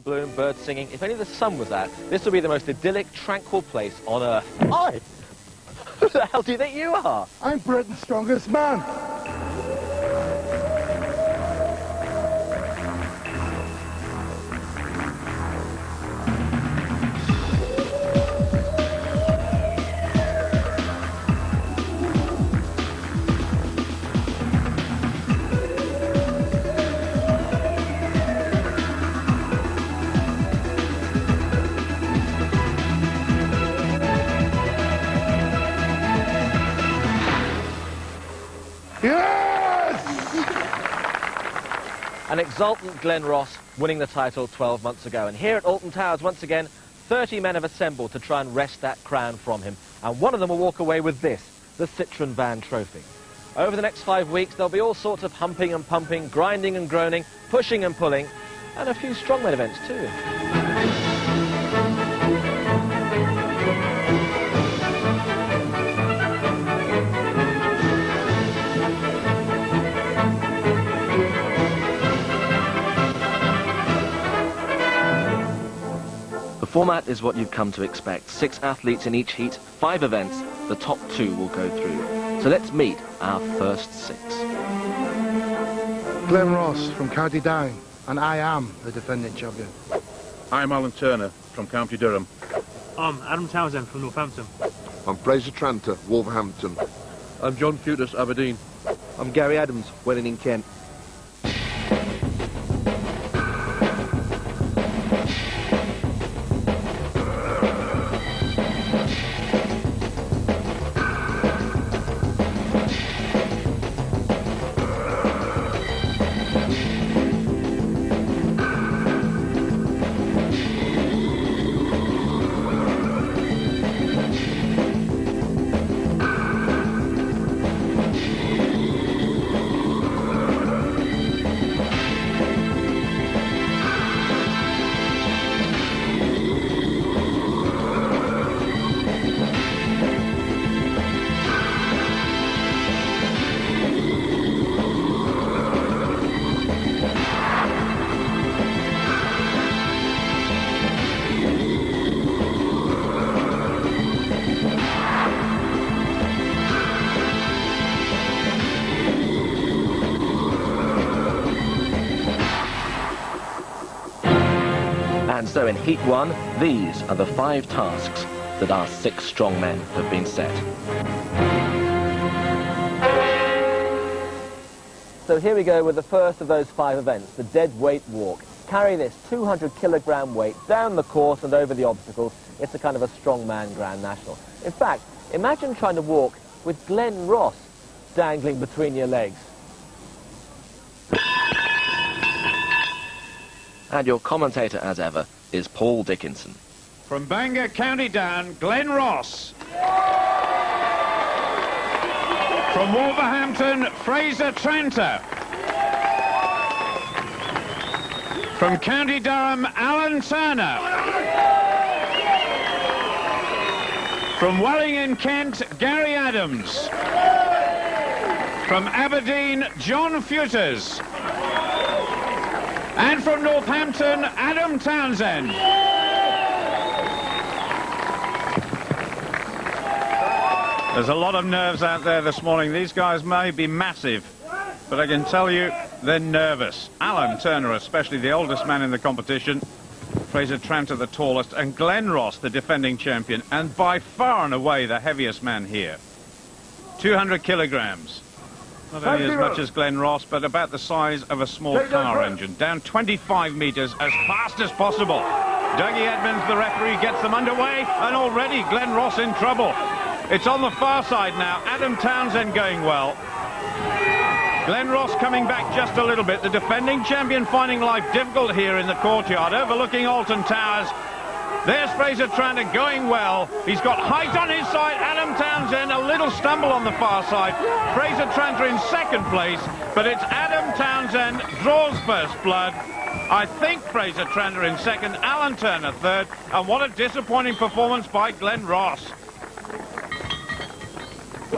Bloom, birds singing. If only the sun was out, this would be the most idyllic, tranquil place on Earth. Hi! Who the hell do you think you are? I'm Britain's strongest man. Yes! An exultant Glenn Ross winning the title 12 months ago. And here at Alton Towers, once again, 30 men have assembled to try and wrest that crown from him. And one of them will walk away with this, the Citroen Van Trophy. Over the next 5 weeks, there'll be all sorts of humping and pumping, grinding and groaning, pushing and pulling, and a few strongman events too. The format is what you've come to expect. 6 athletes in each heat, 5 events, the top 2 will go through. So let's meet our first 6. Glenn Ross from County Down, and I am the defending champion. I'm Alan Turner from County Durham. I'm Adam Townsend from Northampton. I'm Fraser Tranter, Wolverhampton. I'm John Futus, Aberdeen. I'm Gary Adams, Welling in Kent. And so in Heat 1, these are the 5 tasks that our 6 strong men have been set. So here we go with the first of those 5 events, the dead weight walk. Carry this 200-kilogram weight down the course and over the obstacles. It's a kind of a strongman Grand National. In fact, imagine trying to walk with Glenn Ross dangling between your legs. And your commentator, as ever, is Paul Dickinson. From Bangor, County Down, Glenn Ross. From Wolverhampton, Fraser Tranter. From County Durham, Alan Turner. From Welling in Kent, Gary Adams. From Aberdeen, John Futus. And from Northampton, Adam Townsend. There's a lot of nerves out there this morning. These guys may be massive, but I can tell you they're nervous. Alan Turner, especially the oldest man in the competition, Fraser Tranter, the tallest, and Glenn Ross, the defending champion, and by far and away the heaviest man here. 200 kilograms. Not only as much as Glenn Ross, but about the size of a small car engine. Down 25 metres as fast as possible. Dougie Edmonds, the referee, gets them underway, and already Glenn Ross in trouble. It's on the far side now. Adam Townsend going well. Glenn Ross coming back just a little bit. The defending champion finding life difficult here in the courtyard, overlooking Alton Towers. There's Fraser Tranter going well. He's got height on his side. Adam Townsend, a little stumble on the far side. Fraser Tranter in second place, but it's Adam Townsend draws first blood. I think Fraser Tranter in second, Alan Turner third, and what a disappointing performance by Glenn Ross.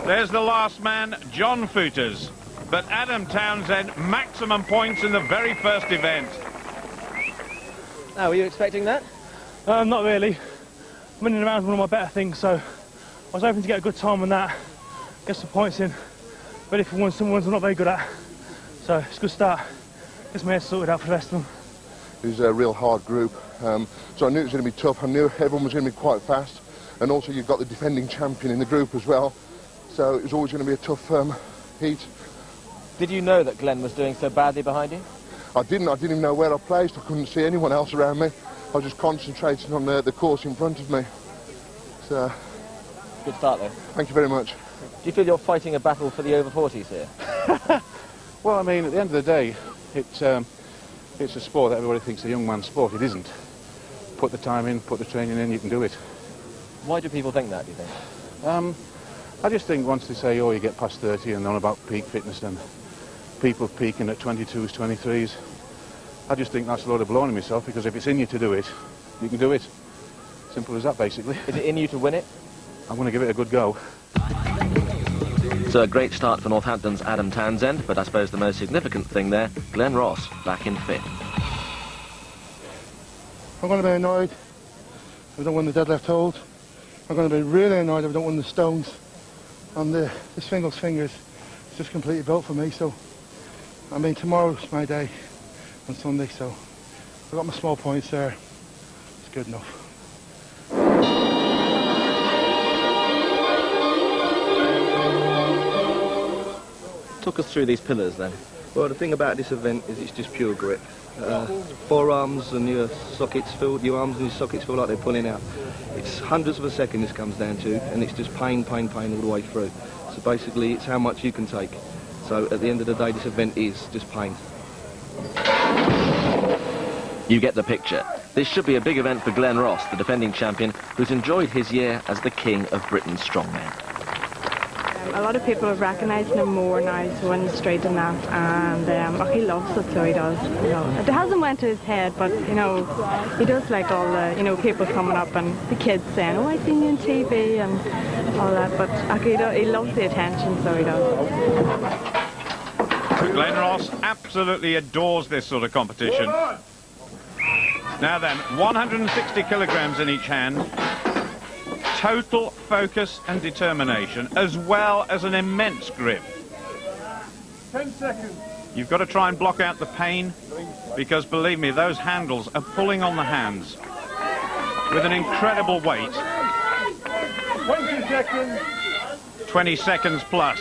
There's the last man, John Futus, but Adam Townsend, maximum points in the very first event. Oh, were you expecting that? Not really. Winning around is one of my better things, so I was hoping to get a good time on that, get some points in. Ready for some ones I'm not very good at. So it's a good start. Gets my head sorted out for the rest of them. It was a real hard group, so I knew it was going to be tough. I knew everyone was going to be quite fast, and also you've got the defending champion in the group as well, so it was always going to be a tough heat. Did you know that Glenn was doing so badly behind you? I didn't even know where I placed. I couldn't see anyone else around me. I was just concentrating on the course in front of me. So, good start though. Thank you very much. Do you feel you're fighting a battle for the over 40s here? Well, I mean, at the end of the day, it's a sport that everybody thinks is a young man's sport. It isn't. Put the time in, put the training in, you can do it. Why do people think that, do you think? I just think once they say, oh, you get past 30 and on about peak fitness and people peaking at 22s, 23s, I just think that's a load of blowing myself, because if it's in you to do it, you can do it. Simple as that, basically. Is it in you to win it? I'm going to give it a good go. So a great start for Northampton's Adam Townsend, but I suppose the most significant thing there, Glenn Ross back in fifth. I'm going to be annoyed if I don't win the deadlift hold. I'm going to be really annoyed if I don't win the stones. And the singles fingers is just completely built for me, so I mean tomorrow's my day on Sunday, so I've got my small points there. It's good enough. Talk us through these pillars then. Well, the thing about this event is it's just pure grip. Forearms and your sockets filled, your arms and your sockets feel like they're pulling out. It's hundredths of a second this comes down to, and it's just pain, pain, pain all the way through. So basically it's how much you can take. So at the end of the day, this event is just pain. You get the picture. This should be a big event for Glenn Ross, the defending champion, who's enjoyed his year as the king of Britain's strongman. A lot of people have recognised him more now, he's won straight enough, and he loves it, so he does. You know. It hasn't went to his head, but you know, he does like all the people coming up and the kids saying, "Oh, I've seen you on TV" and all that. But he loves the attention, so he does. Glenn Ross absolutely adores this sort of competition. Now then, 160 kilograms in each hand. Total focus and determination, as well as an immense grip. 10 seconds. You've got to try and block out the pain, because believe me, those handles are pulling on the hands with an incredible weight. 20 seconds. 20 seconds plus.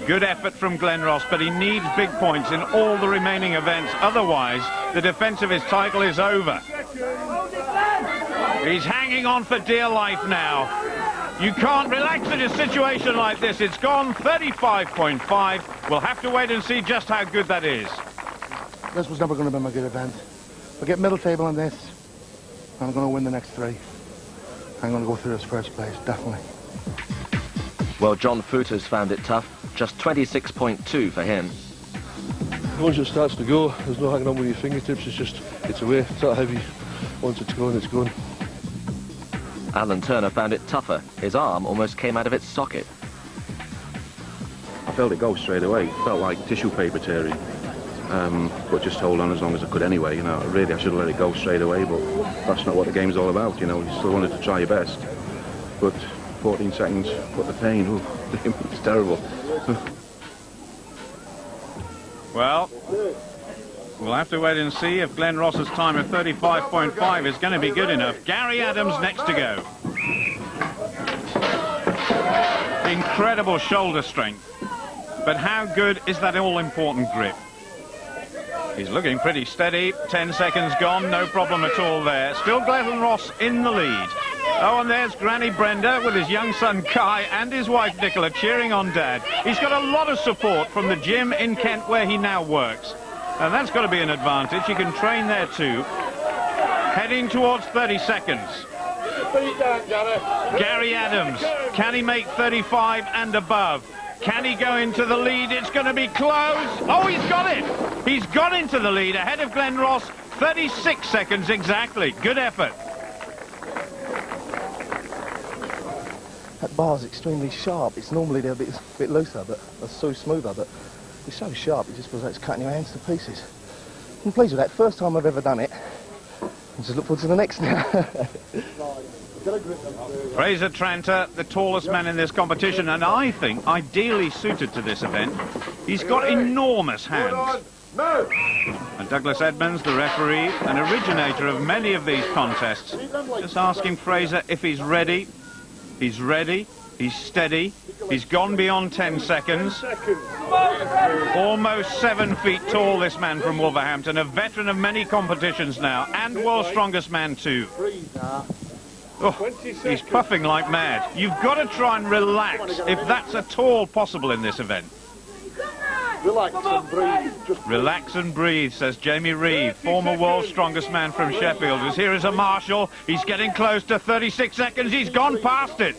Good effort from Glenn Ross, but he needs big points in all the remaining events. Otherwise, the defence of his title is over. He's hanging on for dear life now. You can't relax in a situation like this. It's gone 35.5. We'll have to wait and see just how good that is. This was never going to be my good event. If I get middle table on this, I'm going to win the next three. I'm going to go through this first place, definitely. Well, John Footer's found it tough. Just 26.2 for him. Once it starts to go, there's no hanging on with your fingertips. It's away. It's not heavy. Once it's going, it's going. Alan Turner found it tougher. His arm almost came out of its socket. I felt it go straight away. It felt like tissue paper tearing. But just hold on as long as I could anyway. You know, really I should have let it go straight away, but that's not what the game's all about. You know, you still wanted to try your best. But 14 seconds, but the pain, ooh, it's terrible. Well, we'll have to wait and see if Glenn Ross's time of 35.5 is going to be good enough. Gary Adams next to go. Incredible shoulder strength. But how good is that all-important grip? He's looking pretty steady. 10 seconds gone, no problem at all there. Still Glenn Ross in the lead. Oh, and there's Granny Brenda with his young son Kai and his wife Nicola cheering on Dad. He's got a lot of support from the gym in Kent where he now works. And that's got to be an advantage. You can train there too. Heading towards 30 seconds. Gary Adams, can he make 35 and above? Can he go into the lead? It's going to be close. Oh, he's got it. He's got into the lead ahead of Glenn Ross. 36 seconds exactly. Good effort. That bar's extremely sharp. It's normally they're a bit looser, but so smoother, but it's so sharp it just feels like it's cutting your hands to pieces. I'm pleased with that. First time I've ever done it. Just look forward to the next now. Fraser Tranter, the tallest man in this competition, and I think ideally suited to this event. He's got enormous hands. And Douglas Edmonds, the referee and originator of many of these contests, just asking Fraser if he's ready. He's ready. He's steady. He's gone beyond 10 seconds. Almost 7 feet tall, this man from Wolverhampton, a veteran of many competitions now, and world's strongest man too. Oh, he's puffing like mad. You've got to try and relax, if that's at all possible in this event. Relax and breathe. Relax and breathe, says Jamie Reeve, former world's strongest man from Sheffield, who's here as a marshal. He's getting close to 36 seconds. He's gone past it.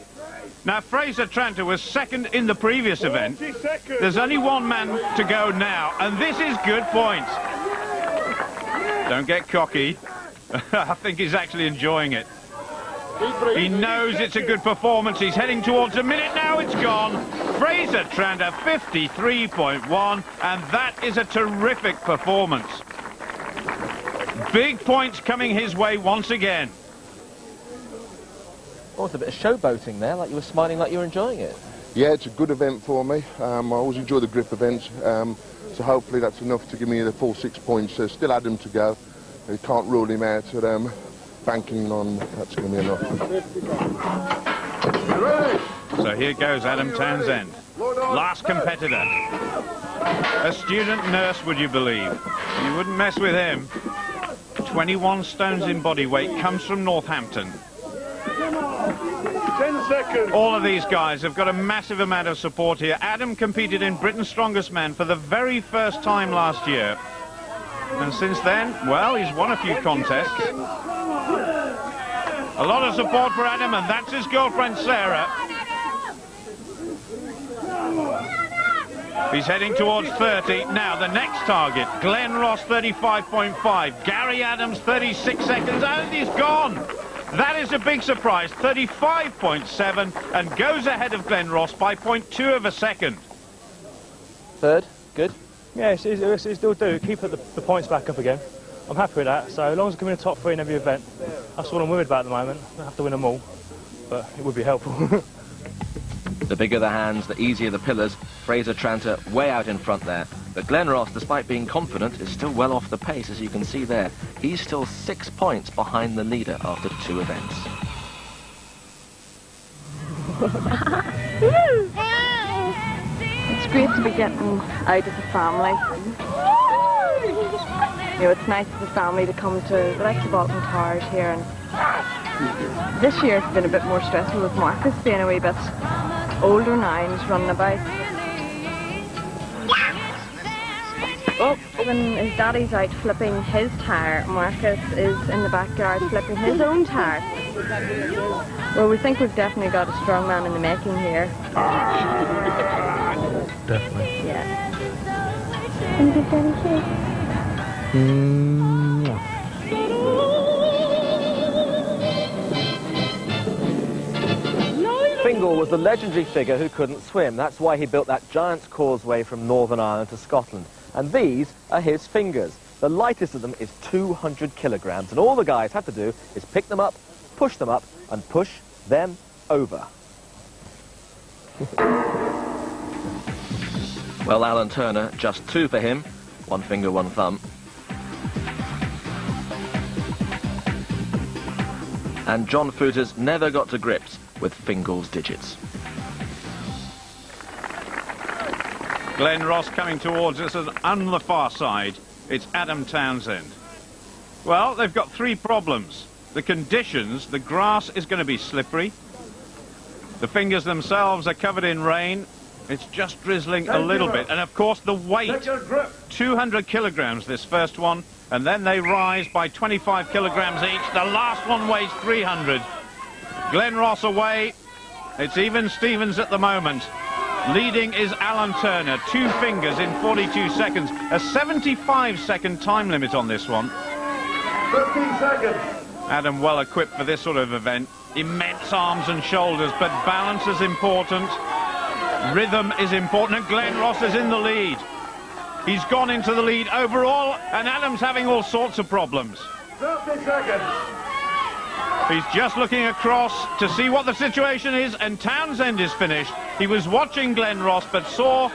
Now, Fraser Tranter was second in the previous event. There's only one man to go now, and this is good points. Don't get cocky. I think he's actually enjoying it. He knows it's a good performance. He's heading towards a minute now. It's gone. Fraser Tranter, 53.1, and that is a terrific performance. Big points coming his way once again. Oh, it's a bit of showboating there, like you were smiling like you were enjoying it. Yeah, it's a good event for me. I always enjoy the grip events, so hopefully that's enough to give me the full 6 points. There's still Adam to go. You can't rule him out, but banking on that's going to be enough. So here goes Adam Townsend, last competitor. A student nurse, would you believe? You wouldn't mess with him. 21 stones in body weight, comes from Northampton. 10 seconds. All of these guys have got a massive amount of support here. Adam competed in Britain's Strongest Man for the very first time last year. And since then, well, he's won a few contests. A lot of support for Adam, and that's his girlfriend, Sarah. He's heading towards 30. Now, the next target, Glenn Ross, 35.5. Gary Adams, 36 seconds, and he's gone. That is a big surprise, 35.7, and goes ahead of Glenn Ross by 0.2 of a second. Third, good. Yeah, it's still do. Keep the points back up again. I'm happy with that. So as long as I come in the top 3 in every event, that's what I'm worried about at the moment. I don't have to win them all, but it would be helpful. The bigger the hands, the easier the pillars. Fraser Tranter way out in front there. But Glenn Ross, despite being confident, is still well off the pace, as you can see there. He's still 6 points behind the leader after 2 events. It's great to be getting out as a family. You know, it's nice as a family to come to the likes of Alton Towers here. And this year it's been a bit more stressful with Marcus being a wee bit older now and he's running about. Well, when his daddy's out flipping his tyre, Marcus is in the backyard flipping his own tyre. Well, we think we've definitely got a strong man in the making here. Definitely. Yeah. Can you give Daddy a kiss? Fingal was the legendary figure who couldn't swim. That's why he built that giant's causeway from Northern Ireland to Scotland. And these are his fingers. The lightest of them is 200 kilograms. And all the guys have to do is pick them up, and push them over. Well, Alan Turner, just 2 for him. 1 finger, 1 thumb. And John Footers never got to grips with Fingal's digits. Glenn Ross coming towards us, and on the far side, it's Adam Townsend. Well, they've got 3 problems. The conditions, the grass is going to be slippery. The fingers themselves are covered in rain. It's just drizzling a little bit. And of course the weight, 200 kilograms this first one, and then they rise by 25 kilograms each. The last one weighs 300. Glenn Ross away. It's even Stevens at the moment. Leading is Alan Turner, 2 fingers in 42 seconds. A 75-second time limit on this one. 15 seconds. Adam well equipped for this sort of event. Immense arms and shoulders, but balance is important. Rhythm is important, and Glenn Ross is in the lead. He's gone into the lead overall, and Adam's having all sorts of problems. 30 seconds. He's just looking across to see what the situation is, and Townsend is finished. He was watching Glenn Ross, but saw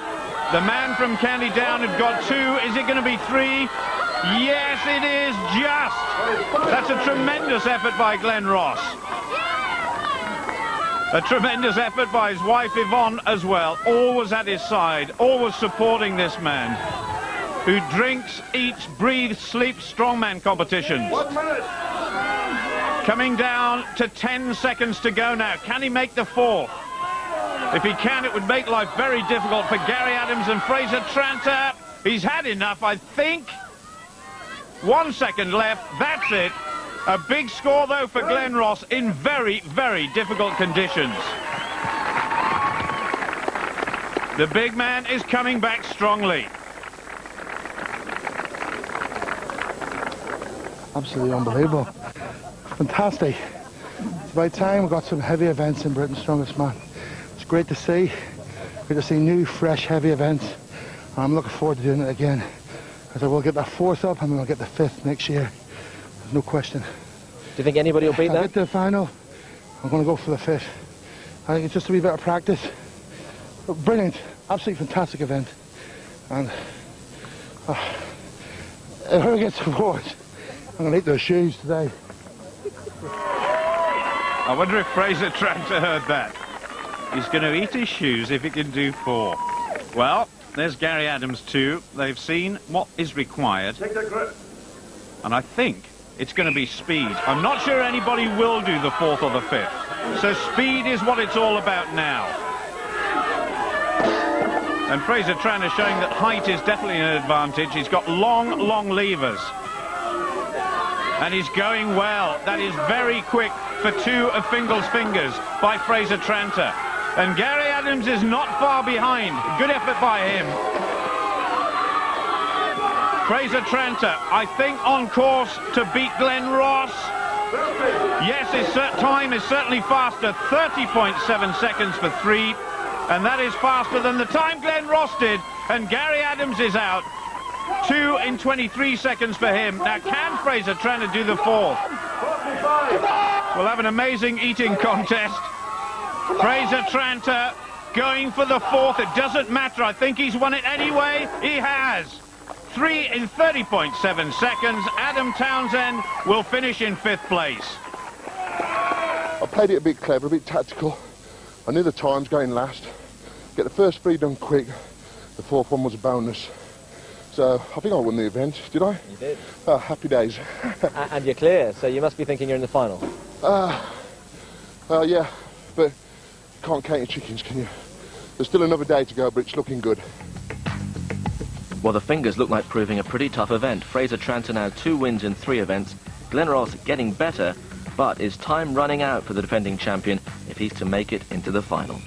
the man from County Down had got 2. Is it going to be 3? Yes, it is just. That's a tremendous effort by Glenn Ross. A tremendous effort by his wife Yvonne as well. Always at his side, always supporting this man who drinks, eats, breathes, sleeps strongman competitions. 1 minute. Coming down to 10 seconds to go now. Can he make the 4th? If he can, it would make life very difficult for Gary Adams and Fraser Tranter. He's had enough, I think. 1 second left. That's it. A big score, though, for Glenn Ross in very, very difficult conditions. The big man is coming back strongly. Absolutely unbelievable. Fantastic. It's about time we got some heavy events in Britain's Strongest Man. It's great to see. Great to see new, fresh, heavy events. And I'm looking forward to doing it again. Because I will get that 4th up and then I'll get the 5th next year. There's no question. Do you think anybody will beat I'll that? get to the final. I'm going to go for the 5th. I think it's just a wee bit of practice. But brilliant. Absolutely fantastic event. And if I get to forwards, I'm going to eat those shoes today. I wonder if Fraser Tranter heard that. He's going to eat his shoes if he can do 4. Well, there's Gary Adams too. They've seen what is required. Take that grip. And I think it's going to be speed. I'm not sure anybody will do the 4th or the 5th. So speed is what it's all about now. And Fraser Tranter showing that height is definitely an advantage. He's got long, long levers. And he's going well. That is very quick for 2 of Fingal's fingers by Fraser Tranter. And Gary Adams is not far behind. Good effort by him. Fraser Tranter, I think, on course to beat Glenn Ross. Yes, his time is certainly faster. 30.7 seconds for 3. And that is faster than the time Glenn Ross did. And Gary Adams is out. 2 in 23 seconds for him. Now, can Fraser Tranter do the 4th? We'll have an amazing eating contest. Fraser Tranter going for the 4th. It doesn't matter. I think he's won it anyway. He has. 3 in 30.7 seconds. Adam Townsend will finish in 5th place. I played it a bit clever, a bit tactical. I knew the times going last. Get the first 3 done quick. The 4th one was a bonus. So I think I won the event, did I? You did. Oh, happy days. And you're clear, so you must be thinking you're in the final. Well, yeah, but you can't count your chickens, can you? There's still another day to go, but it's looking good. Well, the fingers look like proving a pretty tough event. Fraser Tranter now 2 wins in 3 events. Glenn Ross getting better, but is time running out for the defending champion if he's to make it into the final?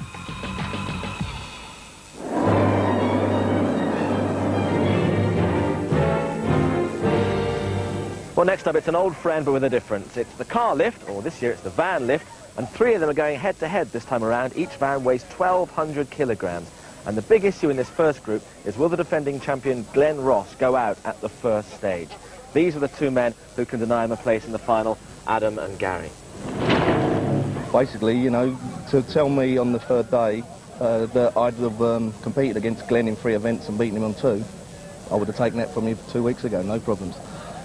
Well, next up, it's an old friend, but with a difference. It's the car lift, or this year it's the van lift, and 3 of them are going head-to-head this time around. Each van weighs 1,200 kilograms. And the big issue in this first group is, will the defending champion Glenn Ross go out at the first stage? These are the 2 men who can deny him a place in the final, Adam and Gary. Basically, you know, to tell me on the 3rd day that I'd have competed against Glenn in 3 events and beaten him on 2, I would have taken that from you 2 weeks ago, no problems.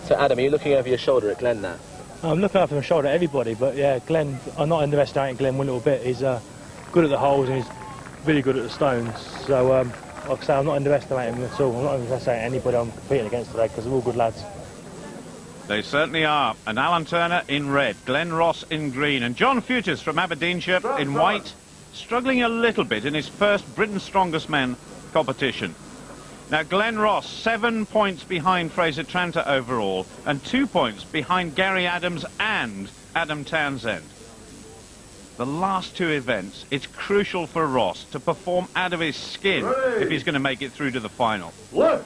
So, Adam, are you looking over your shoulder at Glenn now? I'm looking over my shoulder at everybody, but yeah, Glenn, I'm not underestimating Glenn one little bit. He's good at the holes and he's really good at the stones. So, like I say, I'm not underestimating him at all. I'm not underestimating anybody I'm competing against today because they're all good lads. They certainly are. And Alan Turner in red, Glenn Ross in green, and John Futures from Aberdeenshire in white, struggling a little bit in his first Britain's Strongest Man competition. Now, Glenn Ross, 7 points behind Fraser Tranter overall, and 2 points behind Gary Adams and Adam Townsend. The last 2 events, it's crucial for Ross to perform out of his skin if he's going to make it through to the final. This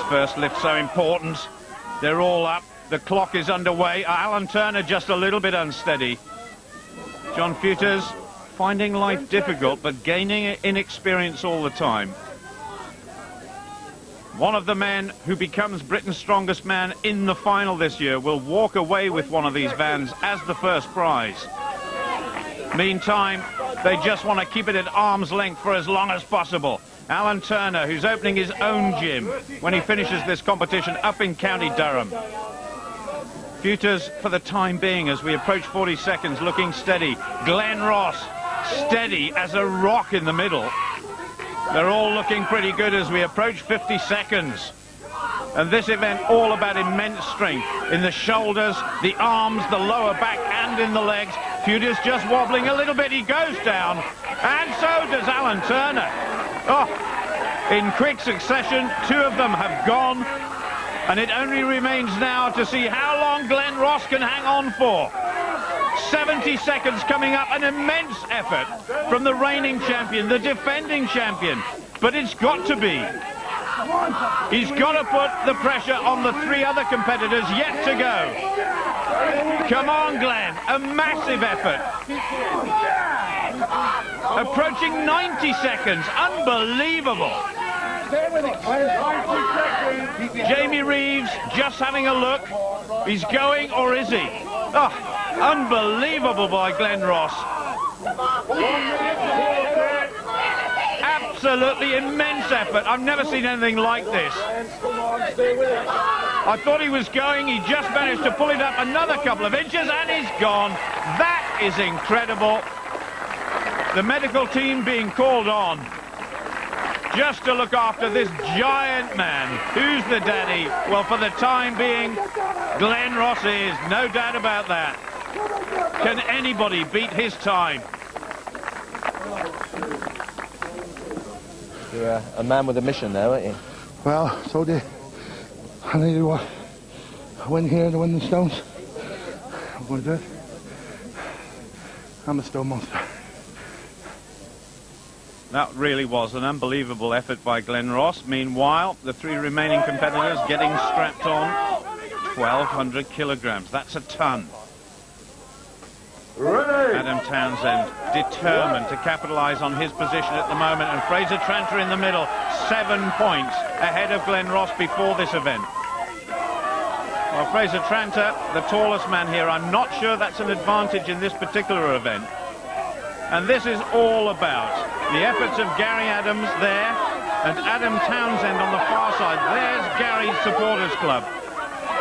first lift so important. They're all up. The clock is underway. Alan Turner just a little bit unsteady. John Futers finding life difficult, but gaining in experience all the time. One of the men who becomes Britain's strongest man in the final this year will walk away with one of these vans as the first prize. Meantime, they just want to keep it at arm's length for as long as possible. Alan Turner, who's opening his own gym when he finishes this competition up in County Durham. Futures for the time being as we approach 40 seconds, looking steady. Glenn Ross, steady as a rock in the middle. They're all looking pretty good as we approach 50 seconds. And this event all about immense strength in the shoulders, the arms, the lower back and in the legs. Futures just wobbling a little bit, he goes down, and so does Alan Turner. Oh, in quick succession, two of them have gone, and it only remains now to see how long Glenn Ross can hang on for. 70 seconds coming up, an immense effort from the reigning champion, the defending champion, but it's got to be. He's got to put the pressure on the three other competitors yet to go. Come on, Glenn, a massive effort. Approaching 90 seconds, unbelievable. Jamie Reeves just having a look. He's going, or is he? Oh, unbelievable by Glenn Ross. Absolutely immense effort. I've never seen anything like this. I thought he was going. He just managed to pull it up another couple of inches and he's gone. That is incredible. The medical team being called on just to look after this giant man. Who's the daddy? Well, for the time being, Glenn Ross is. No doubt about that. Can anybody beat his time? You're a man with a mission now, aren't you? Well, so did I need to win here to win the stones. I'm going to do it. I'm a stone monster. That really was an unbelievable effort by Glenn Ross. Meanwhile, the three remaining competitors getting strapped on 1,200 kilograms. That's a ton. Adam Townsend determined to capitalise on his position at the moment, and Fraser Tranter in the middle, 7 points ahead of Glenn Ross before this event. Well, Fraser Tranter, the tallest man here, I'm not sure that's an advantage in this particular event. And this is all about the efforts of Gary Adams there and Adam Townsend on the far side. There's Gary's supporters club.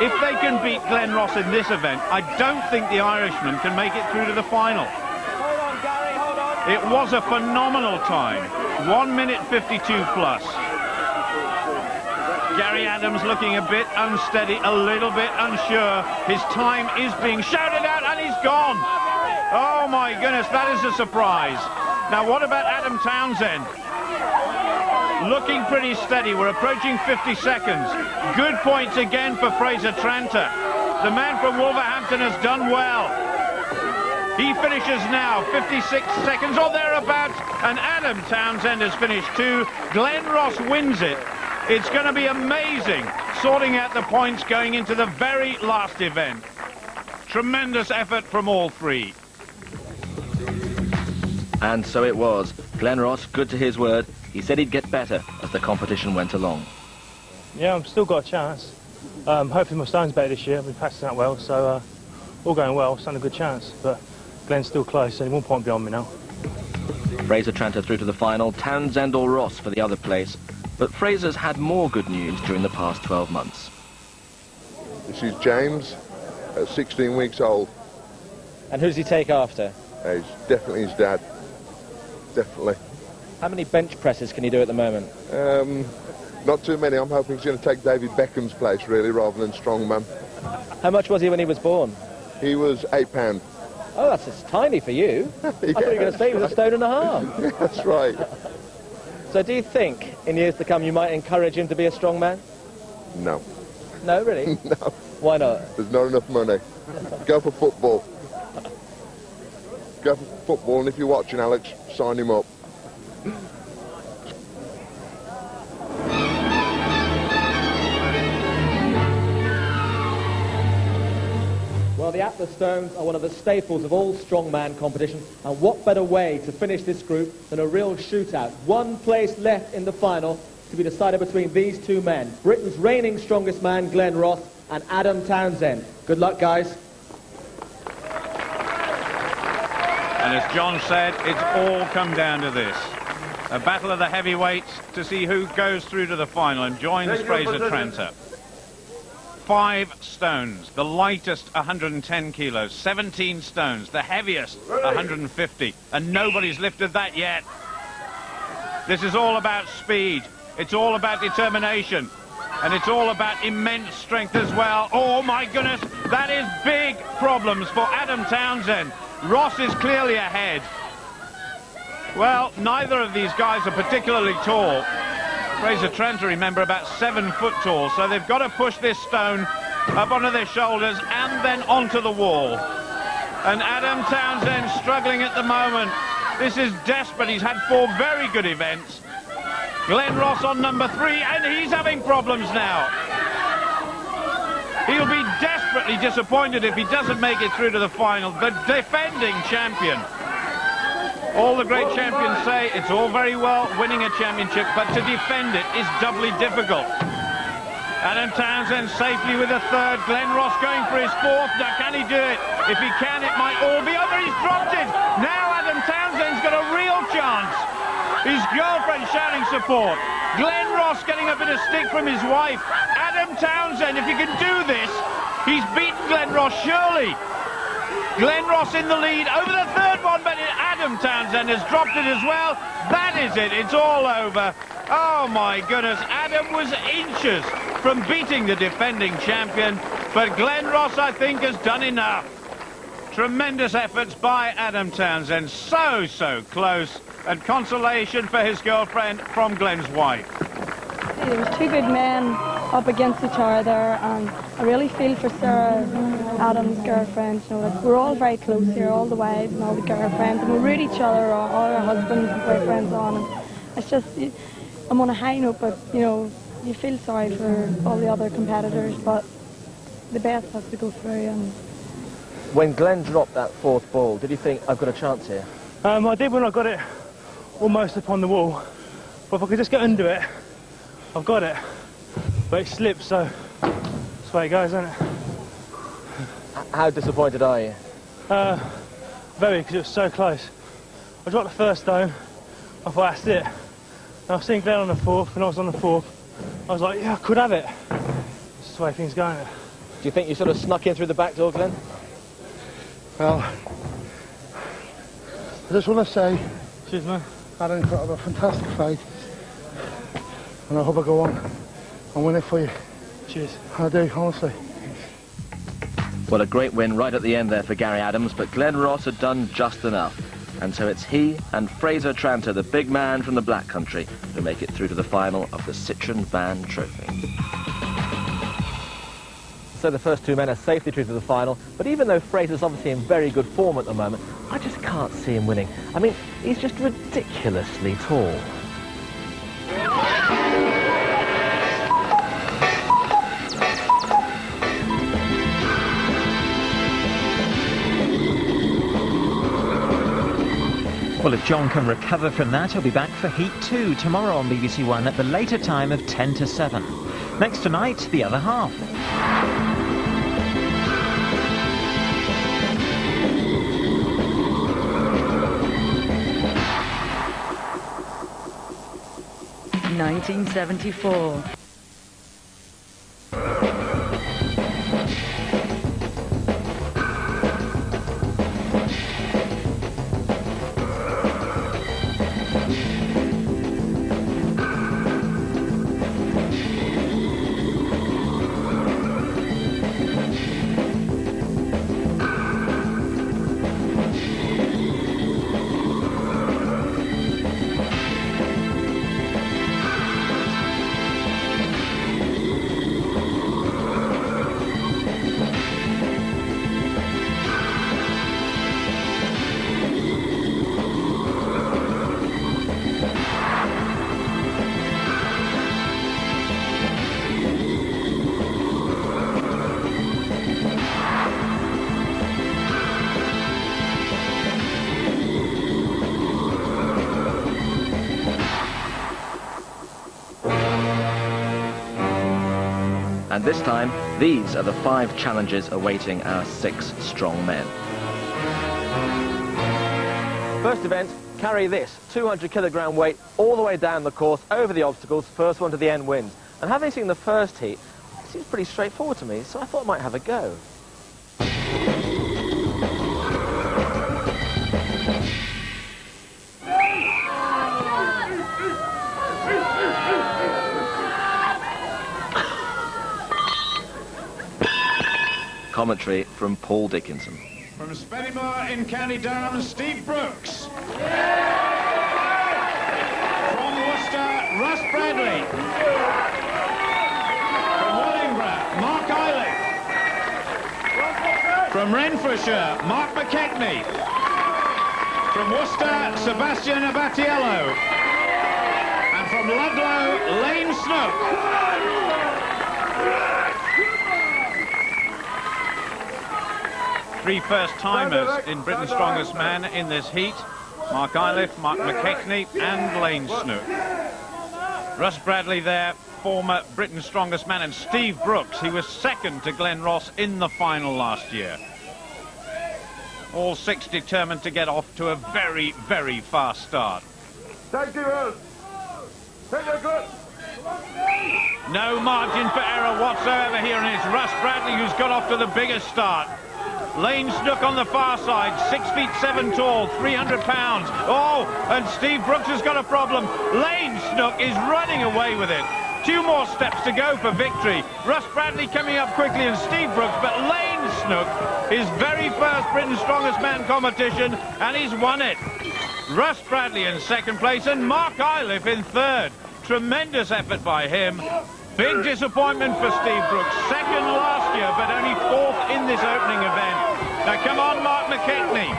If they can beat Glenn Ross in this event, I don't think the Irishman can make it through to the final. It was a phenomenal time. 1 minute 52 plus. Gary Adams looking a bit unsteady, a little bit unsure. His time is being shouted out and he's gone. Oh my goodness, that is a surprise. Now what about Adam Townsend? Looking pretty steady. We're approaching 50 seconds. Good points again for Fraser Tranter. The man from Wolverhampton has done well. He finishes now 56 seconds or thereabouts, and Adam Townsend has finished too. Glenn Ross wins it. It's going to be amazing sorting out the points going into the very last event. Tremendous effort from all three. And so it was. Glenn Ross, good to his word. He said he'd get better as the competition went along. Yeah, I've still got a chance. Hopefully my stone's better this year. I've been practicing that well, so all going well. Stand a good chance, but Glenn's still close, only 1 point beyond me now. Fraser Tranter through to the final, Townsend or Ross for the other place. But Fraser's had more good news during the past 12 months. This is James, at 16 weeks old. And who does he take after? He's definitely his dad. Definitely. How many bench presses can he do at the moment? Not too many. I'm hoping he's going to take David Beckham's place, really, rather than Strongman. How much was he when he was born? He was £8. Oh, that's just tiny for you. Yeah, I thought you were going to say he was 1.5 stone. Yeah, that's right. So do you think, in years to come, you might encourage him to be a strong man? No. No, really? No. Why not? There's not enough money. Go for football. Go for football, and if you're watching, Alex, sign him up. Well, the Atlas Stones are one of the staples of all strongman competition, and what better way to finish this group than a real shootout. 1 place left in the final. to be decided between these two men, Britain's reigning strongest man, Glenn Ross, and Adam Townsend. Good luck, guys. And as John said, it's all come down to this. A battle of the heavyweights to see who goes through to the final and joins Fraser Tranter. 5 stones, the lightest 110 kilos, 17 stones, the heaviest 150, and nobody's lifted that yet. This is all about speed, it's all about determination, and it's all about immense strength as well. Oh my goodness, that is big problems for Adam Townsend. Ross is clearly ahead. Well, neither of these guys are particularly tall. Fraser Tranter, remember, about 7 foot tall, so they've got to push this stone up onto their shoulders and then onto the wall. And Adam Townsend struggling at the moment. This is desperate. He's had 4 very good events. Glenn Ross on number 3, and he's having problems now. He'll be desperately disappointed if he doesn't make it through to the final. The defending champion. All the great champions say it's all very well winning a championship, but to defend it is doubly difficult. Adam Townsend safely with a 3rd. Glenn Ross going for his 4th. Now, can he do it? If he can, it might all be over. He's dropped it. Now Adam Townsend's got a real chance. His girlfriend shouting support. Glenn Ross getting a bit of stick from his wife. Adam Townsend, if he can do this, he's beaten Glenn Ross surely. Glenn Ross in the lead over the 3rd one, but Adam Townsend has dropped it as well. That is it. It's all over. Oh, my goodness. Adam was inches from beating the defending champion, but Glenn Ross, I think, has done enough. Tremendous efforts by Adam Townsend. So, so close. And consolation for his girlfriend from Glenn's wife. There was 2 good men up against each other, and I really feel for Sarah, Adam's girlfriend. You know, like, we're all very close here, all the wives and all the girlfriends, and we root each other, all our husbands and boyfriends on. And it's just, I'm on a high note, but you know, you feel sorry for all the other competitors, but the best has to go through. And When Glenn dropped that 4th ball, did you think, I've got a chance here? I did when I got it almost upon the wall, but if I could just get under it, I've got it. But it slipped, so that's the way it goes, isn't it? How disappointed are you? Very, because it was so close. I dropped the 1st stone, I thought that's it. And I was seeing Glenn on the 4th, and I was on the 4th. I was like, yeah, I could have it. That's the way things go, isn't it? Do you think you sort of snuck in through the back door, Glenn? Well, I just want to say, cheers, man. Adam, you've got a fantastic fight, and I hope I go on and win it for you. Cheers. I do, honestly. Well, a great win right at the end there for Gary Adams, but Glenn Ross had done just enough. And so it's he and Fraser Tranter, the big man from the Black Country, who make it through to the final of the Citroen Van Trophy. So the first 2 men are safely through to the final, but even though Fraser's obviously in very good form at the moment, I just can't see him winning. I mean, he's just ridiculously tall. Well, if John can recover from that, he'll be back for Heat 2 tomorrow on BBC One at the later time of 10 to 7. Next tonight, the other half. (1974). And this time, these are the 5 challenges awaiting our 6 strong men. First event, carry this 200 kilogram weight all the way down the course, over the obstacles, first one to the end wins. And having seen the first heat, it seems pretty straightforward to me, so I thought I might have a go. Commentary from Paul Dickinson. From Spennymoor in County Durham, Steve Brooks. From Worcester, Russ Bradley. From Wellingborough, Mark Eilif. From Renfrewshire, Mark McKechnie. From Worcester, Sebastian Abatiello. And from Ludlow, Lane Snook. Three first-timers in Britain's Strongest Man in this heat. Mark Eilif, Mark McKechnie and Lane Snook. Russ Bradley there, former Britain's Strongest Man, and Steve Brooks, he was second to Glenn Ross in the final last year. All 6 determined to get off to a very, very fast start. Thank you, Earl. Take your good. No margin for error whatsoever here, and it's Russ Bradley who's got off to the biggest start. Lane Snook on the far side, 6 feet 7 tall, 300 pounds. Oh, and Steve Brooks has got a problem. Lane Snook is running away with it. 2 more steps to go for victory. Russ Bradley coming up quickly and Steve Brooks, but Lane Snook, his very first Britain's Strongest Man competition, and he's won it. Russ Bradley in second place and Mark Eilif in third. Tremendous effort by him. Big disappointment for Steve Brooks. Second last year, but only 4th in this opening event. Now come on, Mark McKechnie.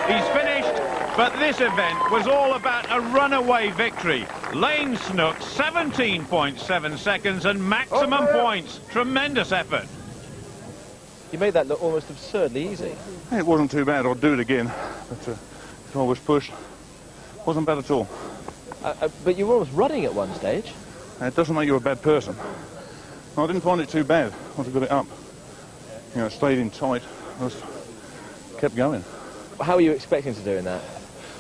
He's finished, but this event was all about a runaway victory. Lane Snook, 17.7 seconds and maximum points. Tremendous effort. You made that look almost absurdly easy. It wasn't too bad. I'd do it again, but if I was pushed, wasn't bad at all. But you were almost running at one stage. It doesn't make you a bad person. I didn't find it too bad once I got it up. You know, it stayed in tight. I just kept going. How were you expecting to do in that?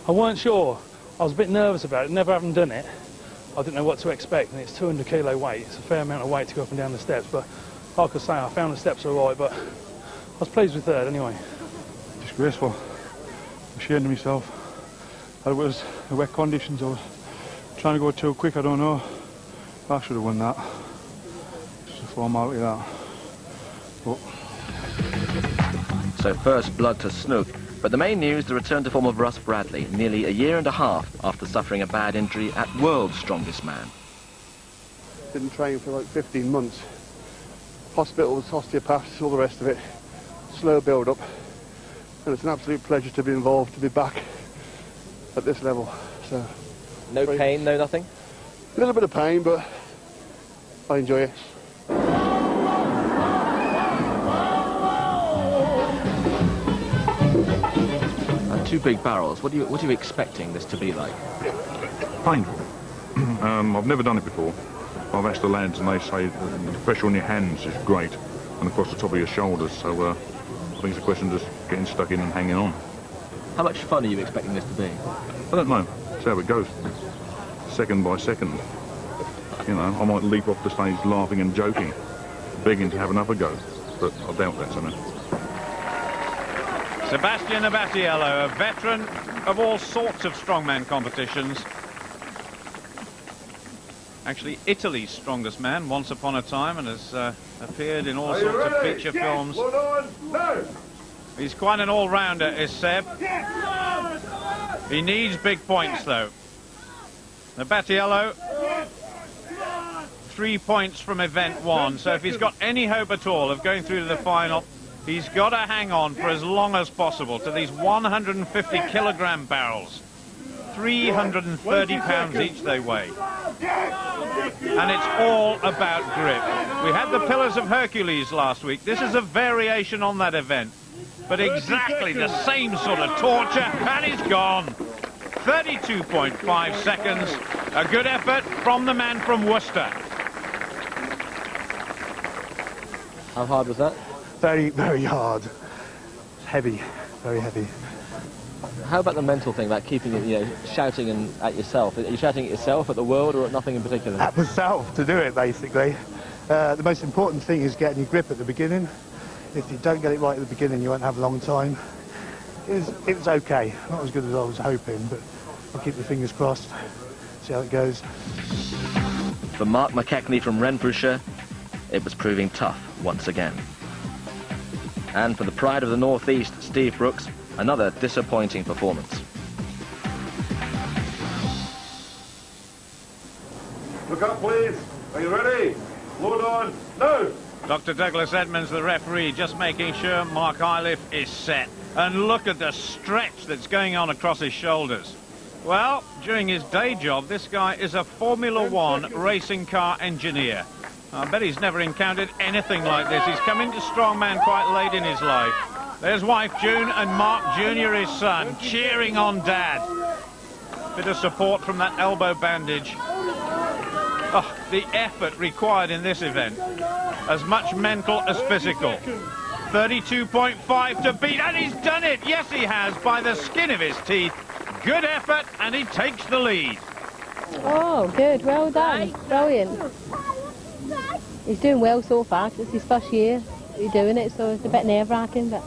I weren't sure. I was a bit nervous about it, never having done it. I didn't know what to expect, and it's 200 kilo weight. It's a fair amount of weight to go up and down the steps, but like I say, I found the steps all right, but I was pleased with third anyway. Disgraceful. Ashamed of myself. It was the wet conditions. I was trying to go too quick, I don't know. I should have won that. Just a formality that. But So first blood to Snook. But the main news, the return to form of Russ Bradley, nearly a year and a half after suffering a bad injury at World's Strongest Man. didn't train for like 15 months. Hospitals, osteopaths, all the rest of it. Slow build up. And it's an absolute pleasure to be involved, to be back at this level. So no pain, no nothing? A little bit of pain, but I enjoy it. And 2 big barrels. What are you expecting this to be like? Painful. I've never done it before. I've asked the lads and they say the pressure on your hands is great and across the top of your shoulders, so I think it's a question of just getting stuck in and hanging on. How much fun are you expecting this to be? I don't know. See how it goes. Second by second. You know, I might leap off the stage laughing and joking, begging to have another go, but I doubt that, so no. Sebastian Abatiello, a veteran of all sorts of strongman competitions. Actually, Italy's strongest man once upon a time, and has appeared in all sorts of feature films. He's quite an all-rounder, is Seb. He needs big points, though. Abatiello, 3 points from event 1, so if he's got any hope at all of going through to the final, he's got to hang on for as long as possible to these 150 kilogram barrels. 330 pounds each they weigh. And it's all about grip. We had the Pillars of Hercules last week. This is a variation on that event, but exactly the same sort of torture, and he's gone. 32.5 seconds. A good effort from the man from Worcester. How hard was that? Very, very hard. Heavy, very heavy. How about the mental thing, about keeping it, you know, shouting at yourself? Are you shouting at yourself, at the world, or at nothing in particular? At myself to do it, basically. The most important thing is getting your grip at the beginning. If you don't get it right at the beginning, you won't have a long time. It was okay. Not as good as I was hoping, but I'll keep the fingers crossed, see how it goes. For Mark McKechnie from Renfrewshire, it was proving tough once again. And for the pride of the North East, Steve Brooks, another disappointing performance. Look up, please. Are you ready? Load on. No! Dr. Douglas Edmonds, the referee, just making sure Mark Iliff is set. And look at the stretch that's going on across his shoulders. Well, during his day job, this guy is a Formula One racing car engineer. I bet he's never encountered anything like this. He's come into Strongman quite late in his life. There's wife June and Mark Jr., his son, cheering on Dad. Bit of support from that elbow bandage. Oh, the effort required in this event. As much mental as physical. 32.5 to beat, and he's done it! Yes, he has, by the skin of his teeth. Good effort, and he takes the lead. Oh, good. Well done. Brilliant. He's doing well so far. It's his first year he's doing it, so it's a bit nerve-wracking, but...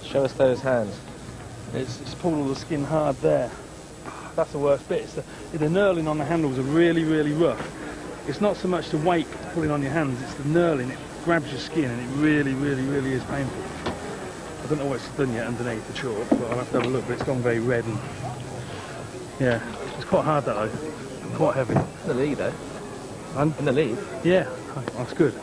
Show us those hands. It's pulled all the skin hard there. That's the worst bit. The knurling on the handles are really, really rough. It's not so much the weight pulling on your hands, it's the knurling. It grabs your skin, and it really, really, really is painful. I don't know what it's done yet underneath the chalk, but I'll have to have a look, but it's gone very red. And yeah, it's quite hard, that though. Quite heavy. In the lead, though. And in the lead? Yeah, that's good.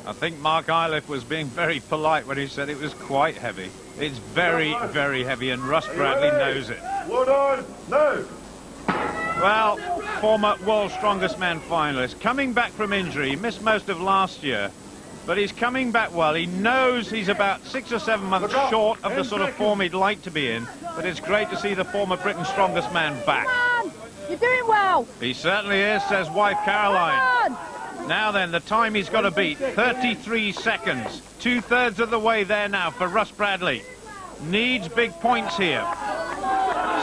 I think Mark Iliff was being very polite when he said it was quite heavy. It's very, very heavy, and Russ Bradley knows it. Load on. No! Well, former World's Strongest Man finalist, coming back from injury, missed most of last year, but he's coming back well. He knows he's about 6 or 7 months short of the sort of form he'd like to be in, but it's great to see the former Britain's Strongest Man back. You're doing well. He certainly is, says wife Caroline. Now then, the time he's got to beat, 33 seconds. 2/3 of the way there now for Russ Bradley. Needs big points here.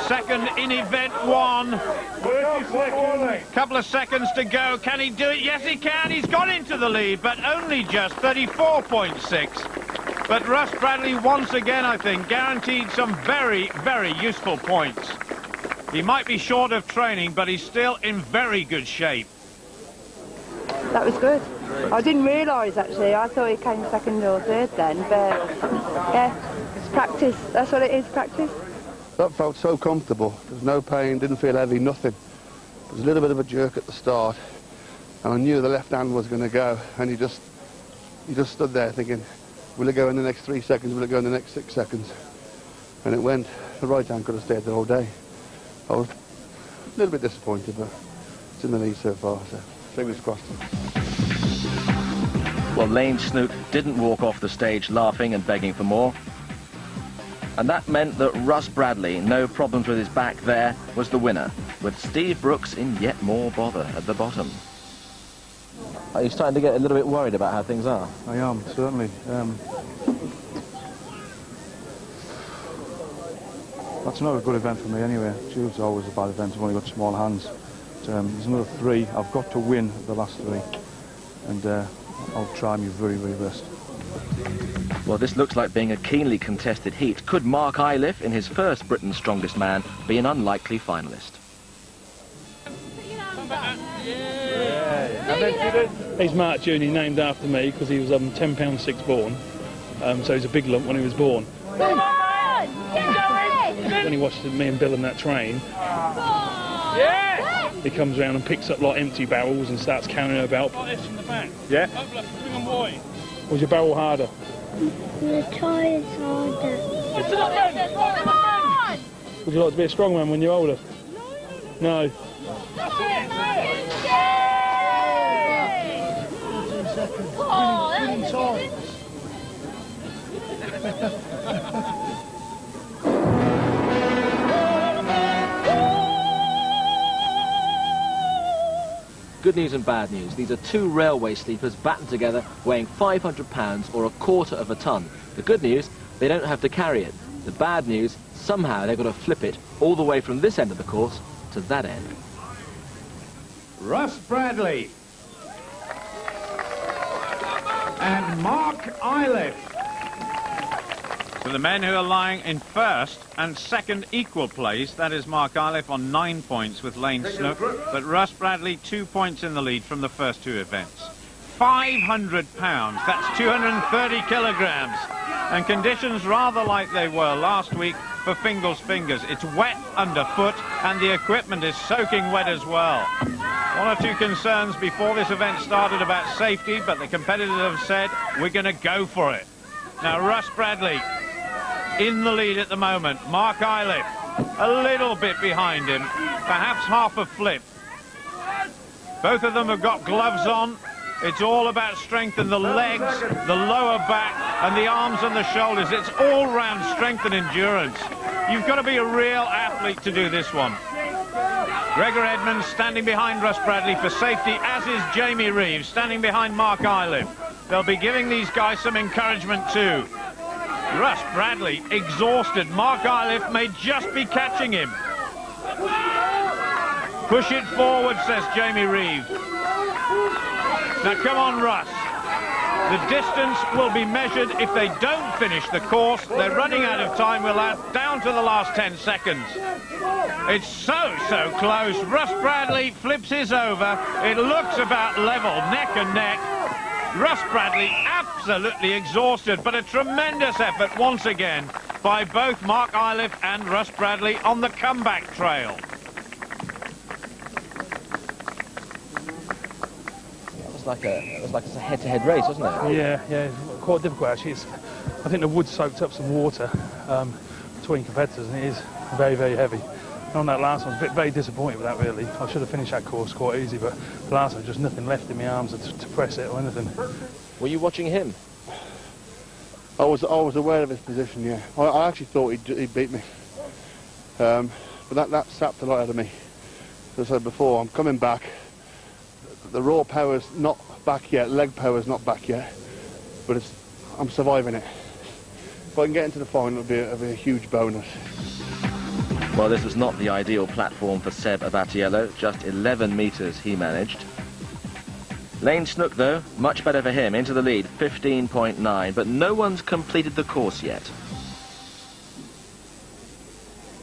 Second in event one. 30 seconds. Couple of seconds to go. Can he do it? Yes, he can. He's got into the lead, but only just 34.6. But Russ Bradley, once again, I think, guaranteed some very, very useful points. He might be short of training, but he's still in very good shape. That was good. I didn't realise, actually. I thought he came second or third then, but yeah, it's practice. That's what it is, practice. That felt so comfortable. There was no pain, didn't feel heavy, nothing. There was a little bit of a jerk at the start, and I knew the left hand was going to go, and he just stood there thinking, will it go in the next 3 seconds, will it go in the next 6 seconds? And it went. The right hand could have stayed there all day. I was a little bit disappointed, but it's in the lead so far, so fingers crossed. Well, Lane Snook didn't walk off the stage laughing and begging for more. And that meant that Russ Bradley, no problems with his back there, was the winner, with Steve Brooks in yet more bother at the bottom. Are you starting to get a little bit worried about how things are? I am, certainly. That's not a good event for me anyway. Tube's always a bad event. I've only got small hands. There's another 3. I've got to win the last 3. And I'll try my very, very best. Well, this looks like being a keenly contested heat. Could Mark Iliff, in his first Britain's Strongest Man, be an unlikely finalist? He's Mark Jr., named after me because he was 10 pounds 6 born. So he's a big lump when he was born. When he watched me and Bill in that train, he comes around and picks up like empty barrels and starts carrying her about. Yeah? Was your barrel harder? The toy is harder. Would you like to be a strongman when you're older? No. good news and bad news. These are two railway sleepers battened together, weighing 500 pounds or a quarter of a ton. The good news, they don't have to carry it. The bad news, somehow they've got to flip it all the way from this end of the course to that end. Russ Bradley and Mark Iliff. For the men who are lying in first and second equal place, that is Mark Iliff on 9 points with Lane Snook, but Russ Bradley 2 points in the lead from the first two events. 500 pounds, that's 230 kilograms, and conditions rather like they were last week for Fingal's Fingers. It's wet underfoot and the equipment is soaking wet as well. One or two concerns before this event started about safety, but the competitors have said, we're going to go for it. Now Russ Bradley in the lead at the moment. Mark Iliff a little bit behind him, perhaps half a flip. Both of them have got gloves on. It's all about strength in the legs, the lower back and the arms and the shoulders. It's all round strength and endurance. You've got to be a real athlete to do this one. Gregor Edmonds standing behind Russ Bradley for safety, as is Jamie Reeves standing behind Mark Iliff. They'll be giving these guys some encouragement too. Russ Bradley exhausted. Mark Iliff may just be catching him. Push it forward, says Jamie Reeves. Now come on, Russ. The distance will be measured if they don't finish the course. They're running out of time. We'll add down to the last 10 seconds. It's so close. Russ Bradley flips his over. It looks about level, neck and neck. Russ Bradley absolutely exhausted, but a tremendous effort once again by both Mark Iliff and Russ Bradley on the comeback trail. It was like a head-to-head race, wasn't it? Yeah, quite difficult actually. I think the wood soaked up some water between competitors, and it is very, very heavy. And on that last one, I was very disappointed with that really. I should have finished that course quite easy, but the last one, just nothing left in my arms to press it or anything. Were you watching him? I was aware of his position, yeah. I actually thought he'd beat me. But that sapped a lot out of me. As I said before, I'm coming back. The raw power's not back yet, leg power's not back yet, but I'm surviving it. If I can get into the final, it'll be a huge bonus. Well, this was not the ideal platform for Seb Abatiello. Just 11 metres he managed. Lane Snook, though, much better for him, into the lead, 15.9, but no one's completed the course yet.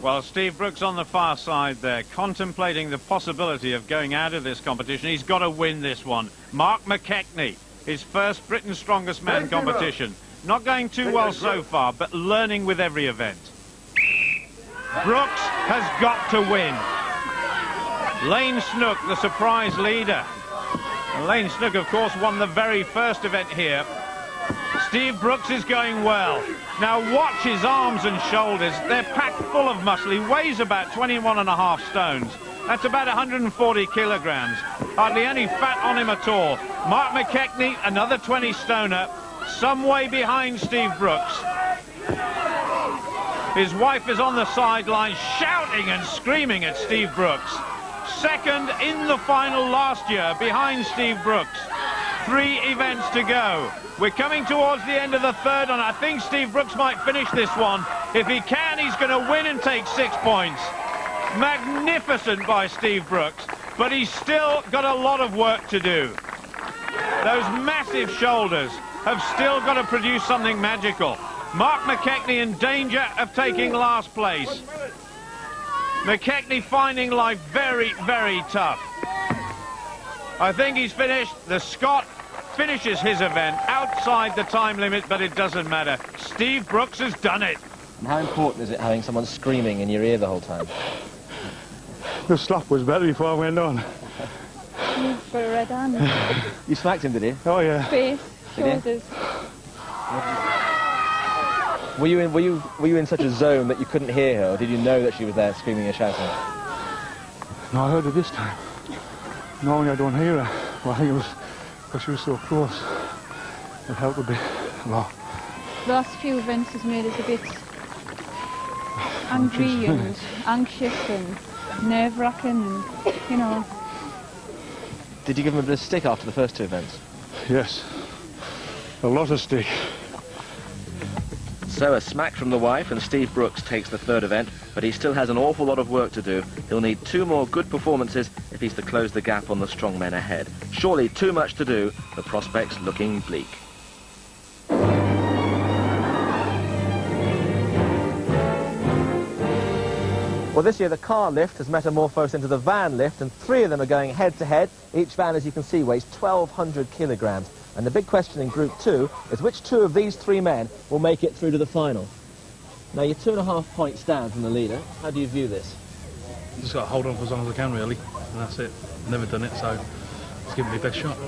Well, Steve Brooks on the far side there, contemplating the possibility of going out of this competition. He's got to win this one. Mark McKechnie, his first Britain's Strongest Man competition. Not going too well so far, but learning with every event. Brooks has got to win. Lane Snook, the surprise leader. And Lane Snook, of course, won the very first event here. Steve Brooks is going well. Now watch his arms and shoulders. They're packed full of muscle. He weighs about 21.5 stones. That's about 140 kilograms. Hardly any fat on him at all. Mark McKechnie, another 20 stoner, some way behind Steve Brooks. His wife is on the sideline shouting and screaming at Steve Brooks. Second in the final last year behind Steve Brooks. 3 events to go. We're coming towards the end of the third, and I think Steve Brooks might finish this one. If he can, he's going to win and take 6 points. Magnificent by Steve Brooks, but he's still got a lot of work to do. Those massive shoulders have still got to produce something magical. Mark McKechnie in danger of taking last place. McKechnie finding life very, very tough. I think he's finished. The Scot finishes his event outside the time limit, but it doesn't matter. Steve Brooks has done it. And how important is it having someone screaming in your ear the whole time? The slap was better before I went on. For a red hand. You smacked him, did you? Oh yeah. Face, shoulders. Were you in such a zone that you couldn't hear her, or did you know that she was there screaming and shouting? No, I heard her this time. Normally I don't hear her. Well, I think it was because she was so close. It helped a bit. Well, The last few events has made us a bit angry and anxious and nerve-wracking, and, you know. Did you give him a bit of stick after the first two events? Yes, a lot of stick. So a smack from the wife, and Steve Brooks takes the third event, but he still has an awful lot of work to do. He'll need 2 more good performances if he's to close the gap on the strongmen ahead. Surely too much to do, the prospects looking bleak. Well, this year the car lift has metamorphosed into the van lift, and 3 of them are going head-to-head. Each van, as you can see, weighs 1,200 kilograms. And the big question in Group 2 is which 2 of these 3 men will make it through to the final. Now, you're 2.5 points down from the leader. How do you view this? Just got to hold on for as long as I can, really, and that's it. Never done it, so just give me the best shot.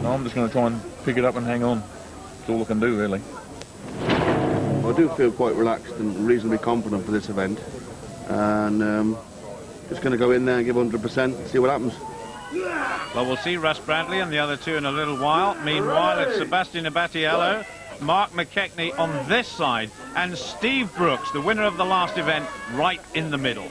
No, I'm just going to try and pick it up and hang on. That's all I can do, really. I do feel quite relaxed and reasonably confident for this event, and just going to go in there and give 100% and see what happens. Well, we'll see Russ Bradley and the other 2 in a little while. Meanwhile, it's Sebastian Abatiello, Mark McKechnie on this side, and Steve Brooks, the winner of the last event, right in the middle.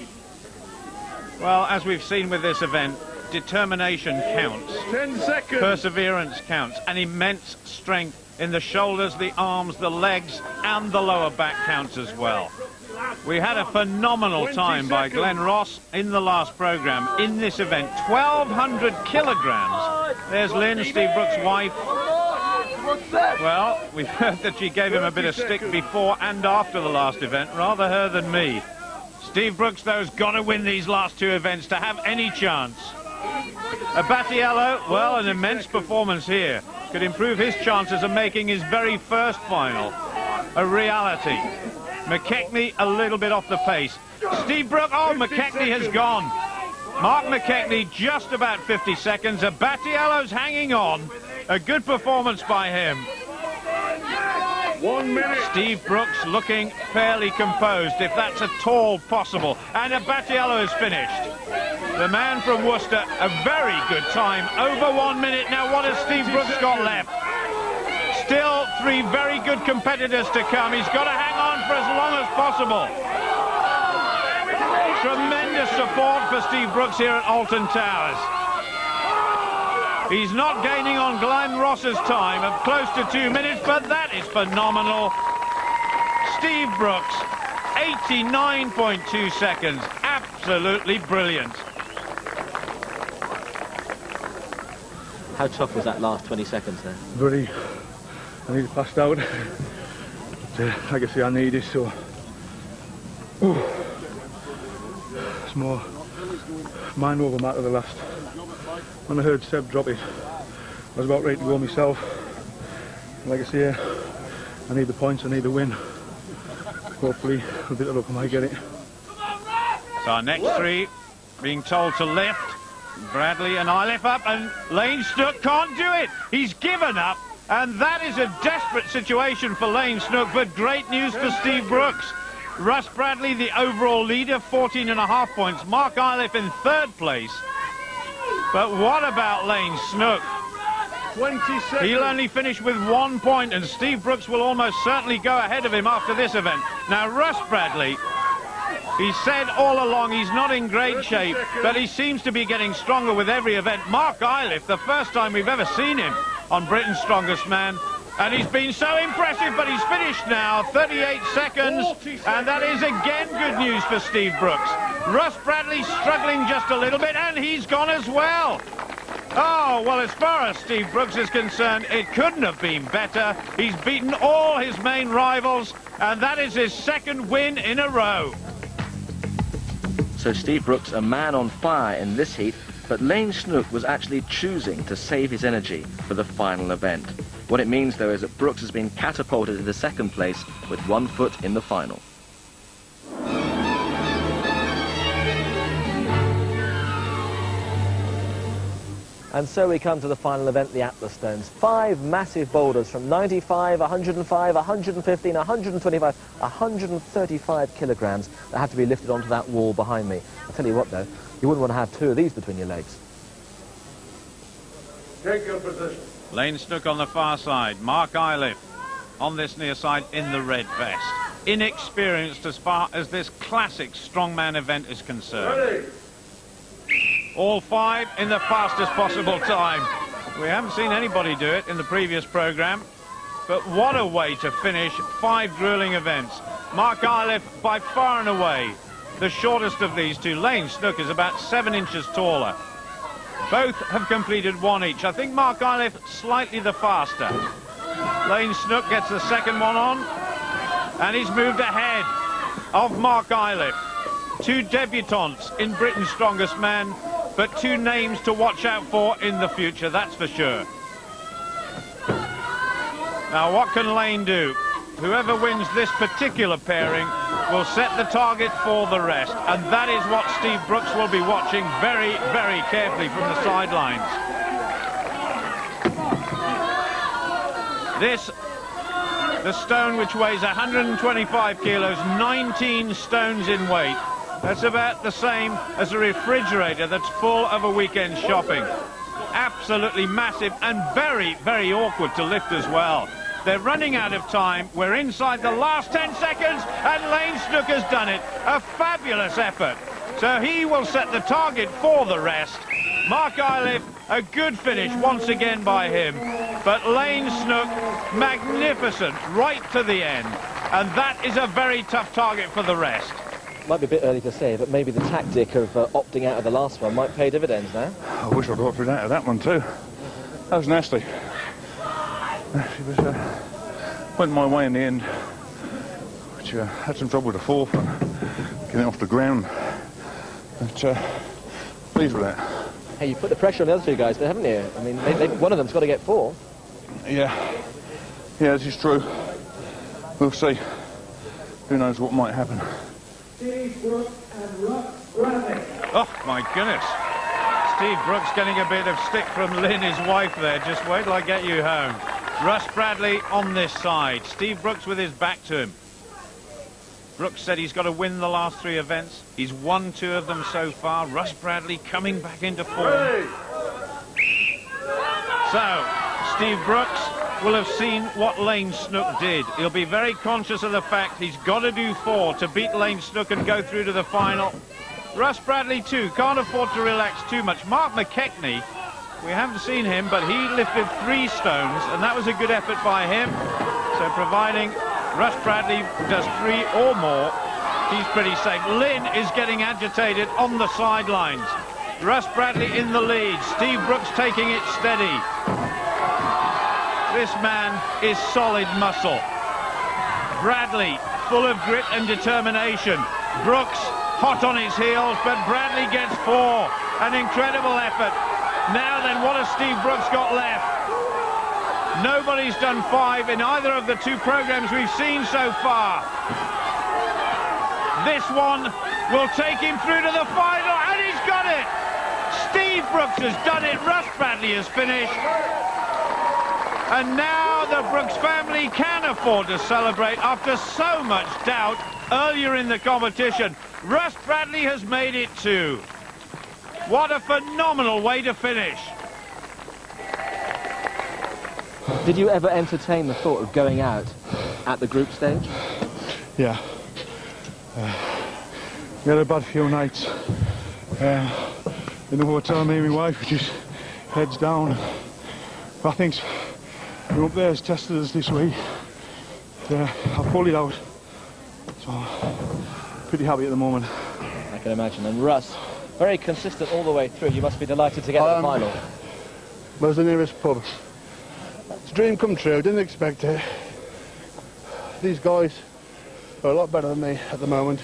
Well, as we've seen with this event, determination counts. 10 seconds. Perseverance counts. An immense strength in the shoulders, the arms, the legs, and the lower back counts as well. We had a phenomenal time by Glenn Ross in the last programme in this event. 1,200 kilograms. There's Lynn, Steve Brooks' wife. Well, we've heard that she gave him a bit of stick before and after the last event. Rather her than me. Steve Brooks, though, has got to win these last 2 events to have any chance. Abatiello, well, an immense performance here. Could improve his chances of making his very first final a reality. McKechnie a little bit off the pace. Steve Brooks, oh, McKechnie has gone. Mark McKechnie just about 50 seconds. Abatiello's hanging on. A good performance by him. 1 minute. Steve Brooks looking fairly composed, if that's at all possible. And Abatiello is finished. The man from Worcester, a very good time. Over 1 minute. Now, what has Steve Brooks got left? Still 3 very good competitors to come. He's got to hang on for as long as possible. Tremendous support for Steve Brooks here at Alton Towers. He's not gaining on Glenn Ross's time of close to 2 minutes, but that is phenomenal. Steve Brooks, 89.2 seconds. Absolutely brilliant. How tough was that last 20 seconds there? Very. I nearly passed out. But, like I say, I need it, so. Ooh. It's more mind over matter the last. When I heard Seb drop it, I was about ready to go myself. Like I say, I need the points, I need the win. Hopefully, a bit of luck I might get it. So our next 3 being told to lift. Bradley and Iliff up, and Lane Snook can't do it. He's given up, and that is a desperate situation for Lane Snook, but great news for Steve Brooks. Russ Bradley, the overall leader, 14.5 points. Mark Iliff in 3rd place. But what about Lane Snook? 20 seconds. He'll only finish with 1 point, and Steve Brooks will almost certainly go ahead of him after this event. Now, Russ Bradley, he said all along he's not in great shape, but he seems to be getting stronger with every event. Mark Iliff, the first time we've ever seen him on Britain's Strongest Man, and he's been so impressive, but he's finished now, 38 seconds, and that is again good news for Steve Brooks. Russ Bradley struggling just a little bit, and he's gone as well. Oh, well, as far as Steve Brooks is concerned, it couldn't have been better. He's beaten all his main rivals, and that is his 2nd win in a row. So Steve Brooks, a man on fire in this heat, but Lane Snook was actually choosing to save his energy for the final event. What it means, though, is that Brooks has been catapulted into 2nd place with 1 foot in the final. And so we come to the final event, the Atlas Stones. 5 massive boulders from 95, 105, 115, 125, 135 kilograms that have to be lifted onto that wall behind me. I'll tell you what, though, you wouldn't want to have 2 of these between your legs. Take your position. Lane Snook on the far side. Mark Iliff on this near side in the red vest. Inexperienced as far as this classic strongman event is concerned. Ready. All 5 in the fastest possible time. We haven't seen anybody do it in the previous programme, but what a way to finish 5 gruelling events. Mark Iliff by far and away the shortest of these two. Lane Snook is about 7 inches taller. Both have completed 1 each. I think Mark Iliff slightly the faster. Lane Snook gets the second one on, and he's moved ahead of Mark Iliff. 2 debutantes in Britain's Strongest Man, but 2 names to watch out for in the future, that's for sure. Now, what can Lane do? Whoever wins this particular pairing will set the target for the rest, and that is what Steve Brooks will be watching very, very carefully from the sidelines. This, the stone which weighs 125 kilos, 19 stones in weight. That's about the same as a refrigerator that's full of a weekend shopping. Absolutely massive and very, very awkward to lift as well. They're running out of time. We're inside the last 10 seconds, and Lane Snook has done it. A fabulous effort. So he will set the target for the rest. Mark Iliff, a good finish once again by him. But Lane Snook, magnificent right to the end. And that is a very tough target for the rest. Might be a bit early to say, but maybe the tactic of opting out of the last one might pay dividends now. I wish I'd opted out of that one too. That was nasty. It was, went my way in the end, which had some trouble with the fourth one, getting it off the ground. But pleased with that. Hey, you put the pressure on the other 2 guys there, haven't you? I mean, one of them's got to get 4. Yeah, this is true. We'll see. Who knows what might happen. Oh, my goodness. Steve Brooks getting a bit of stick from Lynn, his wife there. Just wait till I get you home. Russ Bradley on this side. Steve Brooks with his back to him. Brooks said he's got to win the last 3 events. He's won 2 of them so far. Russ Bradley coming back into form. So, Steve Brooks will have seen what Lane Snook did. He'll be very conscious of the fact he's got to do 4 to beat Lane Snook and go through to the final. Russ Bradley too, can't afford to relax too much. Mark McKechnie, we haven't seen him, but he lifted 3 stones, and that was a good effort by him. So providing Russ Bradley does 3 or more, he's pretty safe. Lynn is getting agitated on the sidelines. Russ Bradley in the lead, Steve Brooks taking it steady. This man is solid muscle. Bradley, full of grit and determination. Brooks, hot on his heels, but Bradley gets 4. An incredible effort. Now then, what has Steve Brooks got left? Nobody's done 5 in either of the 2 programs we've seen so far. This one will take him through to the final, and he's got it! Steve Brooks has done it. Russ Bradley has finished. And now the Brooks family can afford to celebrate after so much doubt earlier in the competition. Russ Bradley has made it too. What a phenomenal way to finish. Did you ever entertain the thought of going out at the group stage? Yeah. We had a bad few nights. In the hotel, me and my wife were just heads down. I think the up there's tested us this week. I pulled it out. So, pretty happy at the moment. I can imagine. And Russ, very consistent all the way through. You must be delighted to get to the final. Where's the nearest pub? It's a dream come true. Didn't expect it. These guys are a lot better than me at the moment.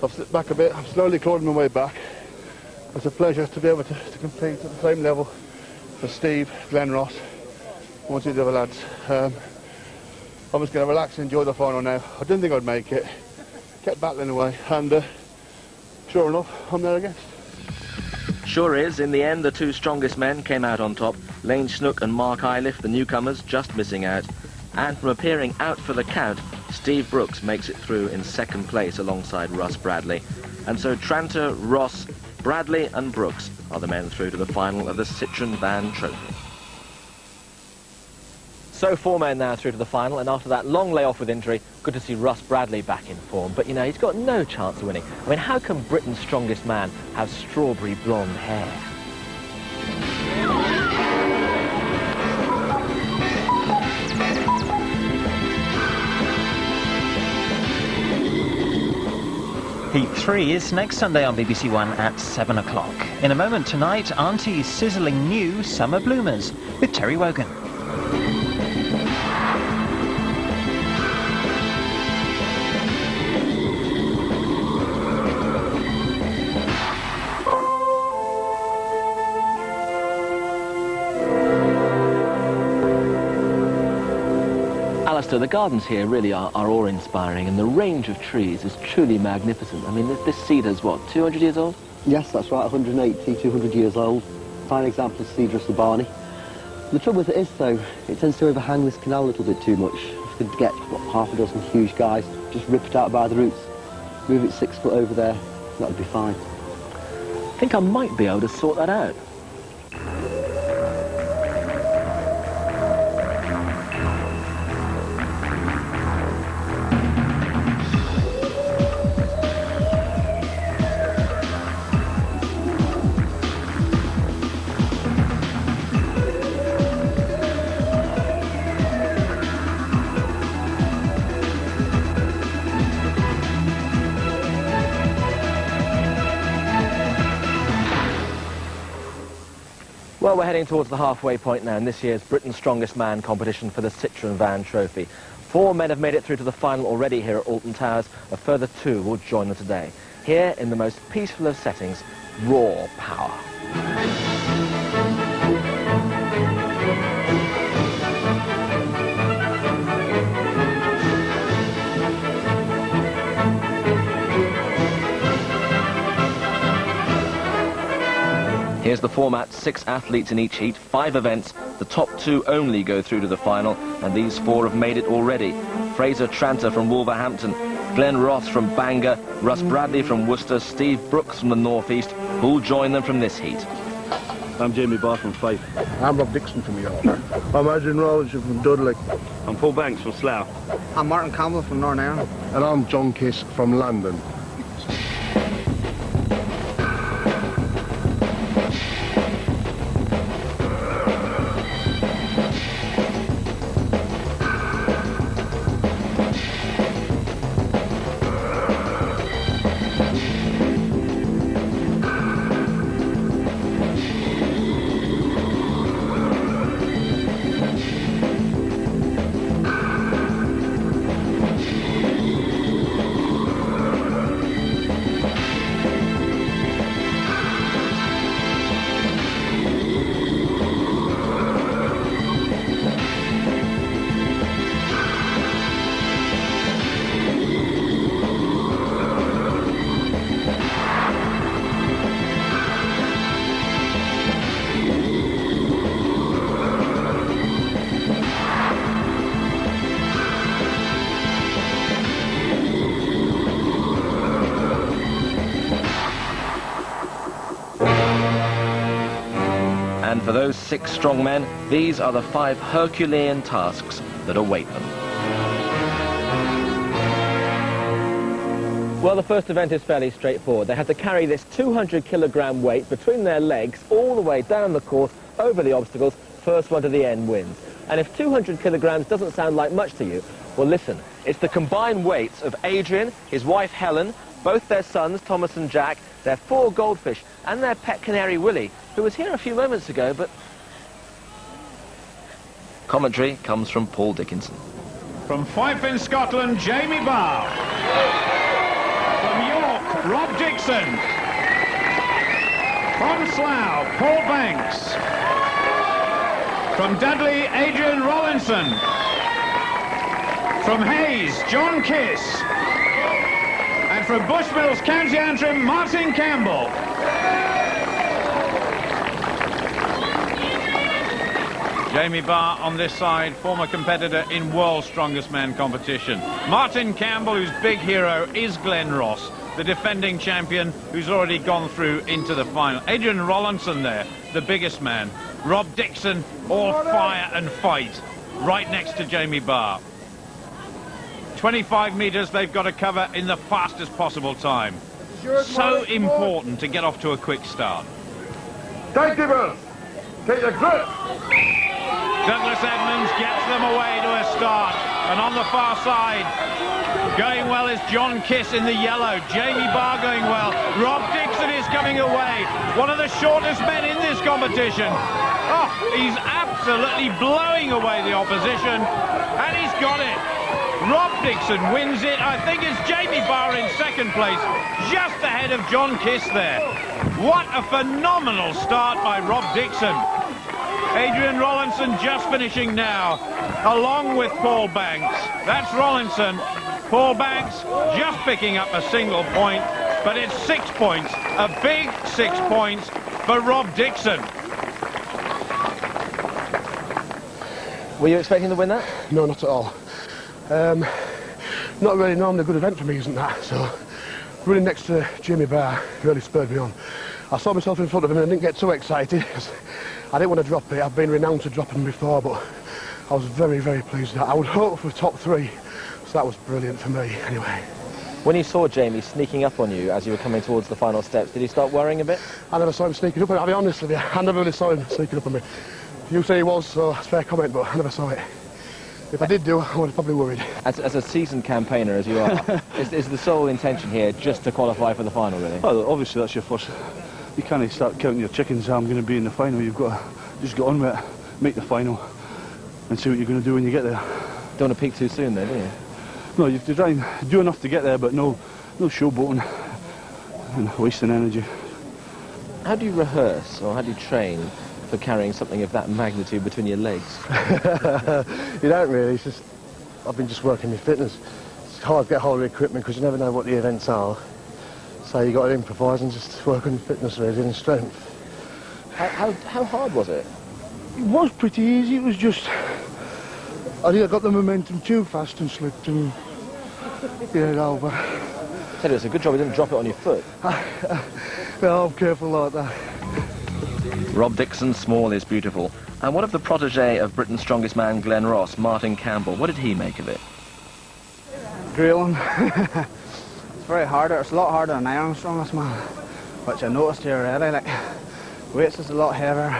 I've slipped back a bit. I'm slowly clawing my way back. It's a pleasure to be able to compete at the same level as Steve, Glenn Ross, and one of the other lads. I'm just going to relax and enjoy the final now. I didn't think I'd make it. Kept battling away, and sure enough, I'm there again. Sure is. In the end, the 2 strongest men came out on top. Lane Snook and Mark Iliff, the newcomers, just missing out. And from appearing out for the count, Steve Brooks makes it through in 2nd place alongside Russ Bradley. And so Tranter, Ross, Bradley and Brooks are the men through to the final of the Citroen Van Trophy. So 4 men now through to the final, and after that long layoff with injury, good to see Russ Bradley back in form. But, you know, he's got no chance of winning. I mean, how can Britain's strongest man have strawberry blonde hair? Heat 3 is next Sunday on BBC One at 7 o'clock. In a moment tonight, Auntie's sizzling new Summer Bloomers with Terry Wogan. Alistair, the gardens here really are awe-inspiring, and the range of trees is truly magnificent. I mean, this cedar's what, 200 years old? Yes, that's right, 180, 200 years old. Fine example of Cedrus libani. The trouble with it is, though, it tends to overhang this canal a little bit too much. If you could get, what, half a dozen huge guys, just rip it out by the roots, move it 6 foot over there, that would be fine. I think I might be able to sort that out. Well, we're heading towards the halfway point now in this year's Britain's Strongest Man competition for the Citroen Van Trophy. 4 men have made it through to the final already here at Alton Towers. A further 2 will join them today. Here, in the most peaceful of settings, raw power. Here's the format, 6 athletes in each heat, 5 events. The top 2 only go through to the final, and these 4 have made it already. Fraser Tranter from Wolverhampton, Glenn Ross from Bangor, Russ Bradley from Worcester, Steve Brooks from the North East, who'll join them from this heat. I'm Jamie Barr from Fife. I'm Rob Dixon from York. I'm Adrian Rollinson from Dudley. I'm Paul Banks from Slough. I'm Martin Campbell from Northern Ireland. And I'm John Kiss from London. And for those 6 strong men, these are the 5 Herculean tasks that await them. Well, the first event is fairly straightforward. They have to carry this 200-kilogram weight between their legs all the way down the course, over the obstacles. First one to the end wins. And if 200 kilograms doesn't sound like much to you, well, listen. It's the combined weights of Adrian, his wife Helen, both their sons, Thomas and Jack, their 4 goldfish, and their pet canary Willie, who was here a few moments ago, but... Commentary comes from Paul Dickinson. From Fife in Scotland, Jamie Barr. From York, Rob Dixon. From Slough, Paul Banks. From Dudley, Adrian Rollinson. From Hayes, John Kiss. And from Bushmills, County Antrim, Martin Campbell. Jamie Barr on this side, former competitor in World's Strongest Man competition. Martin Campbell, whose big hero is Glenn Ross, the defending champion who's already gone through into the final. Adrian Rollinson there, the biggest man. Rob Dixon, all fire and fight. right next to Jamie Barr. 25 metres they've got to cover in the fastest possible time. So important to get off to a quick start. Timekeepers, take your grip. Douglas Edmonds gets them away to a start. And on the far side, going well is John Kiss in the yellow. Jamie Barr going well. Rob Dixon is coming away. One of the shortest men in this competition. Oh, he's absolutely blowing away the opposition. And he's got it. Rob Dixon wins it. I think it's Jamie Barr in second place, just ahead of John Kiss there. What a phenomenal start by Rob Dixon. Adrian Rollinson just finishing now, along with Paul Banks. That's Rollinson. Paul Banks just picking up a single point, but it's 6 points, a big 6 points for Rob Dixon. Were you expecting to win that? No, not at all. Not really normally a good event for me, isn't that? So running next to Jamie Barr really spurred me on. I saw myself in front of him and I didn't get too excited because I didn't want to drop it. I've been renowned to dropping before, but I was very, very pleased with that. I would hope for top 3, so that was brilliant for me anyway. When you saw Jamie sneaking up on you as you were coming towards the final steps, did you start worrying a bit? I never saw him sneaking up on me. I'll be honest with you, I never really saw him sneaking up on me. You say he was, so that's a fair comment, but I never saw it. If I did do, I would have probably worried. As a seasoned campaigner as you are, is the sole intention here just to qualify for the final, really? Well, obviously that's your first. You can't start counting your chickens. I'm going to be in the final. You've got to just get on with it, make the final, and see what you're going to do when you get there. Don't want to peak too soon, then, do you? No, you have to try and do enough to get there, but no showboating and wasting energy. How do you rehearse, or how do you train for carrying something of that magnitude between your legs? You don't really. It's just I've been just working my fitness. It's hard to get hold of the equipment because you never know what the events are. So you got to improvise and just work on your fitness really and strength. How hard was it? It was pretty easy. It was just I think I got the momentum too fast and slipped and get it over. I tell you, it's a good job you didn't drop it on your foot. No, I'm careful like that. Rob Dixon, small is beautiful. And what of the protege of Britain's strongest man, Glenn Ross, Martin Campbell? What did he make of it? Great one. It's very hard. It's a lot harder than I am, strongest man, which I noticed here already. Like, weights is a lot heavier.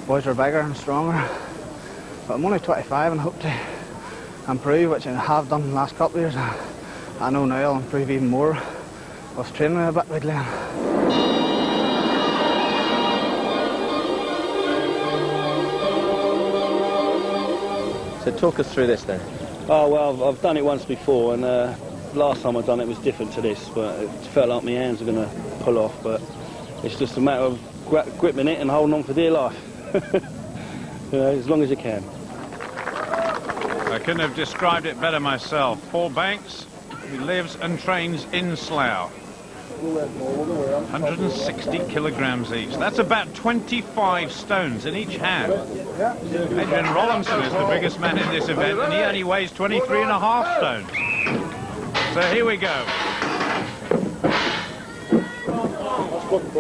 Boys are bigger and stronger. But I'm only 25 and hope to improve, which I have done the last couple of years. I know now I'll improve even more. I was training a bit with Glenn. So talk us through this then. Oh, well, I've done it once before, and last time I've done it was different to this, but it felt like my hands were going to pull off, but it's just a matter of gripping it and holding on for dear life. You know, as long as you can. I couldn't have described it better myself. Paul Banks, who lives and trains in Slough. 160 kilograms each. That's about 25 stones in each hand. Adrian Rollinson is the biggest man in this event, and he only weighs 23.5 stones. So here we go.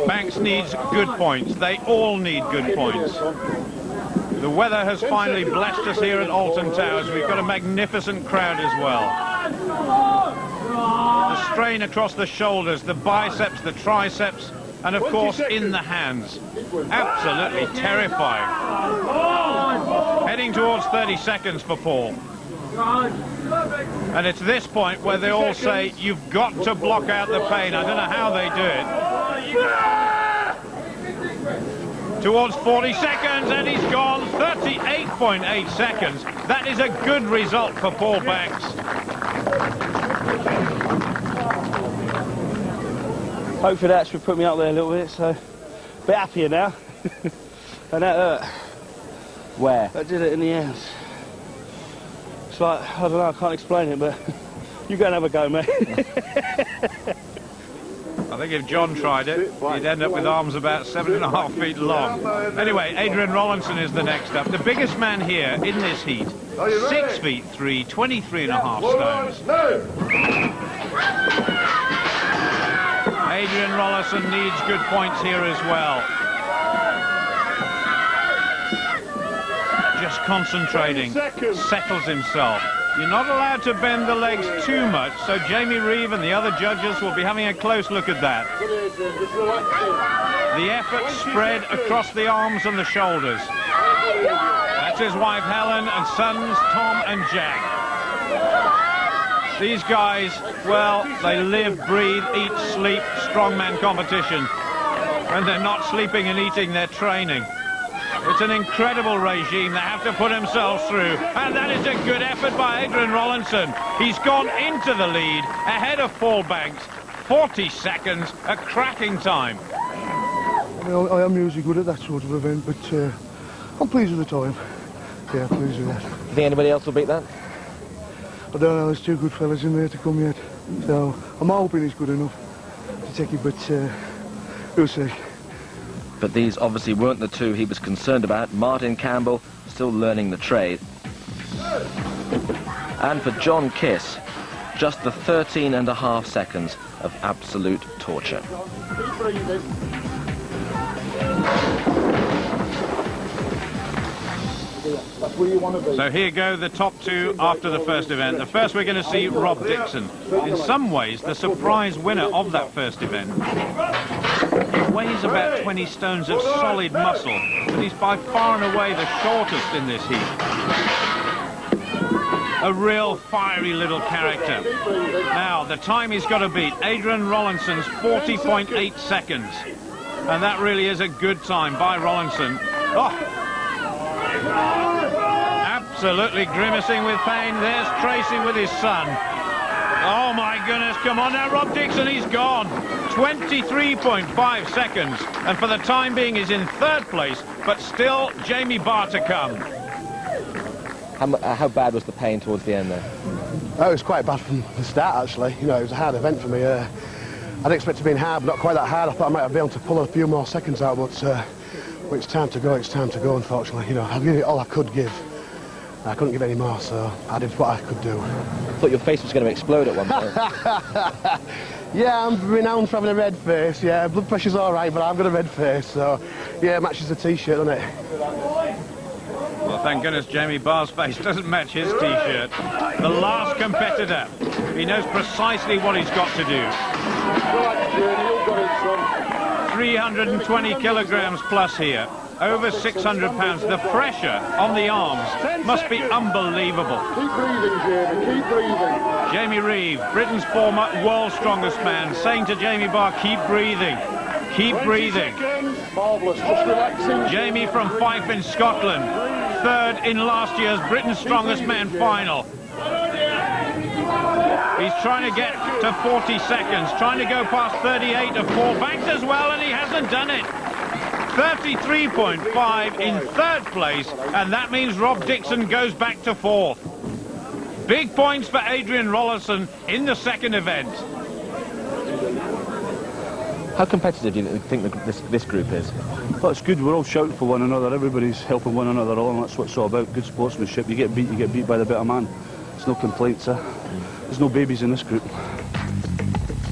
Banks needs good points. They all need good points. The weather has finally blessed us here at Alton Towers. We've got a magnificent crowd as well. The strain across the shoulders, the biceps, the triceps, and of course in the hands. Absolutely terrifying. Heading towards 30 seconds for Paul. And it's this point where they all say, you've got to block out the pain. I don't know how they do it. Towards 40 seconds, and he's gone. 38.8 seconds. That is a good result for Paul Banks. Hopefully that should put me up there a little bit, so a bit happier now. And that hurt. Where? I did it in the hands. It's like, I don't know, I can't explain it, but you go and have a go, mate. I think if John tried it, he'd end up with arms about 7.5 feet long. Anyway, Adrian Rollinson is the next up. The biggest man here in this heat. 6 feet 3, 23.5 stones. Adrian Rollinson needs good points here as well. just concentrating, settles himself. You're not allowed to bend the legs too much, so Jamie Reeve and the other judges will be having a close look at that. The effort spread across the arms and the shoulders. That's his wife Helen and sons Tom and Jack. These guys, well, they live, breathe, eat, sleep strongman competition. When they're not sleeping and eating, they're training. It's an incredible regime they have to put themselves through. And that is a good effort by Adrian Rollinson. He's gone into the lead, ahead of Fallbanks. 40 seconds, a cracking time. I am usually good at that sort of event, but I'm pleased with the time. Yeah, pleased with that. Do you think anybody else will beat that? I don't know, there's two good fellas in there to come yet. So I'm hoping he's good enough to take it, but we'll see. But these obviously weren't the two he was concerned about. Martin Campbell still learning the trade. And for John Kiss, just the 13.5 seconds of absolute torture. So here go the top two after the first event. The first we're going to see Rob Dixon. In some ways, the surprise winner of that first event. He weighs about 20 stones of solid muscle, but he's by far and away the shortest in this heat. A real fiery little character. Now, the time he's got to beat, Adrian Rollinson's 40.8 seconds. And that really is a good time by Rollinson. Oh! Absolutely grimacing with pain. There's Tracy with his son. Oh my goodness, come on now, Rob Dixon, he's gone. 23.5 seconds. And for the time being, he's in third place, but still Jamie Barr to come. How bad was the pain towards the end there? Oh, it was quite bad from the start, actually. You know, it was a hard event for me. I didn't expect it to be hard, but not quite that hard. I thought I might have been able to pull a few more seconds out, but when it's time to go, unfortunately. You know, I've given it all I could give. I couldn't give any more, so I did what I could do. I thought your face was going to explode at one point. Yeah, I'm renowned for having a red face. Yeah, blood pressure's all right, but I've got a red face, so yeah, it matches the T-shirt, doesn't it? Well, thank goodness Jamie Barr's face doesn't match his T-shirt. The last competitor. He knows precisely what he's got to do. 320 kilograms plus here. Over 600 pounds. The pressure on the arms must be unbelievable. Keep breathing, Jamie. Keep breathing. Jamie Reeve, Britain's former world's strongest man, saying to Jamie Barr, keep breathing. Keep breathing. Marvellous. Just relaxing. Jamie from Fife in Scotland. Third in last year's Britain's Strongest Man final. He's trying to get to 40 seconds, trying to go past 38 of Fallbanks as well, and he hasn't done it. 33.5 in third place, and that means Rob Dixon goes back to fourth. Big points for Adrian Rollinson in the second event. How competitive do you think this group is? Well, it's good. We're all shouting for one another. Everybody's helping one another on. That's what it's all about. Good sportsmanship. You get beat by the better man. There's no complaints. There's no babies in this group.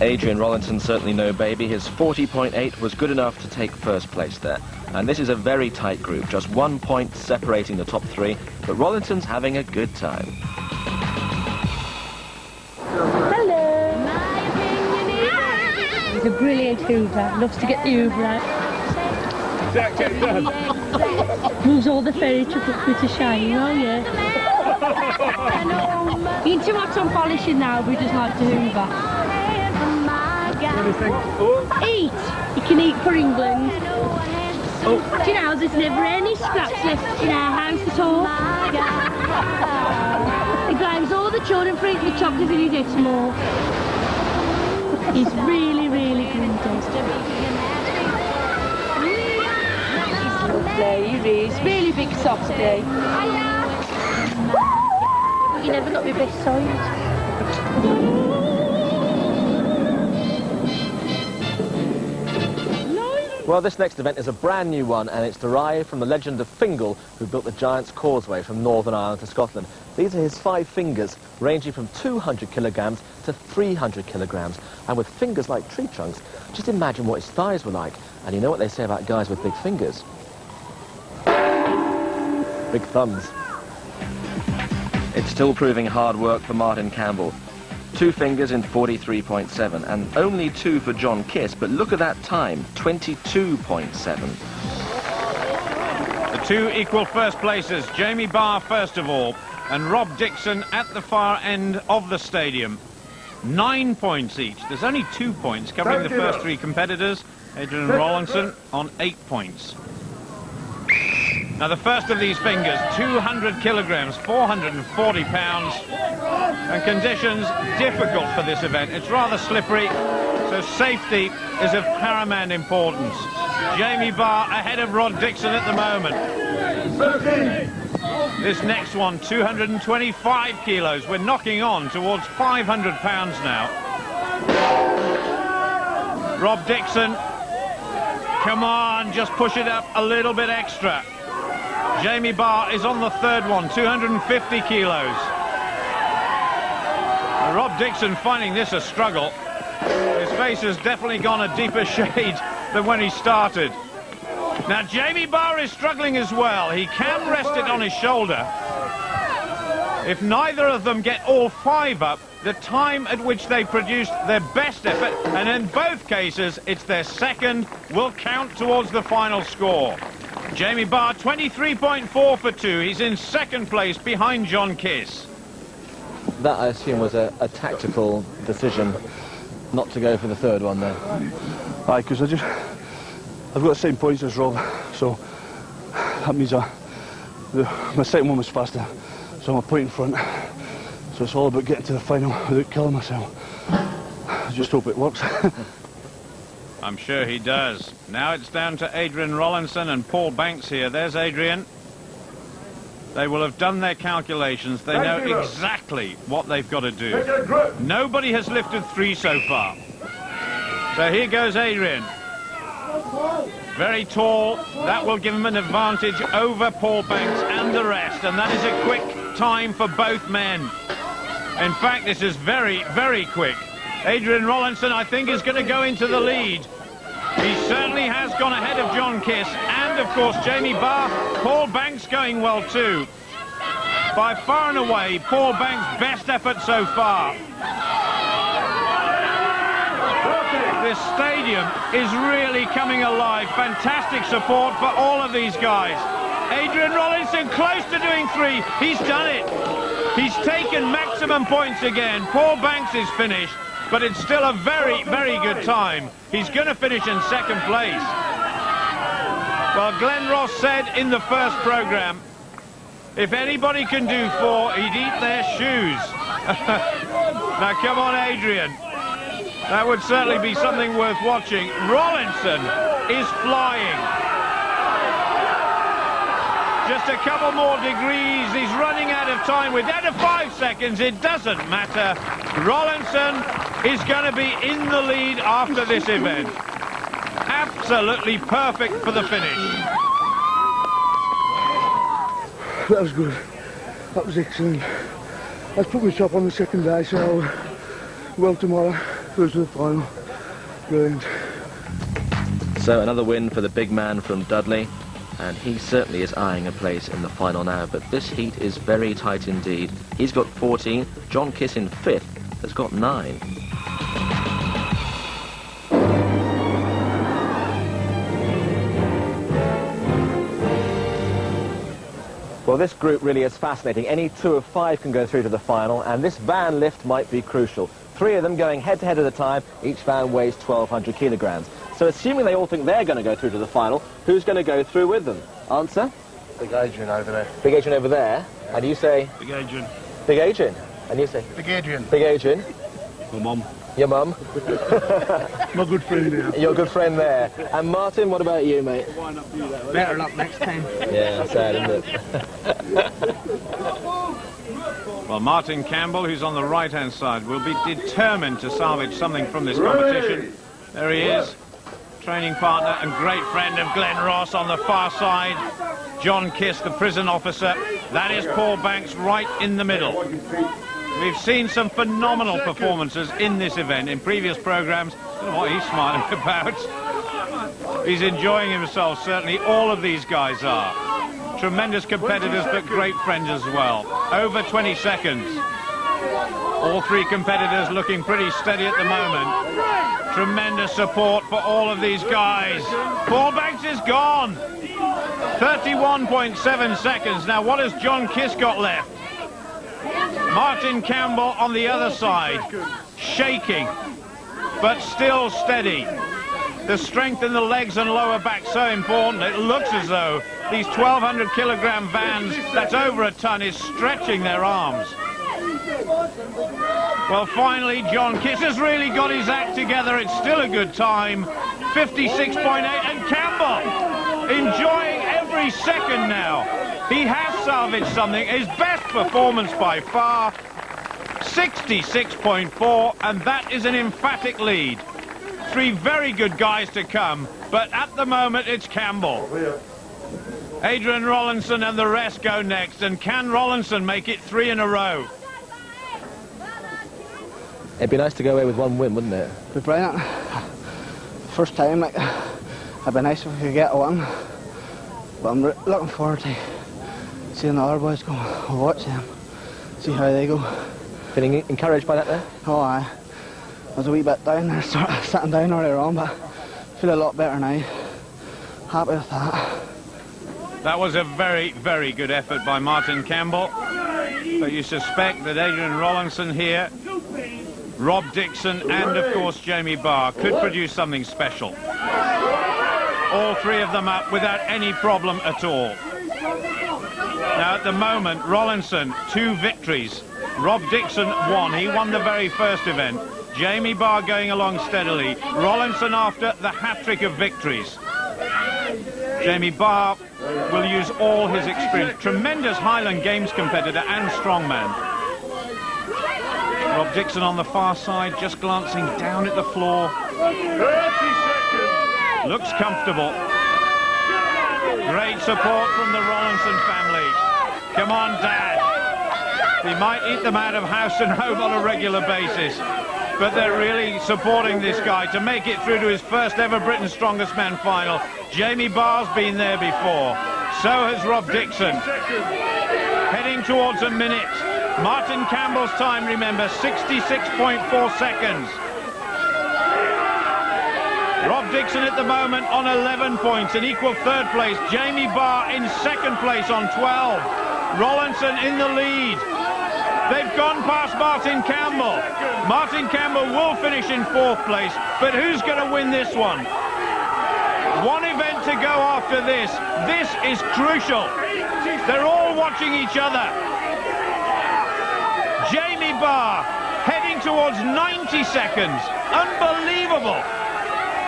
Adrian Rollinson certainly no baby. His 40.8 was good enough to take first place there. And this is a very tight group, just 1 point separating the top three, but Rollinson's having a good time. Hello. He's a brilliant Hoover. Loves to get the Hoover out. Jack, get done. Moves all the furniture up with a shine, oh yeah. He's too much on polishing now, but he just likes to Hoover. Eat! You can eat for England. Oh. Do you know, there's never any scraps left in our house at all. He blames all the children for eating the chocolate and he gets more. He's really, really good. He's lovely, he is. Really big softy. You never got my best side. Well, this next event is a brand new one, and it's derived from the legend of Fingal, who built the Giant's Causeway from Northern Ireland to Scotland. These are his 5 fingers, ranging from 200 kilograms to 300 kilograms. And with fingers like tree trunks, just imagine what his thighs were like. And you know what they say about guys with big fingers? Big thumbs. It's still proving hard work for Martin Campbell. 2 fingers in 43.7 and only 2 for John Kiss, but look at that time, 22.7. The 2 equal first places, Jamie Barr first of all, and Rob Dixon at the far end of the stadium. 9 points each. There's only 2 points covering the first 3 competitors. Adrian Rollinson on 8 points. Now the first of these fingers, 200 kilograms, 440 pounds, and conditions difficult for this event. It's rather slippery, so safety is of paramount importance. Jamie Barr ahead of Rod Dixon at the moment. This next one, 225 kilos. We're knocking on towards 500 pounds now. Rob Dixon, come on, just push it up a little bit extra. Jamie Barr is on the third one, 250 kilos. Rob Dixon finding this a struggle. His face has definitely gone a deeper shade than when he started. Now Jamie Barr is struggling as well. He can rest it on his shoulder. If neither of them get all 5 up, the time at which they produced their best effort, and in both cases it's their second, will count towards the final score. Jamie Barr 23.4 for 2. He's in second place behind John Kiss. That, I assume, was a tactical decision not to go for the third one there. Aye, because I've got the same points as Rob, so that means my second one was faster, so I'm a point in front. So it's all about getting to the final without killing myself. I just hope it works. I'm sure he does. Now it's down to Adrian Rollinson and Paul Banks here. There's Adrian. They will have done their calculations. They know exactly what they've got to do. Nobody has lifted 3 so far. So here goes Adrian. Very tall. That will give him an advantage over Paul Banks and the rest. And that is a quick time for both men. In fact, this is very, very quick. Adrian Rollinson, I think, is going to go into the lead. He certainly has gone ahead of John Kiss and, of course, Jamie Barr. Paul Banks going well too. By far and away, Paul Banks' best effort so far. This stadium is really coming alive. Fantastic support for all of these guys. Adrian Rollinson close to doing 3. He's done it. He's taken maximum points again. Paul Banks is finished. But it's still a very, very good time. He's going to finish in second place. Well, Glenn Ross said in the first programme, if anybody can do 4, he'd eat their shoes. Now, come on, Adrian. That would certainly be something worth watching. Rollinson is flying. Just a couple more degrees. He's running out of time. We're down to 5 seconds. It doesn't matter. Rollinson is going to be in the lead after this event. Absolutely perfect for the finish. That was good. That was excellent. I've put my top on the second day, so well tomorrow, through to the final. Brilliant. So another win for the big man from Dudley, and he certainly is eyeing a place in the final now, but this heat is very tight indeed. He's got 14, John Kiss in 5th has got 9. Well, this group really is fascinating. Any 2 of 5 can go through to the final, and this van lift might be crucial. 3 of them going head-to-head at a time. Each van weighs 1,200 kilograms. So assuming they all think they're going to go through to the final, who's going to go through with them? Answer? Big Adrian over there. Big Adrian over there. And you say? Big Adrian. Big Adrian. And you say? Big Adrian. Big Adrian. My mum. Your mum? My good friend there. Your good friend there. And Martin, what about you, mate? Better luck next time. Yeah, sad, isn't it? Well, Martin Campbell, who's on the right-hand side, will be determined to salvage something from this competition. There he is, training partner and great friend of Glenn Ross on the far side. John Kiss, the prison officer. That is Paul Banks right in the middle. We've seen some phenomenal performances in this event in previous programmes. I don't know what he's smiling about. He's enjoying himself, certainly all of these guys are. Tremendous competitors, but great friends as well. Over 20 seconds. All three competitors looking pretty steady at the moment. Tremendous support for all of these guys. Paul Banks is gone. 31.7 seconds. Now, what has John Kiss got left? Martin Campbell on the other side, shaking, but still steady. The strength in the legs and lower back so important. It looks as though these 1,200 kilogram vans, that's over a ton, is stretching their arms. Well, finally, John Kiss has really got his act together. It's still a good time. 56.8, and Campbell enjoying every second now. He has salvaged something. His best performance by far. 66.4, and that is an emphatic lead. Three very good guys to come, but at the moment it's Campbell. Adrian Rollinson and the rest go next, and can Rollinson make it 3 in a row? It'd be nice to go away with one win, wouldn't it? It'd be brilliant. First time, like, it'd be nice if we could get one. But I'm looking forward to seeing the other boys go. I'll watch them, see how they go. Feeling encouraged by that there? Oh, aye. I was a wee bit down there, sort of sitting down earlier on, but I feel a lot better now. Happy with that. That was a very, very good effort by Martin Campbell. But you suspect that Adrian Rollinson here, Rob Dixon, and of course Jamie Barr could produce something special. All three of them up without any problem at all. Now at the moment, Rollinson, 2 victories. Rob Dixon, 1. He won the very first event. Jamie Barr going along steadily. Rollinson after the hat-trick of victories. Jamie Barr will use all his experience. Tremendous Highland Games competitor and strongman. Rob Dixon on the far side, just glancing down at the floor. 30 seconds. Looks comfortable. Great support from the Rollinson family. Come on, Dad. He might eat them out of house and home on a regular basis, but they're really supporting this guy to make it through to his first ever Britain's Strongest Man final. Jamie Barr's been there before. So has Rob Dixon. Heading towards a minute. Martin Campbell's time, remember, 66.4 seconds. Rob Dixon at the moment on 11 points in equal third place. Jamie Barr in second place on 12. Rollinson in the lead. They've gone past Martin Campbell. Martin Campbell will finish in fourth place, but who's going to win this one? One event to go after this. This is crucial. They're all watching each other. Jamie Barr heading towards 90 seconds. Unbelievable.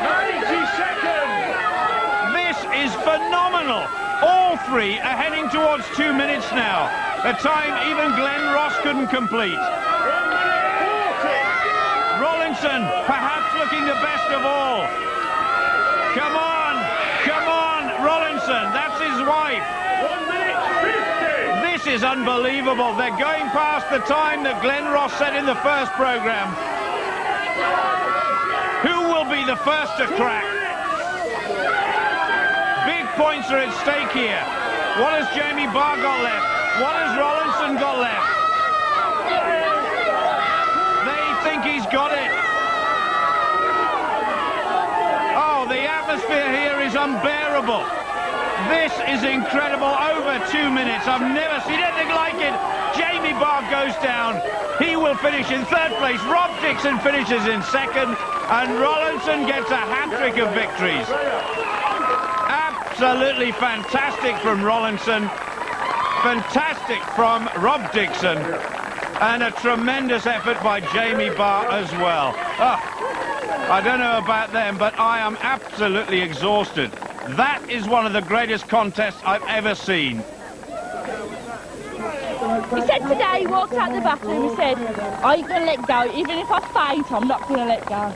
90 seconds. This is phenomenal. All three are heading towards 2 minutes now. A time even Glenn Ross couldn't complete. Rollinson perhaps looking the best of all. Come on, Rollinson, that's his wife. 1 minute 50. This is unbelievable. They're going past the time that Glenn Ross set in the first program. Who will be the first to crack? Big points are at stake here. What has Jamie Barr got left? What has Rollinson got left? They think he's got it. Oh, the atmosphere here is unbearable. This is incredible. Over 2 minutes. I've never seen anything like it. Jamie Barr goes down. He will finish in third place. Rob Dixon finishes in second. And Rollinson gets a hat-trick of victories. Absolutely fantastic from Rollinson. Fantastic from Rob Dixon. And a tremendous effort by Jamie Barr as well. I don't know about them, but I am absolutely exhausted. That is one of the greatest contests I've ever seen. He said today, he walked out the bathroom, he said, I ain't going to let go. Even if I faint, I'm not going to let go.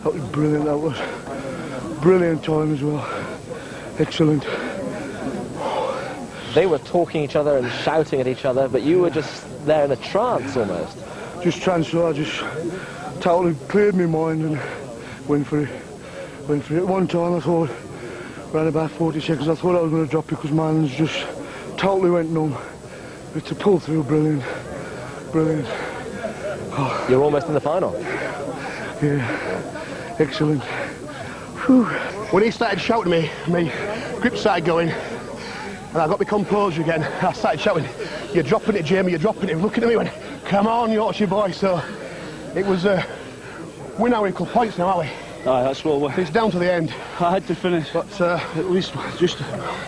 That was brilliant, that was. Brilliant time as well. Excellent. They were talking each other and shouting at each other, but you were just there in a trance almost. Just transfer, just totally cleared my mind and went for it. One time I thought, around about 40 seconds, I thought I was going to drop because man's just totally went numb. But to pull through, brilliant. Brilliant. Oh. You're almost in the final. Yeah, excellent. Whew. When he started shouting at me, my grip started going, and I got my composure again. I started shouting, "You're dropping it, Jamie, you're dropping it." He was looking at me and went, "Come on, Yorkshire boy." So it was, we're now equal points now, aren't we? Aye, that's what it's down to the end. I had to finish, but at least just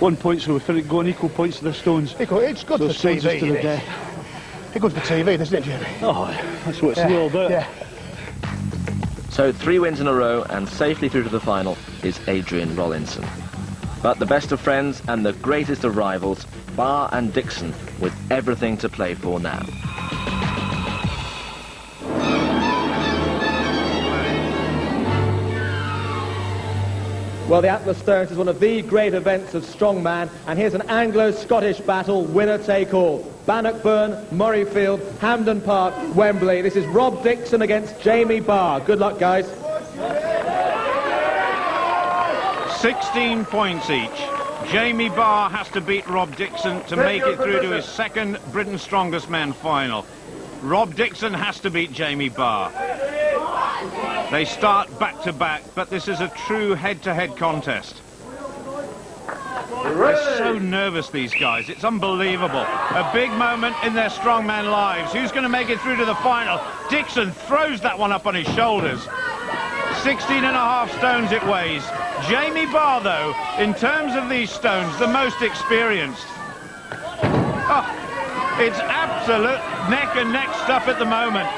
1 point, so we're going equal points to the stones. It's good for TV. It's good for TV, isn't it, Jamie? Oh, that's what it's all about. Yeah. So 3 wins in a row and safely through to the final is Adrian Rollinson. But the best of friends and the greatest of rivals, Barr and Dixon, with everything to play for now. Well, the Atlas Stones is one of the great events of strongman, and here's an Anglo-Scottish battle, winner take all. Bannockburn, Murrayfield, Hampden Park, Wembley. This is Rob Dixon against Jamie Barr. Good luck, guys. 16 points each. Jamie Barr has to beat Rob Dixon to make it through to his second Britain's Strongest Man final. Rob Dixon has to beat Jamie Barr. They start back-to-back, but this is a true head-to-head contest. They're so nervous, these guys. It's unbelievable. A big moment in their strongman lives. Who's going to make it through to the final? Dixon throws that one up on his shoulders. 16.5 stones it weighs. Jamie Barr, though, in terms of these stones, the most experienced. Oh, it's absolute neck-and-neck stuff at the moment.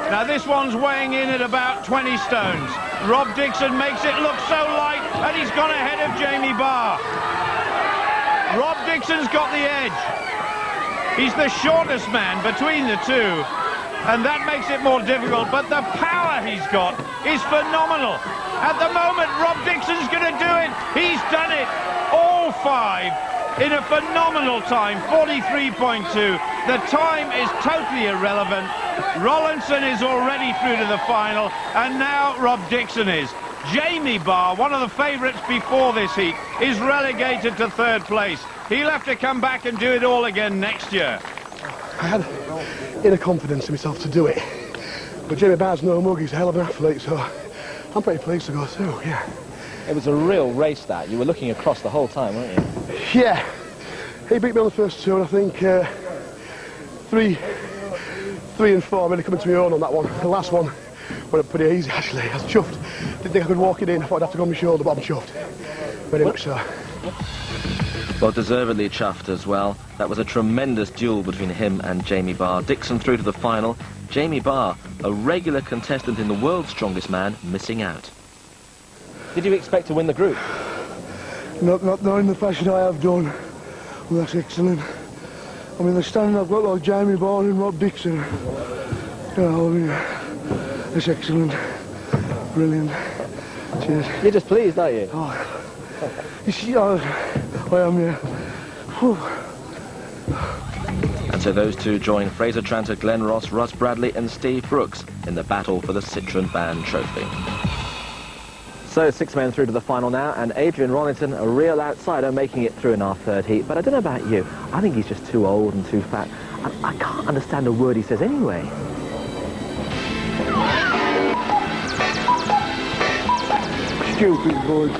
Now this one's weighing in at about 20 stones. Rob Dixon makes it look so light, and he's gone ahead of Jamie Barr. Rob Dixon's got the edge. He's the shortest man between the two, and that makes it more difficult, but the power he's got is phenomenal. At the moment, Rob Dixon's going to do it. He's done it. All 5 in a phenomenal time, 43.2. The time is totally irrelevant. Rollinson is already through to the final, and now Rob Dixon is. Jamie Barr, one of the favourites before this heat, is relegated to 3rd place. He'll have to come back and do it all again next year. I had inner confidence in myself to do it, but Jamie Barr's no mug, he's a hell of an athlete, so I'm pretty pleased to go through, yeah. It was a real race, that. You were looking across the whole time, weren't you? Yeah. He beat me on the first 2, and I think 3 and 4 really coming to my own on that one. The last one went up pretty easy, actually. I was chuffed. Didn't think I could walk it in. I thought I'd have to go on my shoulder, but I'm chuffed. Very much so. Well, deservedly chuffed as well. That was a tremendous duel between him and Jamie Barr. Dixon through to the final. Jamie Barr, a regular contestant in the World's Strongest Man, missing out. Did you expect to win the group? Not in the fashion I have done. Well, that's excellent. I mean, the standing I've got like Jamie Barr and Rob Dixon. You know, I mean, it's excellent. Brilliant. Cheers. You're just pleased, aren't you? Oh, you see, I am, yeah. Whew. And so those two join Fraser Tranter, Glenn Ross, Russ Bradley and Steve Brooks in the battle for the Citroen Band Trophy. So 6 men through to the final now, and Adrian Rollinson, a real outsider, making it through in our 3rd heat. But I don't know about you, I think he's just too old and too fat. I can't understand a word he says anyway. Stupid boy.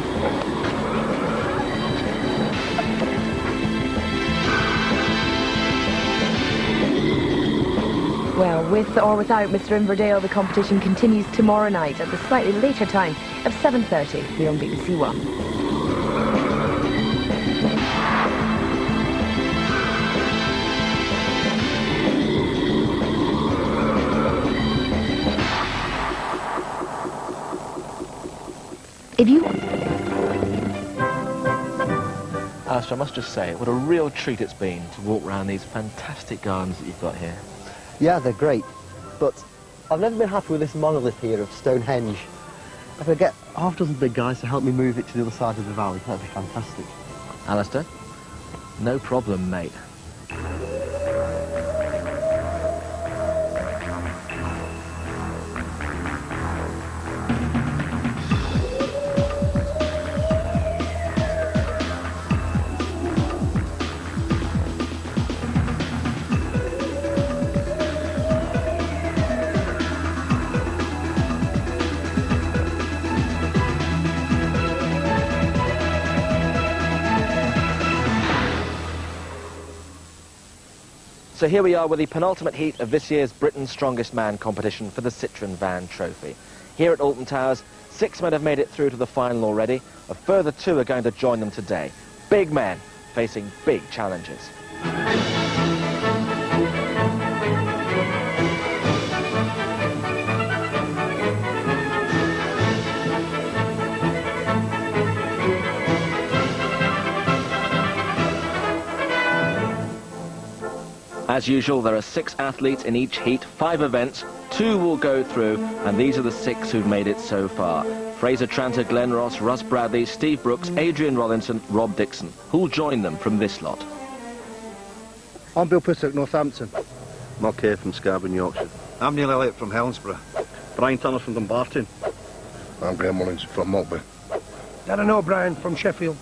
Well, with or without Mr. Inverdale, the competition continues tomorrow night at the slightly later time of 7:30 here on BBC One. If you... Alistair, I must just say, what a real treat it's been to walk around these fantastic gardens that you've got here. Yeah, they're great, but I've never been happy with this monolith here of Stonehenge. If I get half a dozen big guys to help me move it to the other side of the valley, that'd be fantastic. Alistair, no problem, mate. So here we are with the penultimate heat of this year's Britain's Strongest Man competition for the Citroen Van Trophy. Here at Alton Towers, 6 men have made it through to the final already. A further 2 are going to join them today. Big men facing big challenges. As usual, there are 6 athletes in each heat, 5 events, 2 will go through, and these are the 6 who've made it so far. Fraser Tranter, Glenn Ross, Russ Bradley, Steve Brooks, Adrian Rollinson, Rob Dixon. Who'll join them from this lot? I'm Bill Pittock, Northampton. Mark Kay from Scarborough, Yorkshire. I'm Neil Elliott from Helensburgh. Brian Turner from Dumbarton. I'm Graham Mullins from Maltby. Darren O'Brien from Sheffield.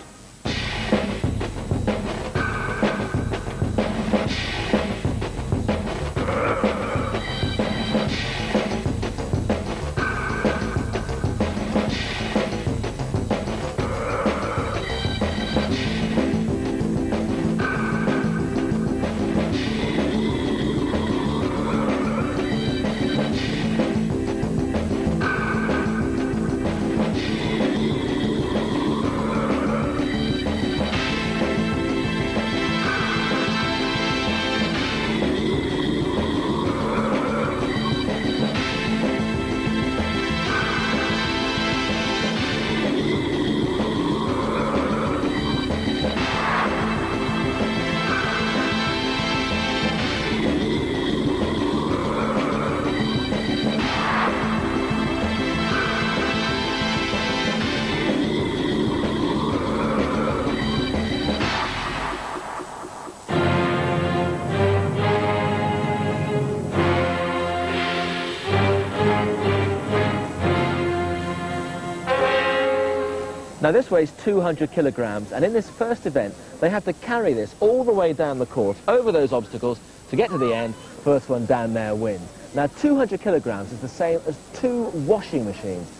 Now this weighs 200 kilograms, and in this first event they have to carry this all the way down the course, over those obstacles, to get to the end. First one down there wins. Now 200 kilograms is the same as 2 washing machines.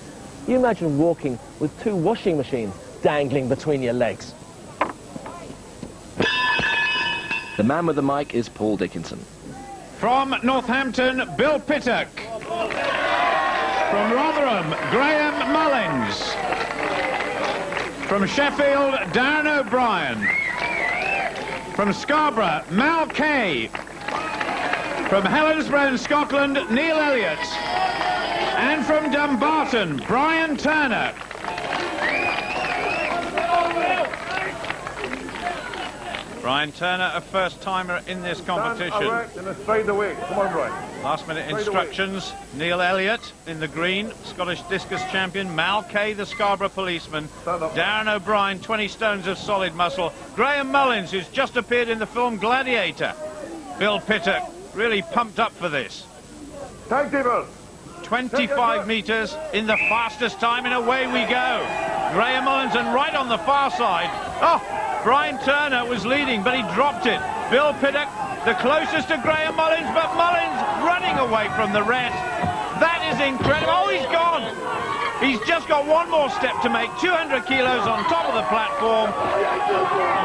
You imagine walking with 2 washing machines dangling between your legs. The man with the mic is Paul Dickinson. From Northampton, Bill Pittock. From Rotherham, Graham Mullins. From Sheffield, Darren O'Brien. From Scarborough, Mal Kay. From Helensburgh in Scotland, Neil Elliott. And from Dumbarton, Brian Turner. Brian Turner, a first-timer in this competition. In a straight away. Come on, Brian. Last-minute instructions. Neil Elliott in the green, Scottish discus champion. Mal Kay, the Scarborough policeman. Darren O'Brien, 20 stones of solid muscle. Graham Mullins, who's just appeared in the film Gladiator. Bill Pittock, really pumped up for this. Timetable. 25 metres in the fastest time, and away we go. Graham Mullins, and right on the far side. Oh! Brian Turner was leading, but he dropped it. Bill Pittock, the closest to Graham Mullins, but Mullins running away from the rest. That is incredible. Oh, he's gone. He's just got one more step to make. 200 kilos on top of the platform.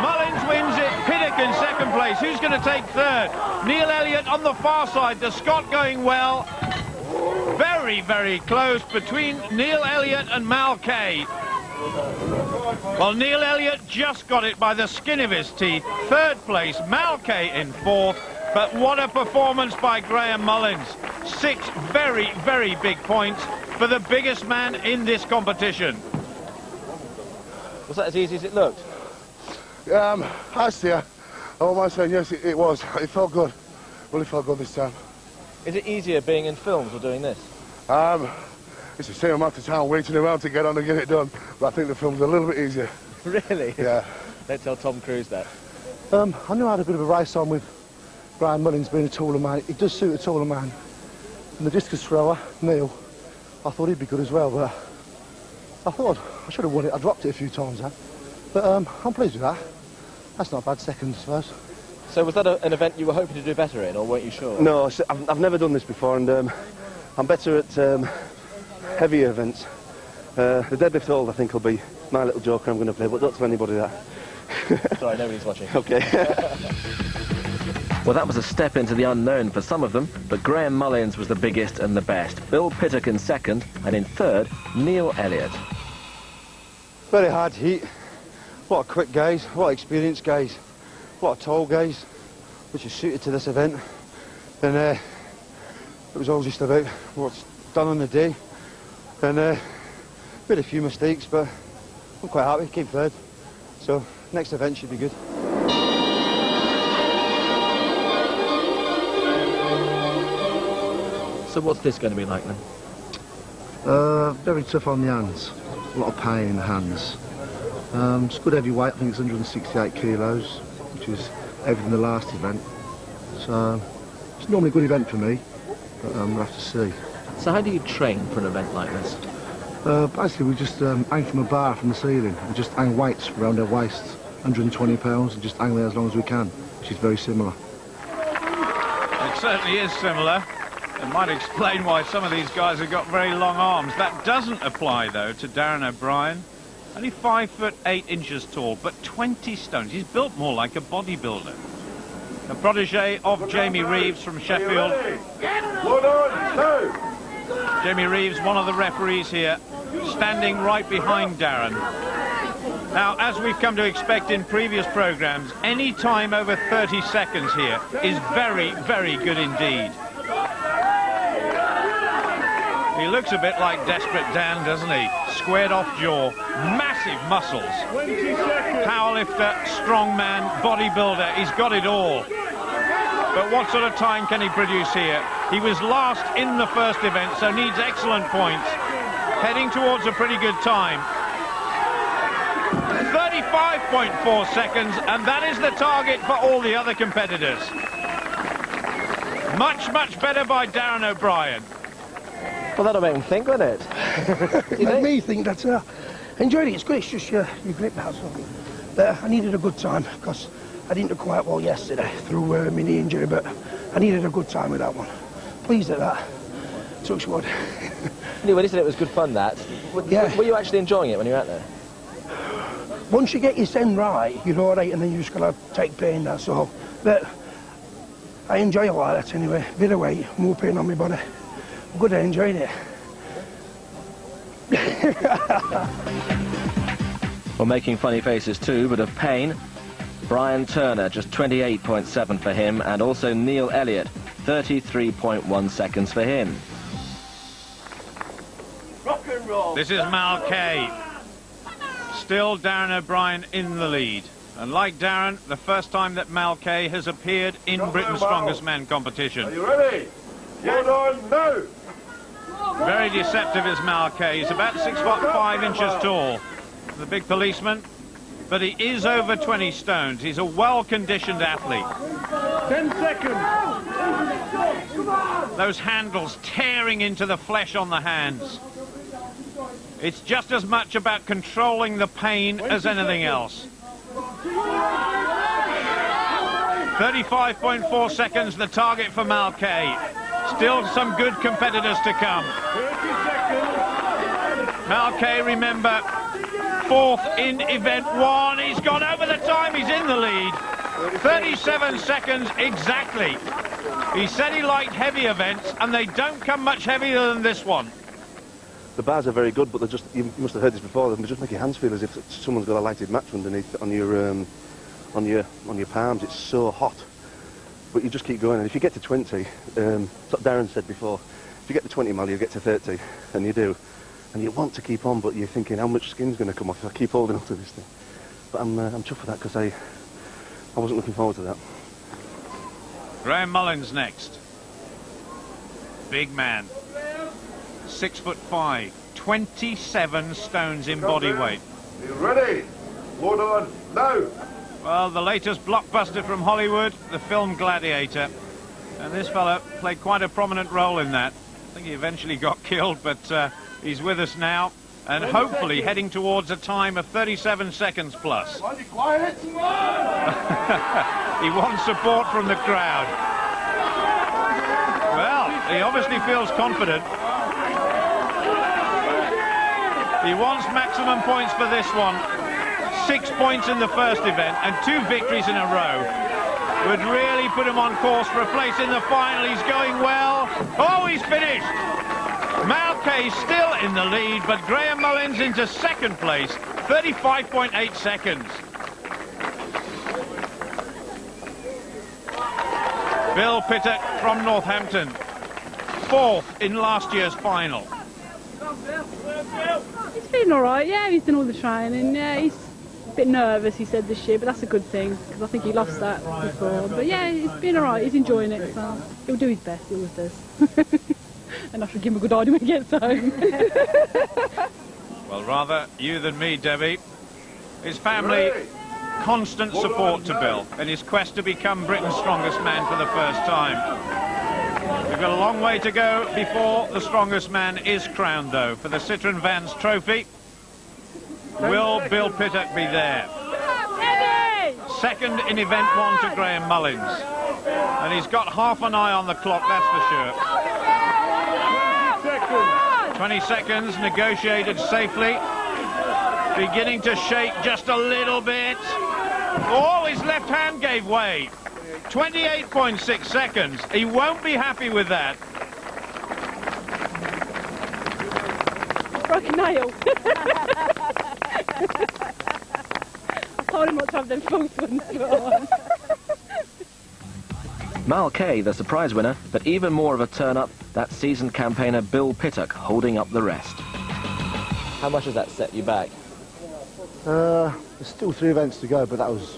Mullins wins it. Pittock in second place. Who's going to take third? Neil Elliott on the far side. The Scot going well. Very, very close between Neil Elliott and Mal Kay. Well, Neil Elliott just got it by the skin of his teeth. Third place, Mal Kay in fourth. But what a performance by Graham Mullins. 6 very, very big points for the biggest man in this competition. Was that as easy as it looked? I see. Oh, my son, yes, it was. It felt good. Really felt good this time. Is it easier being in films or doing this? It's the same amount of time waiting around to get on and get it done, but I think the film's a little bit easier. Really? Yeah. Let's tell Tom Cruise that. I knew I had a bit of a race on with Graham Mullins being a taller man. It does suit a taller man. And the discus thrower, Neil, I thought he'd be good as well, but I thought I should have won it. I dropped it a few times then. But I'm pleased with that. That's not a bad second, I suppose. So was that an event you were hoping to do better in, or weren't you sure? No, I've never done this before, and I'm better at heavier events. The deadlift hold, I think, will be my little joker I'm going to play, but don't tell anybody that. Sorry, nobody's watching. Okay. Well, that was a step into the unknown for some of them, but Graham Mullins was the biggest and the best. Bill Pittock in second, and in third, Neil Elliott. Very hard heat. A lot of quick guys, a lot of experienced guys, a lot of tall guys, which is suited to this event. And it was all just about what's done on the day. And made a few mistakes, but I'm quite happy, came third. So next event should be good. So what's this going to be like then? Very tough on the hands, a lot of pain in the hands. It's good heavy weight, I think it's 168 kilos, which is heavier than the last event. So it's normally a good event for me, but we'll have to see. So how do you train for an event like this? Basically we just hang from a bar from the ceiling and just hang weights around our waist, 120 pounds, and just hang there as long as we can, which is very similar. It certainly is similar. It might explain why some of these guys have got very long arms. That doesn't apply, though, to Darren O'Brien. Only 5'8" tall, but 20 stones. He's built more like a bodybuilder. A protege of Jamie Reeves from Sheffield. Jamie Reeves, one of the referees here, standing right behind Darren. Now, as we've come to expect in previous programmes, any time over 30 seconds here is very, very good indeed. He looks a bit like Desperate Dan, doesn't he? Squared off jaw, massive muscles. Powerlifter, strongman, bodybuilder, he's got it all. But what sort of time can he produce here? He was last in the first event, so needs excellent points. Heading towards a pretty good time. 35.4 seconds, and that is the target for all the other competitors. Much, much better by Darren O'Brien. Well, that'll make him think, won't it? It made me think that I enjoyed it. It's good, it's just your grip, that's all. But I needed a good time because I didn't do quite well yesterday through my knee injury, but I needed a good time with that one. Pleased at that. Touch wood. Anyway, listen, it was good fun, that. Yeah. Were you actually enjoying it when you were out there? Once you get your send right, you're all right, and then you just gotta take pain, that's all. But I enjoy it like that anyway. Bit of weight, more pain on my body. Good, I enjoyed it. Well, making funny faces too, but of pain. Brian Turner, just 28.7 for him, and also Neil Elliott, 33.1 seconds for him. Rock and roll. This is Mal Kay. Still Darren O'Brien in the lead. And like Darren, the first time that Mal Kay has appeared in Britain's Strongest Man competition. Are you ready? Hold on, now! Very deceptive is Mal Kay. He's about 6'5" tall. The big policeman. But he is over 20 stones. He's a well-conditioned athlete. 10 seconds! Those handles tearing into the flesh on the hands. It's just as much about controlling the pain as anything else. 35.4 seconds, the target for Mal Kay. Still some good competitors to come. Mal Kay, remember, fourth in event one. He's gone over the time, he's in the lead. 37 seconds exactly. He said he liked heavy events, and they don't come much heavier than this one. The bars are very good, but they're just, you must have heard this before, they just make your hands feel as if someone's got a lighted match underneath on your palms. It's so hot. But you just keep going, and if you get to 20, what Darren said before, if you get to 20 mile, you get to 30, and you do. And you want to keep on, but you're thinking, how much skin's going to come off if I keep holding on to this thing? But I'm chuffed for that, because I wasn't looking forward to that. Graham Mullins next. Big man. 6'5", 27 stones in body weight. Are you ready? Hold on, now! Well, the latest blockbuster from Hollywood, the film Gladiator. And this fella played quite a prominent role in that. I think he eventually got killed, but he's with us now. And hopefully heading towards a time of 37 seconds plus. Quiet! He wants support from the crowd. Well, he obviously feels confident. He wants maximum points for this one. 6 points in the first event and 2 victories in a row. would really put him on course for a place in the final. He's going well. Oh, he's finished. Mal Kay still in the lead, but Graham Mullins into second place, 35.8 seconds. Bill Pittock from Northampton, fourth in last year's final. He's feeling all right, yeah, he's done all the training, yeah, he's a bit nervous, he said, this year, but that's a good thing, because I think he lost that before. But yeah, he's been all right, he's enjoying it, so he'll do his best, he always does. And I should give him a good idea when he gets home. Well, rather you than me, Debbie. His family, constant support to Bill in his quest to become Britain's strongest man for the first time. We've got a long way to go before the strongest man is crowned, though, for the Citroën Vans Trophy. Will Bill Pittock be there? Second in event one to Graham Mullins. And he's got half an eye on the clock, that's for sure. 20 seconds, negotiated safely. Beginning to shake just a little bit. Oh, his left hand gave way. 28.6 seconds. He won't be happy with that. Broke a nail. I told him not to have them false ones on. Mal Kay, the surprise winner, but even more of a turn-up, that seasoned campaigner Bill Pittock holding up the rest. How much does that set you back? There's still 3 events to go, but that was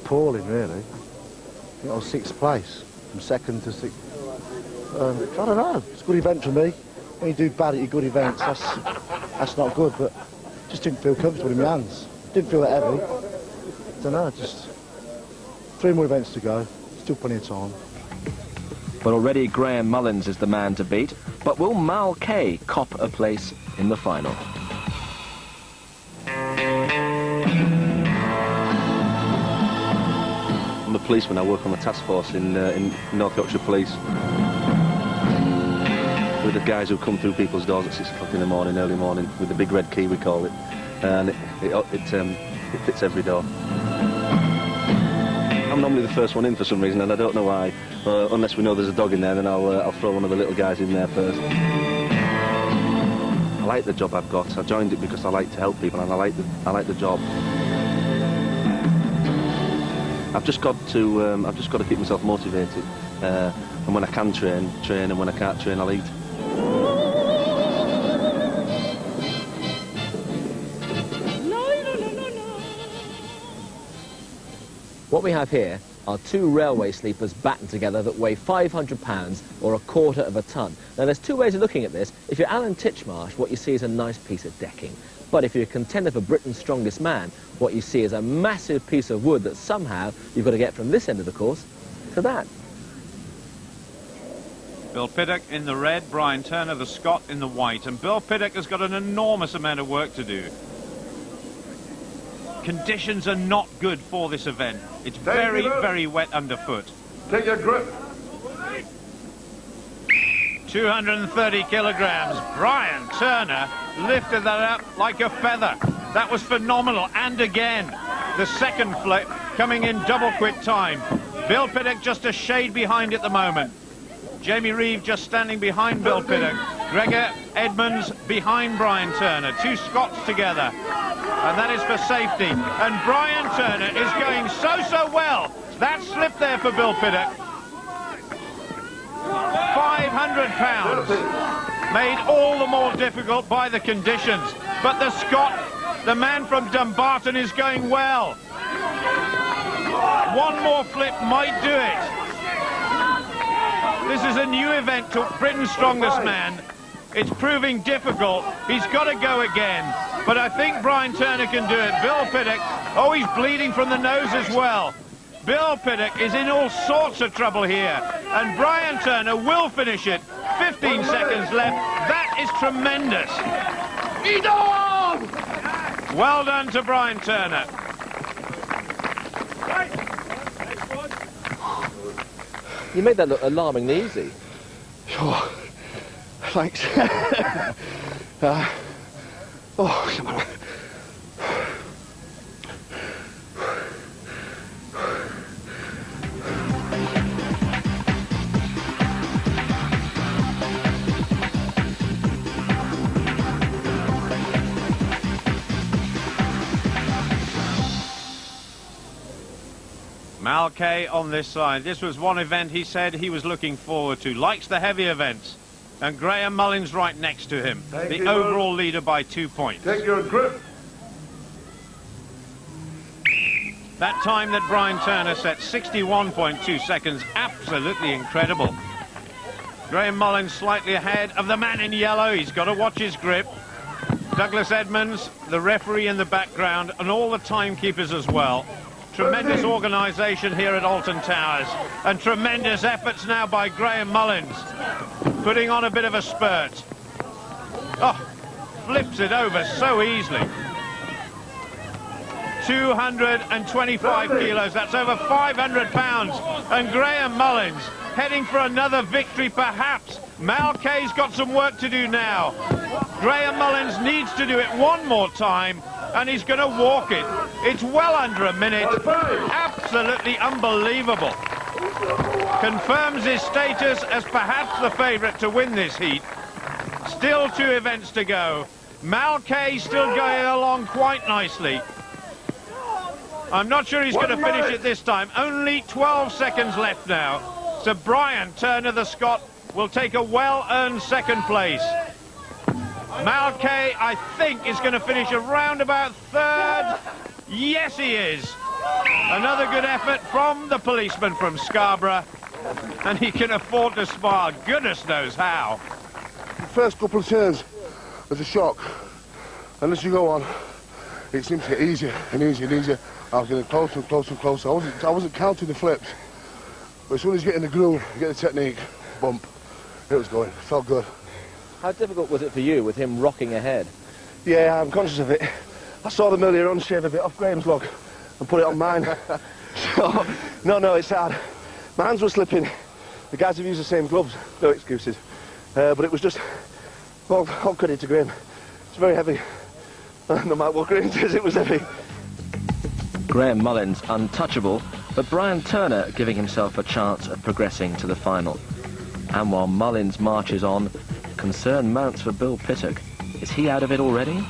appalling, really. I think I was 6th place, from 2nd to 6th. I don't know, it's a good event for me. When you do bad at your good events, that's not good, but just didn't feel comfortable in my hands. Didn't feel that heavy. I don't know, just 3 more events to go, still plenty of time. But already Graham Mullins is the man to beat, but will Mal Kay cop a place in the final? I'm a policeman. I work on the task force in North Yorkshire Police. We're the guys who come through people's doors at 6 o'clock in the morning, early morning, with the big red key, we call it, and it fits every door. I'm normally the first one in for some reason, and I don't know why. Unless we know there's a dog in there, then I'll throw one of the little guys in there first. I like the job I've got. I joined it because I like to help people, and I like the job. I've just got to keep myself motivated, and when I can train, and when I can't train, I'll eat. What we have here are 2 railway sleepers battened together that weigh 500 pounds or 1/4 of a tonne. Now there's 2 ways of looking at this. If you're Alan Titchmarsh, what you see is a nice piece of decking. But if you're a contender for Britain's strongest man, what you see is a massive piece of wood that somehow you've got to get from this end of the course to that. Bill Pittock in the red, Brian Turner, the Scot, in the white. And Bill Pittock has got an enormous amount of work to do. Conditions are not good for this event. It's very, very wet underfoot. Take your grip. 230 kilograms. Brian Turner lifted that up like a feather. That was phenomenal. And again, the second flip coming in double quick time. Bill Pittock just a shade behind at the moment. Jamie Reeve just standing behind Bill Pittock. Gregor Edmonds behind Brian Turner. 2 Scots together. And that is for safety. And Brian Turner is going so well. That slip there for Bill Pittock. 500 pounds. Made all the more difficult by the conditions. But the Scot, the man from Dumbarton, is going well. 1 more flip might do it. This is a new event to Britain's strongest man. It's proving difficult. He's got to go again. But I think Brian Turner can do it. Bill Pittock, oh, he's bleeding from the nose as well. Bill Pittock is in all sorts of trouble here. And Brian Turner will finish it. 15 seconds left. That is tremendous. Well done to Brian Turner. You made that look alarmingly easy. Sure. Thanks. Oh, come on. Mal Kay on this side. This was one event he said he was looking forward to. Likes the heavy events. And Graham Mullins right next to him. The overall leader by 2 points. Take your grip. That time that Brian Turner set, 61.2 seconds. Absolutely incredible. Graham Mullins slightly ahead of the man in yellow. He's got to watch his grip. Douglas Edmonds, the referee in the background, and all the timekeepers as well. Tremendous organisation here at Alton Towers, and tremendous efforts now by Graham Mullins, putting on a bit of a spurt. Oh, flips it over so easily. 225 kilos, that's over 500 pounds, and Graham Mullins heading for another victory perhaps. Mal Kay's got some work to do now. Graham Mullins needs to do it one more time, and he's going to walk it. It's well under a minute. Absolutely unbelievable. Confirms his status as perhaps the favourite to win this heat. Still 2 events to go. Mal Kay still going along quite nicely. I'm not sure he's going to finish it this time. Only 12 seconds left now. So Brian Turner, the Scot, will take a well-earned second place. Mal Kay, I think, is going to finish around about third. Yes, he is. Another good effort from the policeman from Scarborough. And he can afford to smile. Goodness knows how. The first couple of turns was a shock. And as you go on, it seems to get easier and easier and easier. I was getting closer and closer and closer. I wasn't counting the flips. But as soon as you get in the groove, you get the technique, bump, it was going. It felt good. How difficult was it for you with him rocking ahead? Yeah, I'm conscious of it. I saw them earlier on shave a bit off Graham's log and put it on mine. So, no, it's hard. My hands were slipping. The guys have used the same gloves, no excuses. But it was just, all credit to Graham. It's very heavy. No matter what Graham says, it was heavy. Graham Mullins untouchable, but Brian Turner giving himself a chance of progressing to the final. And while Mullins marches on, concern mounts for Bill Pittock. Is he out of it already?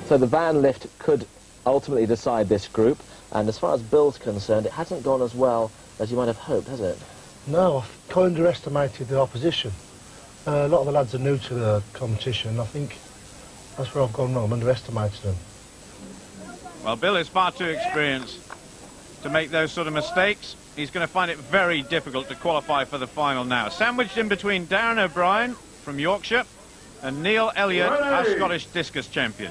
So the van lift could ultimately decide this group, and as far as Bill's concerned, it hasn't gone as well as you might have hoped, has it? No, I've quite underestimated the opposition. A lot of the lads are new to the competition. I think that's where I've gone wrong. I've underestimated them. Well, Bill is far too experienced to make those sort of mistakes. He's going to find it very difficult to qualify for the final now. Sandwiched in between Darren O'Brien from Yorkshire and Neil Elliott, our Scottish discus champion.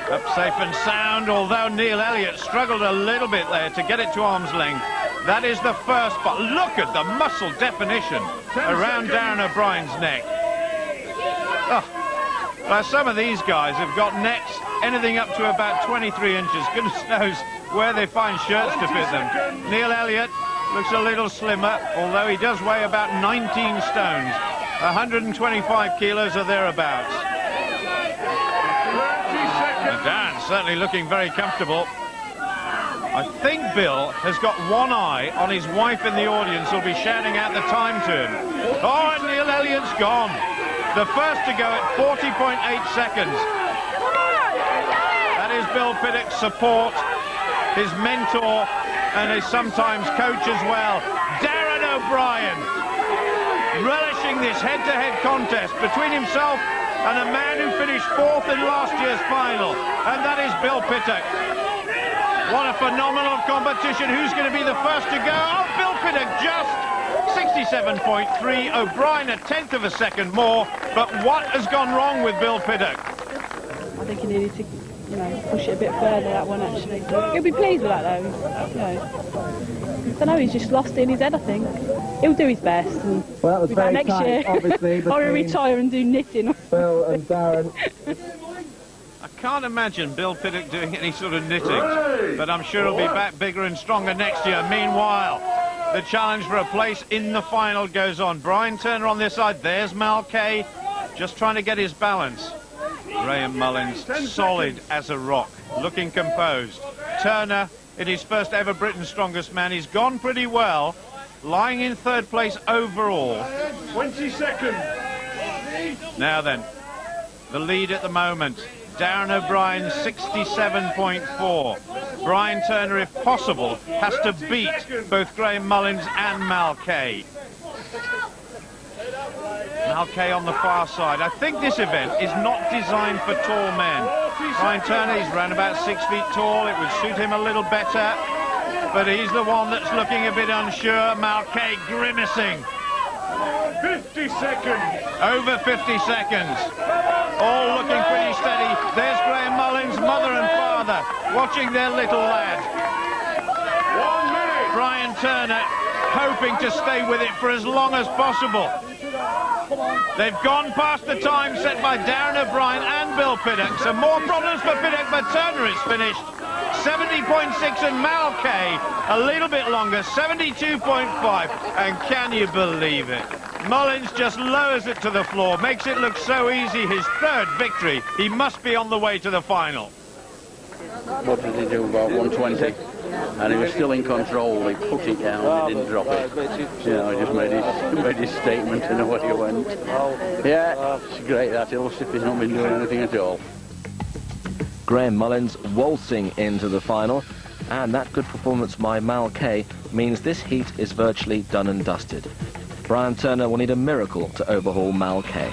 Up safe and sound, although Neil Elliott struggled a little bit there to get it to arm's length. That is the first, but look at the muscle definition around Darren O'Brien's neck. Oh, well, some of these guys have got necks anything up to about 23 inches. Goodness knows where they find shirts to fit them. Neil Elliott looks a little slimmer, although he does weigh about 19 stones. 125 kilos or thereabouts. And Darren's certainly looking very comfortable. I think Bill has got one eye on his wife in the audience who'll be shouting out the time to him. Oh, and Neil Elliott's gone. The first to go at 40.8 seconds. That is Bill Pittock's support, his mentor, and his sometimes coach as well. Darren O'Brien, relishing this head-to-head contest between himself and a man who finished 4th in last year's final, and that is Bill Pittock. What a phenomenal competition. Who's going to be the first to go? Oh, Bill Pittock just 67.3. O'Brien a tenth of a second more. But what has gone wrong with Bill Pittock? I think he needed to, push it a bit further, that one, actually. He'll be pleased with that, though. I don't know, he's just lost it in his head, I think. He'll do his best. And well, that was very next tight, year. obviously. Or he'll retire and do knitting. Bill and Darren. I can't imagine Bill Pittock doing any sort of knitting, but I'm sure he'll be back bigger and stronger next year. Meanwhile, the challenge for a place in the final goes on. Brian Turner on this side. There's Mal Kay, just trying to get his balance. Graham Mullins, solid as a rock, looking composed. Turner, in his first ever Britain's Strongest Man, he's gone pretty well, lying in 3rd place overall. 20 seconds. Now then, the lead at the moment. Darren O'Brien 67.4. Brian Turner, if possible, has to beat both Graham Mullins and Mal Kay. Mal Kay on the far side. I think this event is not designed for tall men. Brian Turner, he's around about 6 feet tall. It would suit him a little better, but he's the one that's looking a bit unsure. Mal Kay grimacing. 50 seconds. Over 50 seconds. All looking pretty steady. There's Graham Mullins, mother and father, watching their little lad. 1 minute. Brian Turner hoping to stay with it for as long as possible. They've gone past the time set by Darren O'Brien and Bill Piddock. Some more problems for Piddock, but Turner is finished. 70.6 and Mal Kay a little bit longer, 72.5. And can you believe it? Mullins just lowers it to the floor, makes it look so easy. His third victory. He must be on the way to the final. What did he do, about 120? And he was still in control. He put it down, he didn't drop it. You know, he just made his statement and away he went. Yeah, it's great that. He'll if he's not been doing anything at all. Graham Mullins waltzing into the final, and that good performance by Mal Kay means this heat is virtually done and dusted. Brian Turner will need a miracle to overhaul Mal Kay.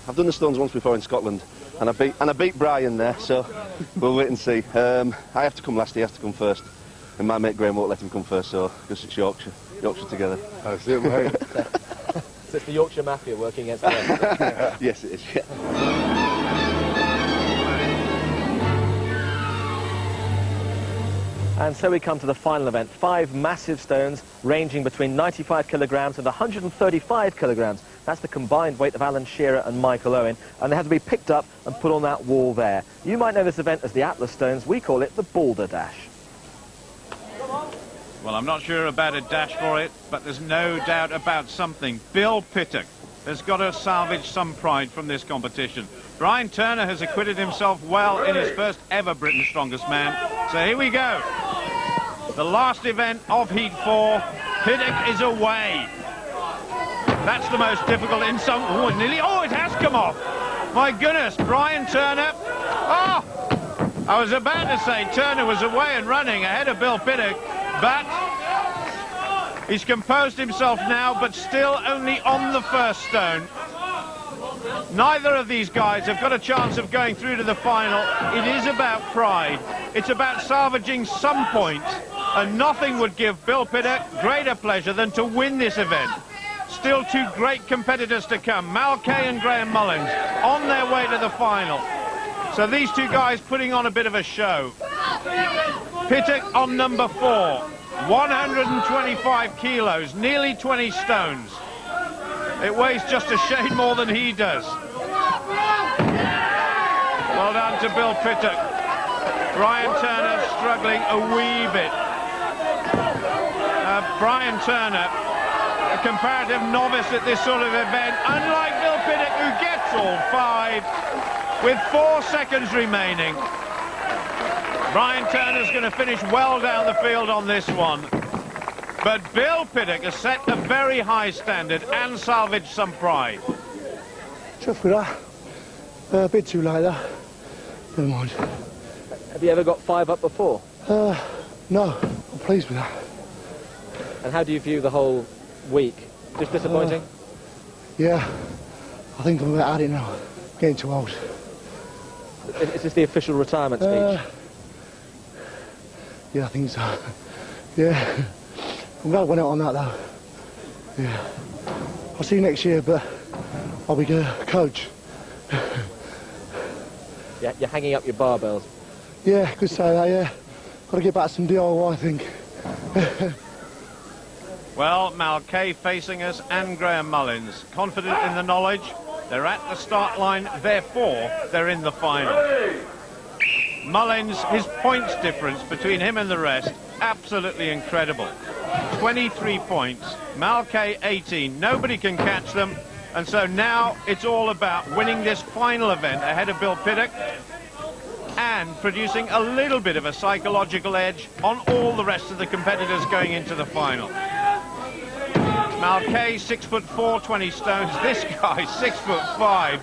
I've done the Stones once before in Scotland, and I beat Brian there, so we'll wait and see. I have to come last, he has to come first, and my mate Graham won't let him come first, so because it's Yorkshire together. That's it, mate. So it's the Yorkshire Mafia working against the rest. Yes, it is, yeah. And so we come to the final event. 5 massive stones ranging between 95 kilograms and 135 kilograms. That's the combined weight of Alan Shearer and Michael Owen. And they have to be picked up and put on that wall there. You might know this event as the Atlas Stones. We call it the Boulder Dash. Well, I'm not sure about a dash for it, but there's no doubt about something. Bill Piddock has got to salvage some pride from this competition. Brian Turner has acquitted himself well in his first ever Britain's Strongest Man. So here we go. The last event of Heat 4. Piddock is away. That's the most difficult in some... Oh, it has come off. My goodness, Brian Turner. Oh, I was about to say Turner was away and running ahead of Bill Piddock, but he's composed himself now, but still only on the first stone. Neither of these guys have got a chance of going through to the final. It is about pride. It's about salvaging some points, and nothing would give Bill Piddock greater pleasure than to win this event. Still 2 great competitors to come, Mal Kay and Graham Mullins, on their way to the final. So these 2 guys putting on a bit of a show. Piddock on number 4, 125 kilos, nearly 20 stones. It weighs just a shade more than he does. Well done to Bill Piddock. Brian Turner struggling a wee bit. Brian Turner, a comparative novice at this sort of event, unlike Bill Piddock, who gets all 5 with 4 seconds remaining. Brian Turner's going to finish well down the field on this one. But Bill Piddock has set a very high standard and salvaged some pride. Tough with that. A bit too late there. Never mind. Have you ever got 5 up before? No, I'm pleased with that. And how do you view the whole week? Just disappointing? Yeah, I think I'm at it now. Getting too old. Is this the official retirement speech? Yeah, I think so. Yeah. I'm glad I went out on that though. Yeah. I'll see you next year, but I'll be a coach. Yeah, you're hanging up your barbells. Yeah, could say that, yeah. Got to get back to some DIY, I think. Well, Mal Kay facing us and Graham Mullins. Confident in the knowledge. They're at the start line, therefore they're in the final. Mullins, his points difference between him and the rest, absolutely incredible. 23 points, Mal Kay 18, nobody can catch them, and so now it's all about winning this final event ahead of Bill Piddock and producing a little bit of a psychological edge on all the rest of the competitors going into the final. Malkay, 6'4", 20 stones. This guy, 6'5".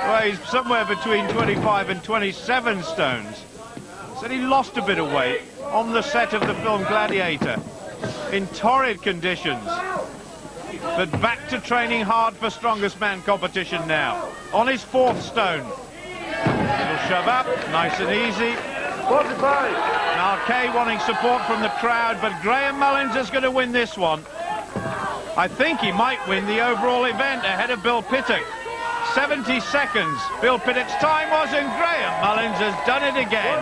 Well, he's somewhere between 25 and 27 stones. Said he lost a bit of weight on the set of the film Gladiator in torrid conditions. But back to training hard for strongest man competition now. On his 4th stone. Little shove up, nice and easy. 45. Malkay wanting support from the crowd, but Graham Mullins is going to win this one. I think he might win the overall event ahead of Bill Pittock. 70 seconds. Bill Pittock's time was, and Graham Mullins has done it again.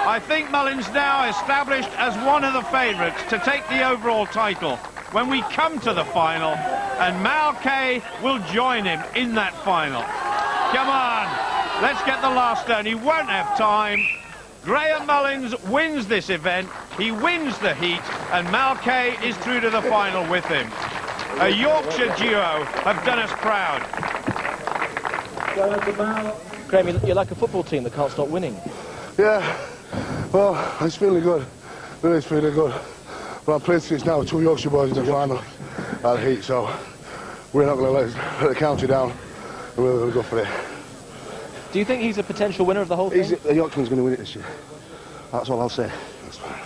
I think Mullins now established as one of the favourites to take the overall title when we come to the final, and Malkay will join him in that final. Come on, let's get the last stone. He won't have time. Graham Mullins wins this event, he wins the heat, and Malkay is through to the final with him. A Yorkshire duo have done us proud. Graham, you're like a football team that can't stop winning. Yeah, well, it's feeling good. Really feeling good. But I'm playing since now 2 Yorkshire boys in the final at the heat, so we're not going to let the county down, and we're going to go for it. Do you think he's a potential winner of the whole thing? The Yorkshireman's going to win it this year. That's all I'll say. That's fine.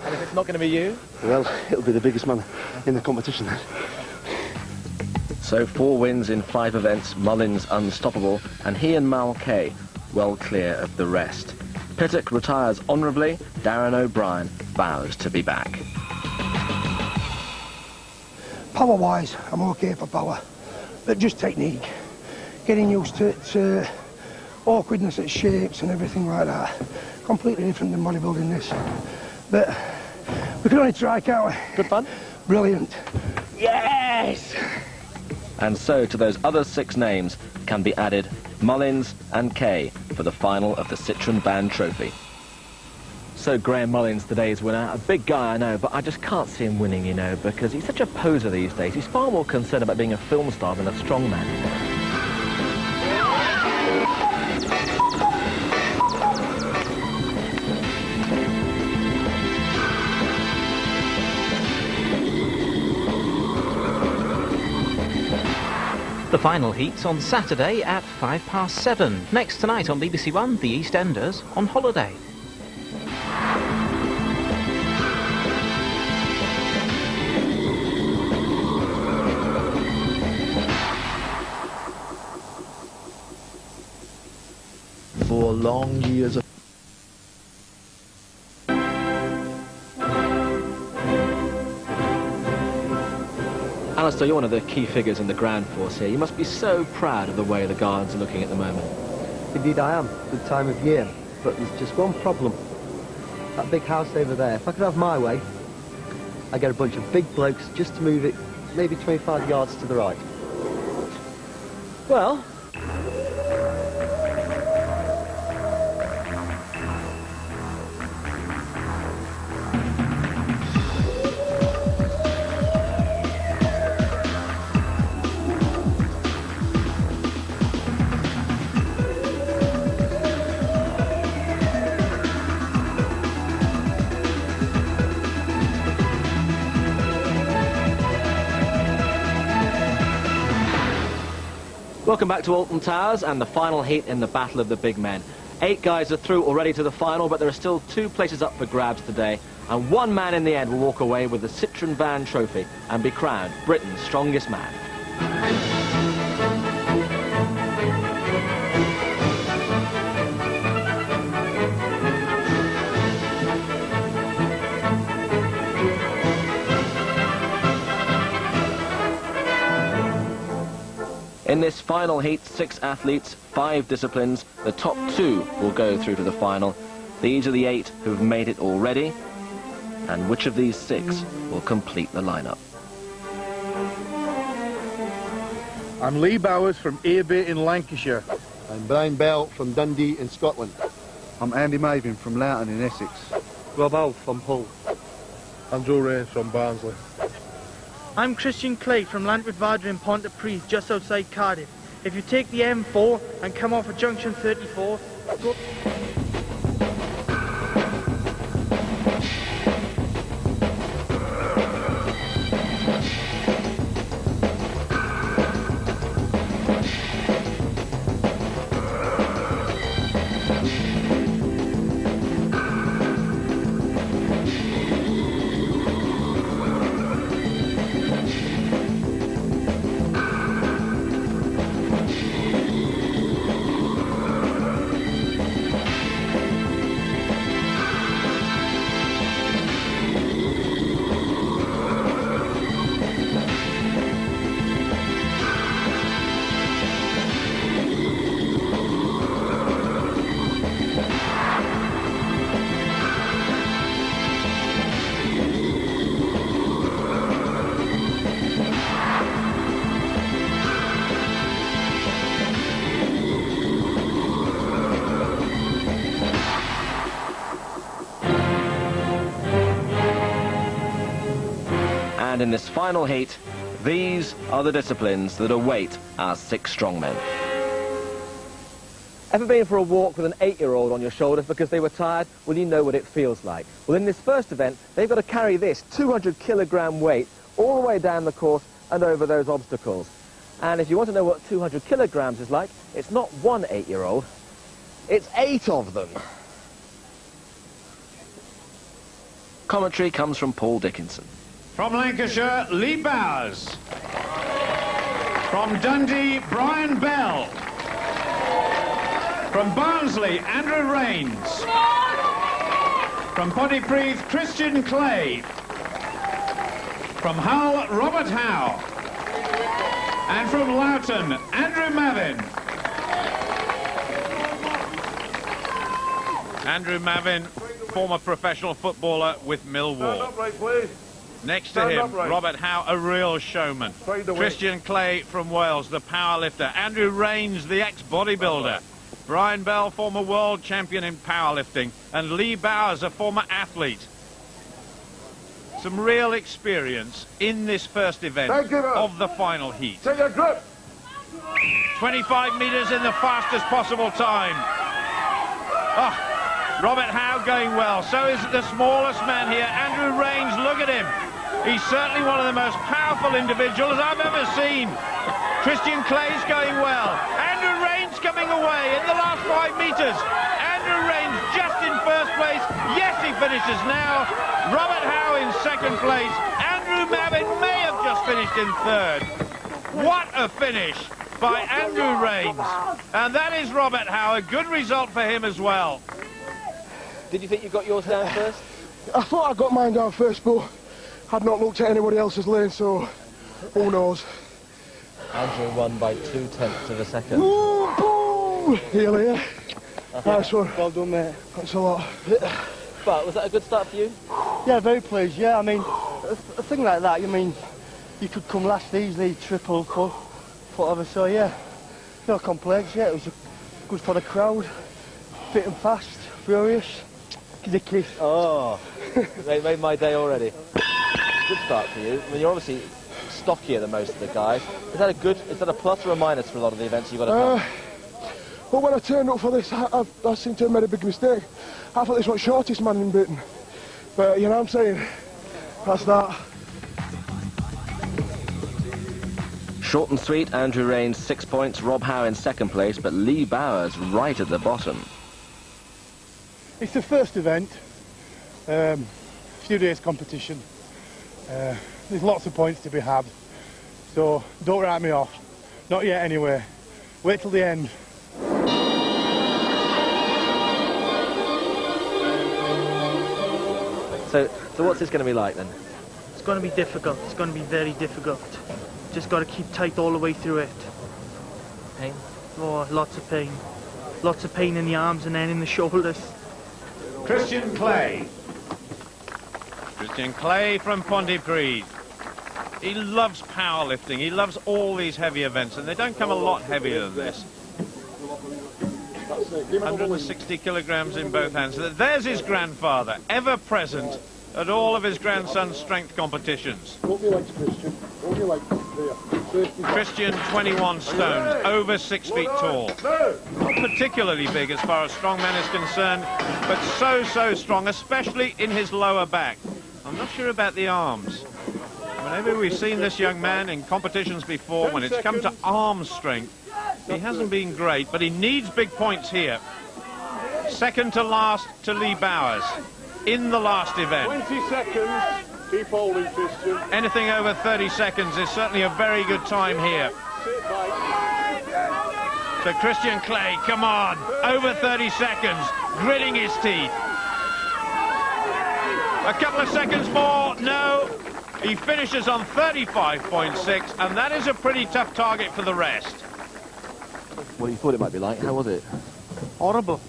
And if it's not going to be you? Well, it'll be the biggest man in the competition then. So 4 wins in 5 events, Mullins unstoppable, and he and Malkay well clear of the rest. Pittock retires honourably, Darren O'Brien vows to be back. Power-wise, I'm okay for power, but just technique. Getting used to it, awkwardness at shapes and everything like that. Completely different than bodybuilding this. But we can only try, can't we? Good fun? Brilliant. Yes! And so to those other 6 names can be added Mullins and Kay for the final of the Citroen Band Trophy. So Graham Mullins, today's winner, a big guy I know, but I just can't see him winning, you know, because he's such a poser these days. He's far more concerned about being a film star than a strongman. The final heat's on Saturday at 7:05. Next tonight on BBC One, the EastEnders on holiday. For long years of Alistair, you're one of the key figures in the ground force here. You must be so proud of the way the guards are looking at the moment. Indeed I am, good time of year. But there's just one problem. That big house over there, if I could have my way, I'd get a bunch of big blokes just to move it maybe 25 yards to the right. Well, welcome back to Alton Towers and the final heat in the Battle of the Big Men. 8 guys are through already to the final, but there are still 2 places up for grabs today, and 1 man in the end will walk away with the Citroen Band Trophy and be crowned Britain's strongest man. In this final heat, 6 athletes, 5 disciplines. The top 2 will go through to the final. These are the 8 who've made it already. And which of these 6 will complete the lineup? I'm Lee Bowers from Ayrby in Lancashire. I'm Brian Bell from Dundee in Scotland. I'm Andy Maven from Loughton in Essex. Rob Hull from Hull. I'm Joe Ray from Barnsley. I'm Christian Clay from Lantford in Pontypridd, just outside Cardiff. If you take the M4 and come off at junction 34, go... And in this final heat, these are the disciplines that await our 6 strongmen. Ever been for a walk with an 8-year-old on your shoulders because they were tired? Well, you know what it feels like. Well, in this first event, they've got to carry this 200-kilogram weight all the way down the course and over those obstacles. And if you want to know what 200 kilograms is like, it's not one 8-year-old, it's 8 of them. Commentary comes from Paul Dickinson. From Lancashire, Lee Bowers. From Dundee, Brian Bell. From Barnsley, Andrew Rains. From Pontypridd, Christian Clay. From Hull, Robert Howe. And from Loughton, Andrew Mavin. Andrew Mavin, former professional footballer with Millwall. Next to him, Robert Howe, a real showman. Christian Clay from Wales, the powerlifter. Andrew Rains, the ex-bodybuilder. Brian Bell, former world champion in powerlifting. And Lee Bowers, a former athlete. Some real experience in this first event of the final heat. 25 metres in the fastest possible time. Oh, Robert Howe going well. So is the smallest man here, Andrew Rains. Look at him. He's certainly one of the most powerful individuals I've ever seen. Christian Clay's going well. Andrew Rains coming away in the last 5 metres. Andrew Rains just in first place. Yes, he finishes now. Robert Howe in second place. Andrew Mavin may have just finished in third. What a finish by Andrew Rains. And that is Robert Howe. A good result for him as well. Did you think you got yours down first? I thought I got mine down first, but I'd not looked at anybody else's lane, so who knows. Andrew won by 0.2 of a second. Ooh, here. Nice one. Well done, mate. Thanks a lot. But was that a good start for you? Yeah, very pleased. Yeah, I mean, a thing like that, I mean, you could come last easily, triple, whatever. So yeah, no complaints. Yeah, it was good for the crowd. Fit and fast, furious. Give a kiss. Oh, they made my day already. Good start for you. I mean, you're obviously stockier than most of the guys. Is that a plus or a minus for a lot of the events you've got to come? Well, when I turned up for this, I seem to have made a big mistake. I thought this was the shortest man in Britain. But, you know what I'm saying? That's that. Short and sweet, Andrew Rains 6 points, Rob Howe in second place, but Lee Bowers right at the bottom. It's the first event, few days competition. There's lots of points to be had, so don't write me off. Not yet anyway. Wait till the end. So what's this going to be like then? It's going to be difficult. It's going to be very difficult. Just got to keep tight all the way through it. Pain? Oh, lots of pain. Lots of pain in the arms and then in the shoulders. Christian Clay. Christian Clay from Pontypridd. He loves powerlifting. He loves all these heavy events, and they don't come a lot heavier than this. 160 kilograms in both hands. There's his grandfather, ever present at all of his grandson's strength competitions. Christian, 21 stones, over 6 feet tall. Not particularly big as far as strongman is concerned, but so strong, especially in his lower back. I'm not sure about the arms. Whenever we've seen this young man in competitions before, when it's come to arm strength, he hasn't been great, but he needs big points here. Second to last to Lee Bowers in the last event. 20 seconds. Keep holding, Christian. Anything over 30 seconds is certainly a very good time here. So Christian Clay, come on, over 30 seconds, gritting his teeth. A couple of seconds more, no. He finishes on 35.6, and that is a pretty tough target for the rest. What you thought it might be like, how was it? Horrible.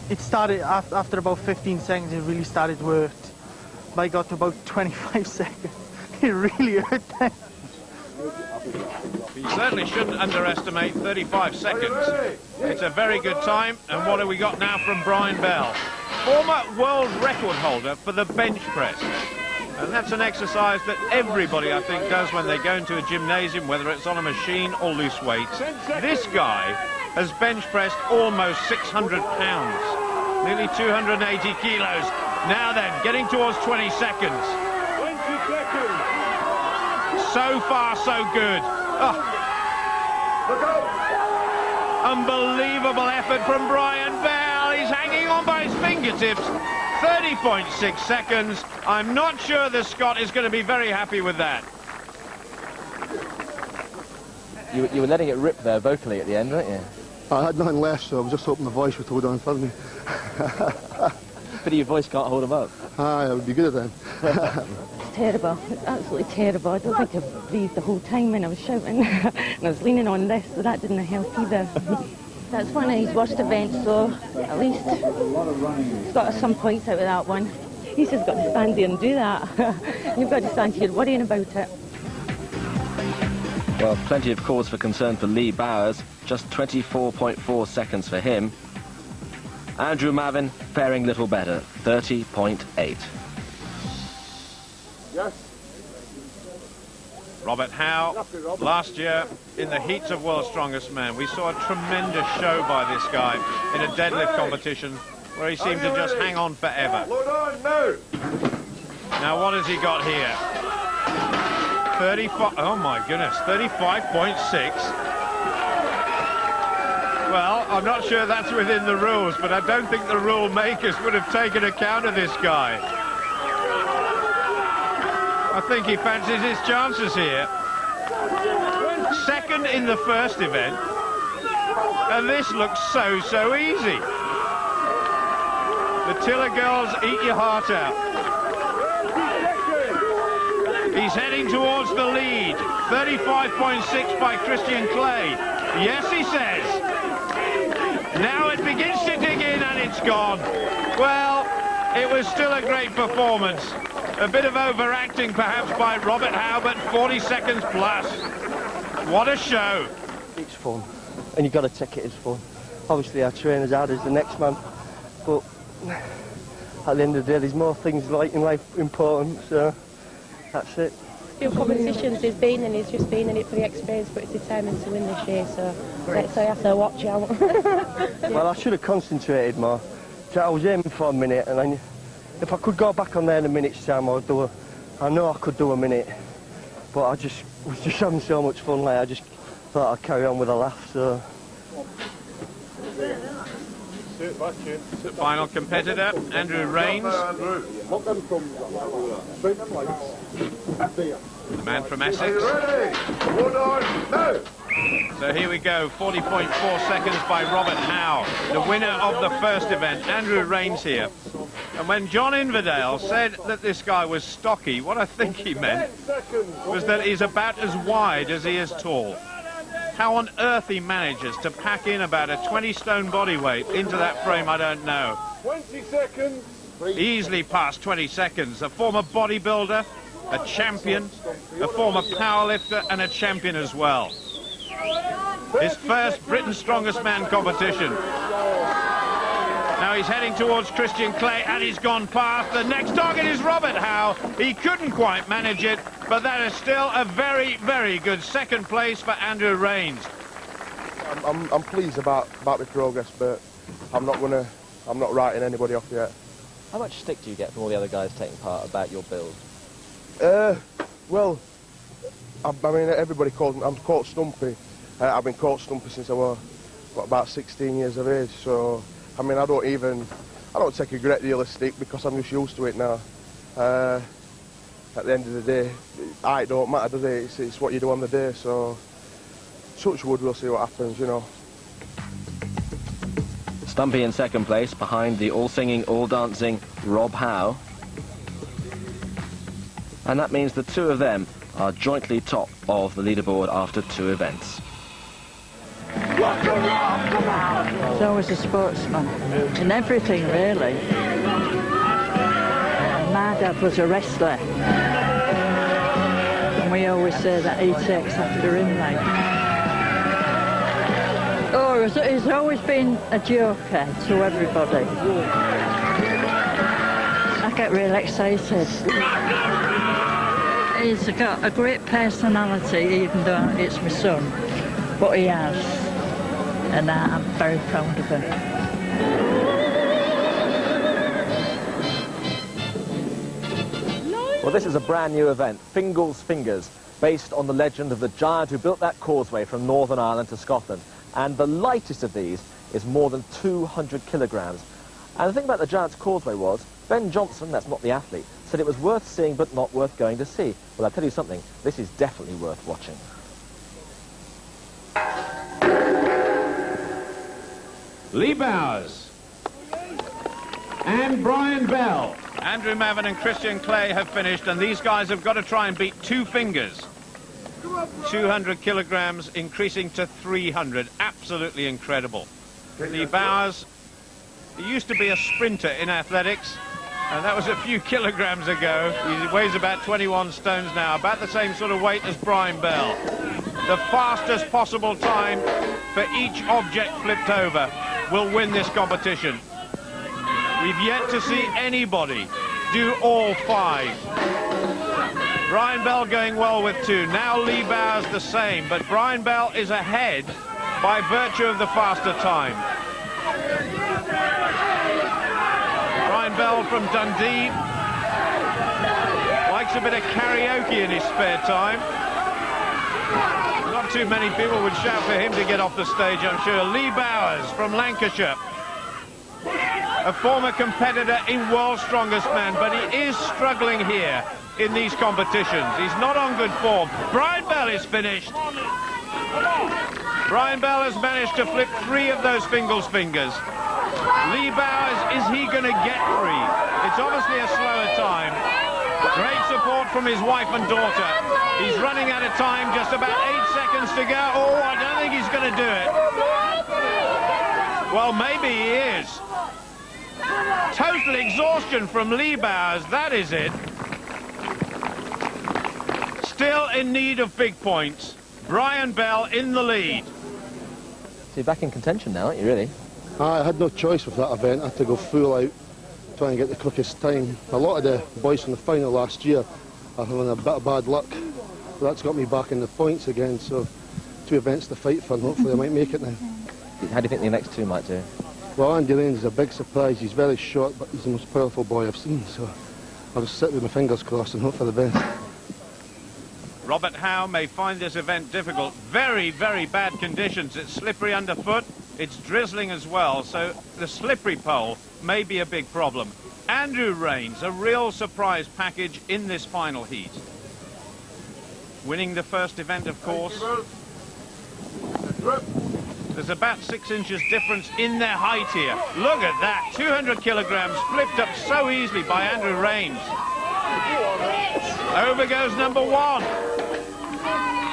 It started after about 15 seconds, it really started to hurt. But I got to about 25 seconds. It really hurt then. You certainly shouldn't underestimate 35 seconds. It's a very good time. And what have we got now from Brian Bell? Former world record holder for the bench press. And that's an exercise that everybody, I think, does when they go into a gymnasium, whether it's on a machine or loose weights. This guy has bench pressed almost 600 pounds, nearly 280 kilos. Now then, getting towards 20 seconds. 20 seconds. So far, so good. Oh. Look out. Unbelievable effort from Brian Bell. He's hanging on by his fingertips. 30.6 seconds. I'm not sure the Scot is going to be very happy with that. You were letting it rip there vocally at the end, weren't you? I had nothing left, so I was just hoping the voice would hold on in front of me. Pity your voice can't hold him up. Aye, I would be good at that. It's terrible. It's absolutely terrible. I don't think I breathed the whole time when I was shouting. And I was leaning on this, so that didn't help either. That's one of his worst events, so at least he's got some points out of that one. He's just got to stand there and do that. You've got to stand here worrying about it. Well, plenty of cause for concern for Lee Bowers. Just 24.4 seconds for him. Andrew Mavin faring little better, 30.8. Yes. Robert Howe, last year in the heats of World's Strongest Man, we saw a tremendous show by this guy in a deadlift competition where he seemed to just hang on forever. Hold on, no. Now what has he got here? 35, oh my goodness, 35.6. Well, I'm not sure that's within the rules, but I don't think the rule makers would have taken account of this guy. I think he fancies his chances here. Second in the first event, and this looks so easy. The Tiller girls eat your heart out. He's heading towards the lead. 35.6 by Christian Clay. Yes, he says. Now it begins to dig in and it's gone. Well, it was still a great performance. A bit of overacting perhaps by Robert Howe, but 40 seconds plus. What a show. It's fun, and you've got to take it as fun. Obviously our train as hard as the next man, but at the end of the day there's more things like in life important, so that's it. Few competitions he's been in, he's just been in it for the experience, but he's determined to win this year, so let's say I have to watch out. Well, I should have concentrated more. So I was aiming for a minute, and then if I could go back on there in a minute's time, I know I could do a minute, but I was just having so much fun, like I just thought I'd carry on with a laugh, so. The final competitor, Andrew Rains. The man from Essex. So here we go, 40.4 seconds by Robert Howe, the winner of the first event, Andrew Rains here. And when John Inverdale said that this guy was stocky, what I think he meant was that he's about as wide as he is tall. How on earth he manages to pack in about a 20-stone body weight into that frame, I don't know. 20 seconds. Easily past 20 seconds. A former bodybuilder, a champion, a former powerlifter, and a champion as well. His first Britain's Strongest Man competition. Now he's heading towards Christian Clay, and he's gone past. The next target is Robert Howe. He couldn't quite manage it, but that is still a very good second place for Andrew Rains. I'm pleased about the progress, but I'm not writing anybody off yet. How much stick do you get from all the other guys taking part about your build? Well, I mean, everybody calls me, I'm called Stumpy. I've been called Stumpy since I was about 16 years of age, so I mean, I don't take a great deal of stick because I'm just used to it now. At the end of the day, height don't matter, does it? It's what you do on the day, so touch wood, we'll see what happens, you know. Stumpy in second place, behind the all-singing, all-dancing Rob Howe. And that means the two of them are jointly top of the leaderboard after 2 events. He's always a sportsman, in everything really. My dad was a wrestler, and we always say that he takes after him, like. Oh, he's always been a joker to everybody. I I get really excited. He's got a great personality, even though it's my son, but he has, and I'm very proud of him. Well, this is a brand new event, Fingal's Fingers, based on the legend of the giant who built that causeway from Northern Ireland to Scotland. And the lightest of these is more than 200 kilograms. And the thing about the giant's causeway was, Ben Johnson, that's not the athlete, said it was worth seeing but not worth going to see. Well, I'll tell you something, this is definitely worth watching. Lee Bowers and Brian Bell. Andrew Mavin and Christian Clay have finished, and these guys have got to try and beat 2 fingers. 200 kilograms increasing to 300. Absolutely incredible. Lee Bowers, he used to be a sprinter in athletics, and that was a few kilograms ago. He weighs about 21 stones now, about the same sort of weight as Brian Bell. The fastest possible time for each object flipped over will win this competition. We've yet to see anybody do all 5. Brian Bell going well with 2. Now Lee Bowers the same, but Brian Bell is ahead by virtue of the faster time. Brian Bell from Dundee likes a bit of karaoke in his spare time. Not too many people would shout for him to get off the stage, I'm sure. Lee Bowers from Lancashire, a former competitor in World's Strongest Man, but he is struggling here in these competitions. He's not on good form. Brian Bell is finished. Brian Bell has managed to flip 3 of those Fingal's Fingers. Lee Bowers, is he going to get 3? It's obviously a slower time. Great support from his wife and daughter. He's running out of time, just about 8 seconds to go. Oh, I don't think he's going to do it. Well, maybe he is. Total exhaustion from Lee Bowers, that is it. Still in need of big points. Brian Bell in the lead. So you're back in contention now, aren't you, really? I had no choice with that event. I had to go full out, try and get the quickest time. A lot of the boys from the final last year are having a bit of bad luck. But that's got me back in the points again, so 2 events to fight for, and hopefully I might make it now. How do you think the next 2 might do? Well, Andy Lane's is a big surprise. He's very short, but he's the most powerful boy I've seen, so I'll just sit with my fingers crossed and hope for the best. Robert Howe may find this event difficult. Very, very bad conditions. It's slippery underfoot. It's drizzling as well, so the slippery pole may be a big problem. Andrew Rains, a real surprise package in this final heat. Winning the first event, of course. There's about 6 inches difference in their height here. Look at that, 200 kilograms flipped up so easily by Andrew Rains. Over goes number 1.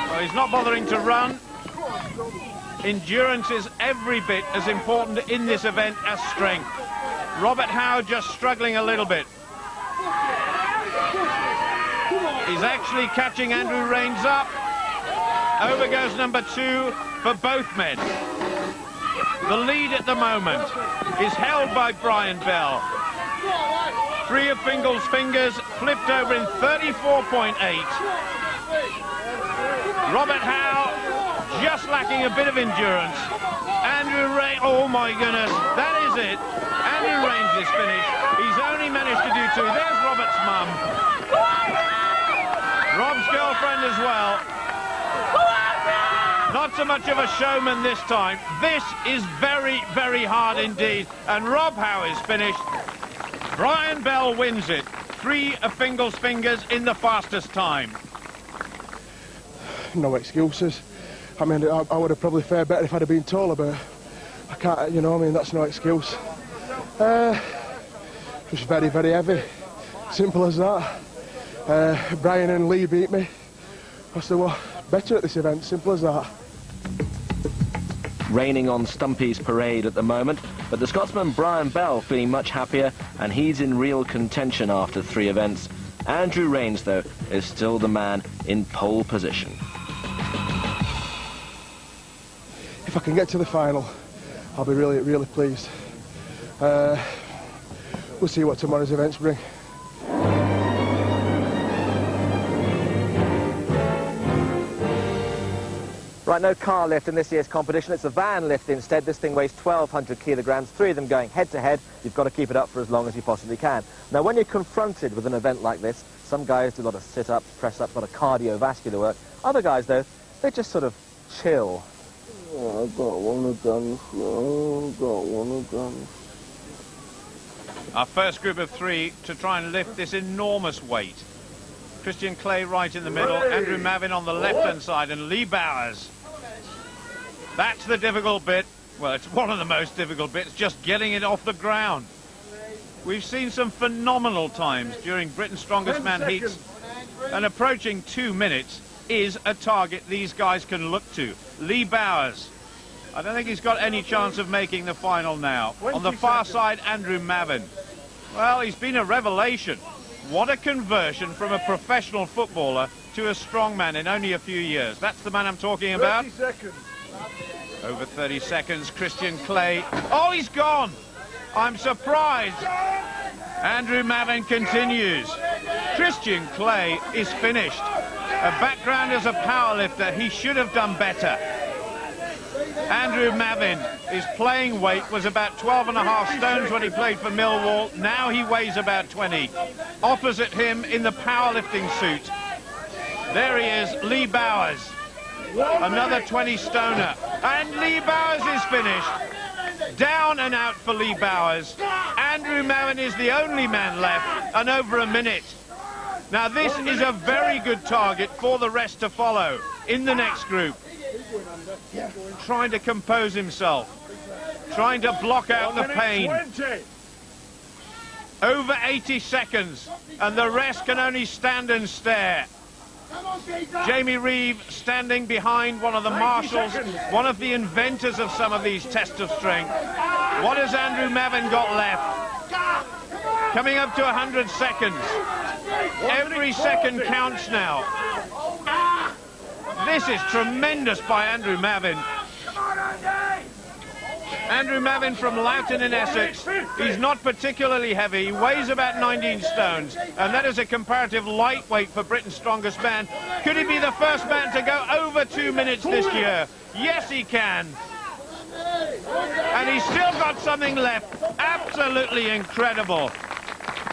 Well, he's not bothering to run. Endurance is every bit as important in this event as strength. Robert Howe just struggling a little bit. He's actually catching Andrew Rains up. Over goes number 2 for both men. The lead at the moment is held by Brian Bell. 3 of Fingal's Fingers flipped over in 34.8. Robert Howe just lacking a bit of endurance. Andrew Rains, oh my goodness, that is it. Andrew Rains is finished. He's only managed to do 2. There's Robert's mum. Rob's girlfriend as well. Not so much of a showman this time. This is very, very hard indeed. And Rob Howe is finished. Brian Bell wins it. 3 of Fingal's Fingers in the fastest time. No excuses. I mean, I would have probably fared better if I'd have been taller, but I can't, you know, I mean, that's no excuse. Just very, very heavy. Simple as that. Brian and Lee beat me. I said, well, better at this event, simple as that. Raining on Stumpy's parade at the moment, but the Scotsman Brian Bell feeling much happier, and he's in real contention after 3 events. Andrew Rains, though, is still the man in pole position. If I can get to the final, I'll be really, really pleased. We'll see what tomorrow's events bring. Right, no car lift in this year's competition. It's a van lift instead. This thing weighs 1,200 kilograms, 3 of them going head-to-head. You've got to keep it up for as long as you possibly can. Now, when you're confronted with an event like this, some guys do a lot of sit-ups, press-ups, a lot of cardiovascular work. Other guys, though, they just sort of chill. Oh, I've got one of guns. Oh, I've got one of guns. Our first group of 3 to try and lift this enormous weight. Christian Clay right in the middle, Andrew Mavin on the left-hand side, and Lee Bowers. That's the difficult bit. Well, it's one of the most difficult bits, just getting it off the ground. We've seen some phenomenal times during Britain's Strongest Man heats, and approaching 2 minutes is a target these guys can look to. Lee Bowers. I don't think he's got any chance of making the final now. On the far side, Andrew Mavin. Well, he's been a revelation. What a conversion from a professional footballer to a strongman in only a few years. That's the man I'm talking about. 30 seconds. Over 30 seconds, Christian Clay. Oh, he's gone! I'm surprised. Andrew Mavin continues. Christian Clay is finished. A background as a powerlifter, he should have done better. Andrew Mavin, his playing weight was about 12.5 stones when he played for Millwall. Now he weighs about 20. Opposite him in the powerlifting suit, there he is, Lee Bowers. Another 20-stoner. And Lee Bowers is finished. Down and out for Lee Bowers. Andrew Mavin is the only man left, and over a minute. Now this is a very good target for the rest to follow in the next group. Trying to compose himself, trying to block out the pain. Over 80 seconds, and the rest can only stand and stare. Jamie Reeve standing behind one of the marshals, one of the inventors of some of these tests of strength. What has Andrew Mavin got left? Coming up to 100 seconds. Every second counts now. This is tremendous by Andrew Mavin. Andrew Mavin from Loughton in Essex. He's not particularly heavy. He weighs about 19 stones, and that is a comparative lightweight for Britain's Strongest Man. Could he be the first man to go over 2 minutes this year? Yes, he can. And he's still got something left. Absolutely incredible.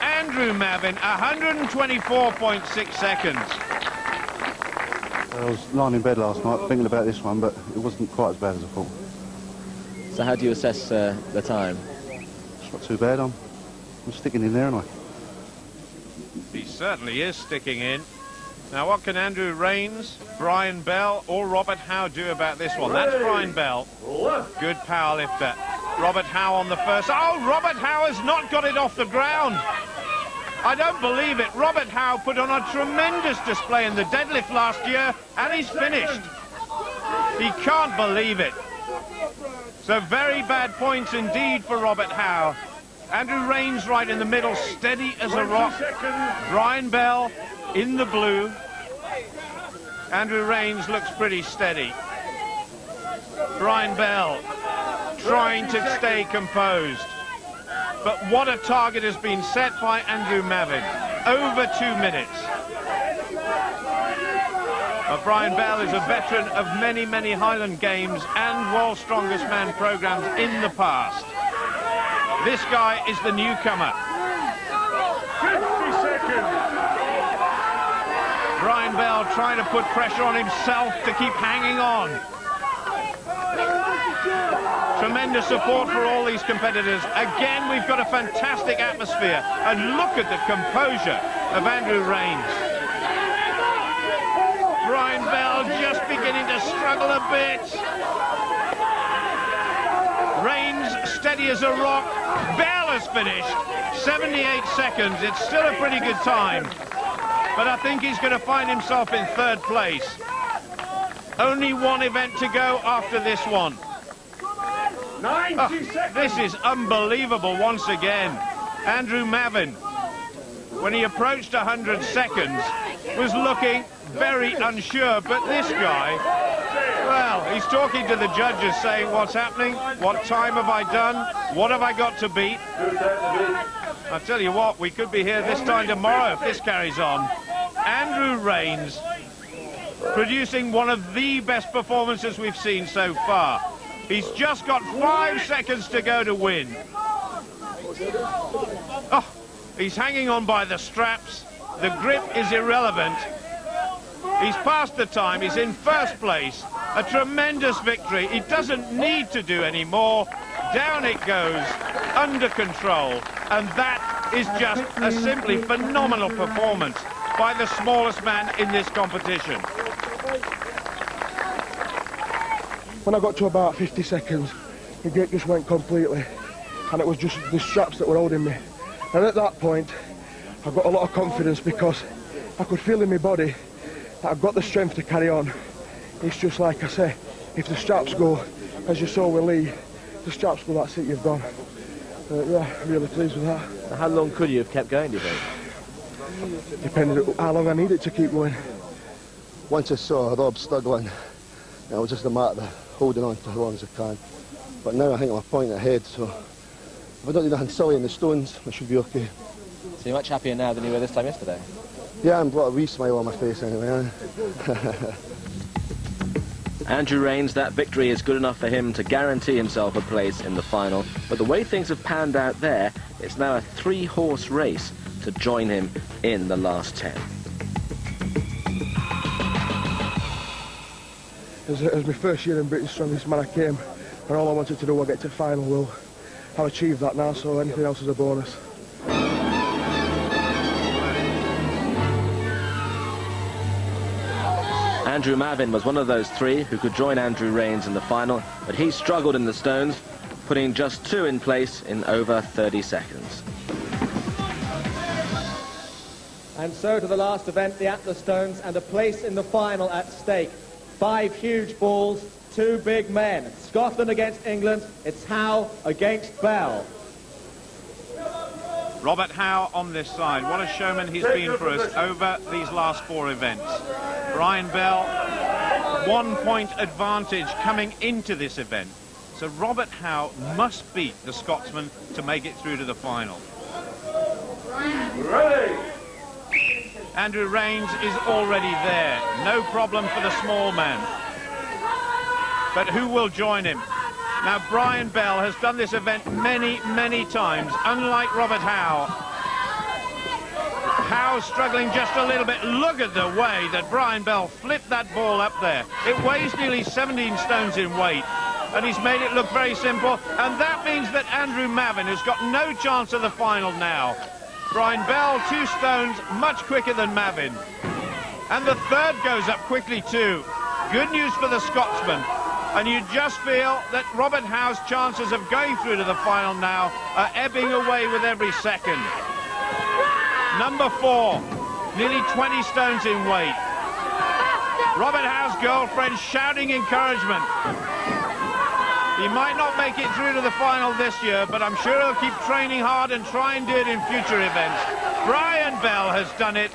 Andrew Mavin, 124.6 seconds. I was lying in bed last night thinking about this one, but it wasn't quite as bad as I thought. So how do you assess the time? It's not too bad. I'm sticking in there, aren't I? He certainly is sticking in. Now what can Andrew Rains, Brian Bell or Robert Howe do about this one? That's Brian Bell. Good powerlifter. Robert Howe on the first. Oh, Robert Howe has not got it off the ground. I don't believe it. Robert Howe put on a tremendous display in the deadlift last year, and he's finished. He can't believe it. So very bad points indeed for Robert Howe. Andrew Rains right in the middle, steady as a rock. Brian Bell in the blue. Andrew Rains looks pretty steady. Brian Bell trying to stay composed. But what a target has been set by Andrew Mavin. Over 2 minutes. Brian Bell is a veteran of many, many Highland Games and World's Strongest Man programs in the past. This guy is the newcomer. 50 seconds. Brian Bell trying to put pressure on himself to keep hanging on. Tremendous support for all these competitors. Again, we've got a fantastic atmosphere. And look at the composure of Andrew Rains. Brian Bell just beginning to struggle a bit. Rains steady as a rock. Bell has finished. 78 seconds. It's still a pretty good time. But I think he's going to find himself in third place. Only one event to go after this one. 90 seconds. This is unbelievable once again. Andrew Mavin, when he approached 100 seconds, was looking very unsure. But this guy, well, he's talking to the judges saying, what's happening? What time have I done? What have I got to beat? I tell you what, we could be here this time tomorrow if this carries on. Andrew Rains producing one of the best performances we've seen so far. He's just got 5 seconds to go to win. Oh, he's hanging on by the straps. The grip is irrelevant. He's past the time. He's in first place. A tremendous victory. He doesn't need to do any more. Down it goes, under control. And that is just a simply phenomenal performance by the smallest man in this competition. When I got to about 50 seconds, the grip just went completely, and it was just the straps that were holding me. And at that point, I got a lot of confidence because I could feel in my body that I've got the strength to carry on. It's just like I say, if the straps go, as you saw with Lee, the straps go, that's it, you've gone. Yeah, really pleased with that. How long could you have kept going, do you think? Depending on how long I needed to keep going. Once I saw Rob struggling, it was just a matter of holding on for as long as I can. But now I think I'm a point ahead, so if I don't do nothing silly in the stones, I should be okay. So you're much happier now than you were this time yesterday? Yeah, I've got a wee smile on my face anyway. Andrew Rains, that victory is good enough for him to guarantee himself a place in the final. But the way things have panned out there, it's now a 3-horse race to join him in the last 10. As my first year in Britain's Strongest Man, I came, and all I wanted to do was get to final. Well, I've achieved that now, so anything else is a bonus. Andrew Mavin was one of those 3 who could join Andrew Rains in the final, but he struggled in the stones, putting just 2 in place in over 30 seconds. And so to the last event, the Atlas Stones, and a place in the final at stake. 5 huge balls, 2 big men. Scotland against England. It's Howe against Bell. Robert Howe on this side. What a showman he's been for us over these last 4 events. Brian Bell, 1 point advantage coming into this event. So Robert Howe must beat the Scotsman to make it through to the final. Ready! Andrew Rains is already there. No problem for the small man. But who will join him? Now, Brian Bell has done this event many, many times, unlike Robert Howe. Howe struggling just a little bit. Look at the way that Brian Bell flipped that ball up there. It weighs nearly 17 stones in weight, and he's made it look very simple. And that means that Andrew Mavin has got no chance of the final now. Brian Bell, 2 stones, much quicker than Mavin. And the third goes up quickly too. Good news for the Scotsman. And you just feel that Robert Howe's chances of going through to the final now are ebbing away with every second. Number 4, nearly 20 stones in weight. Robert Howe's girlfriend shouting encouragement. He might not make it through to the final this year, but I'm sure he'll keep training hard and try and do it in future events. Brian Bell has done it,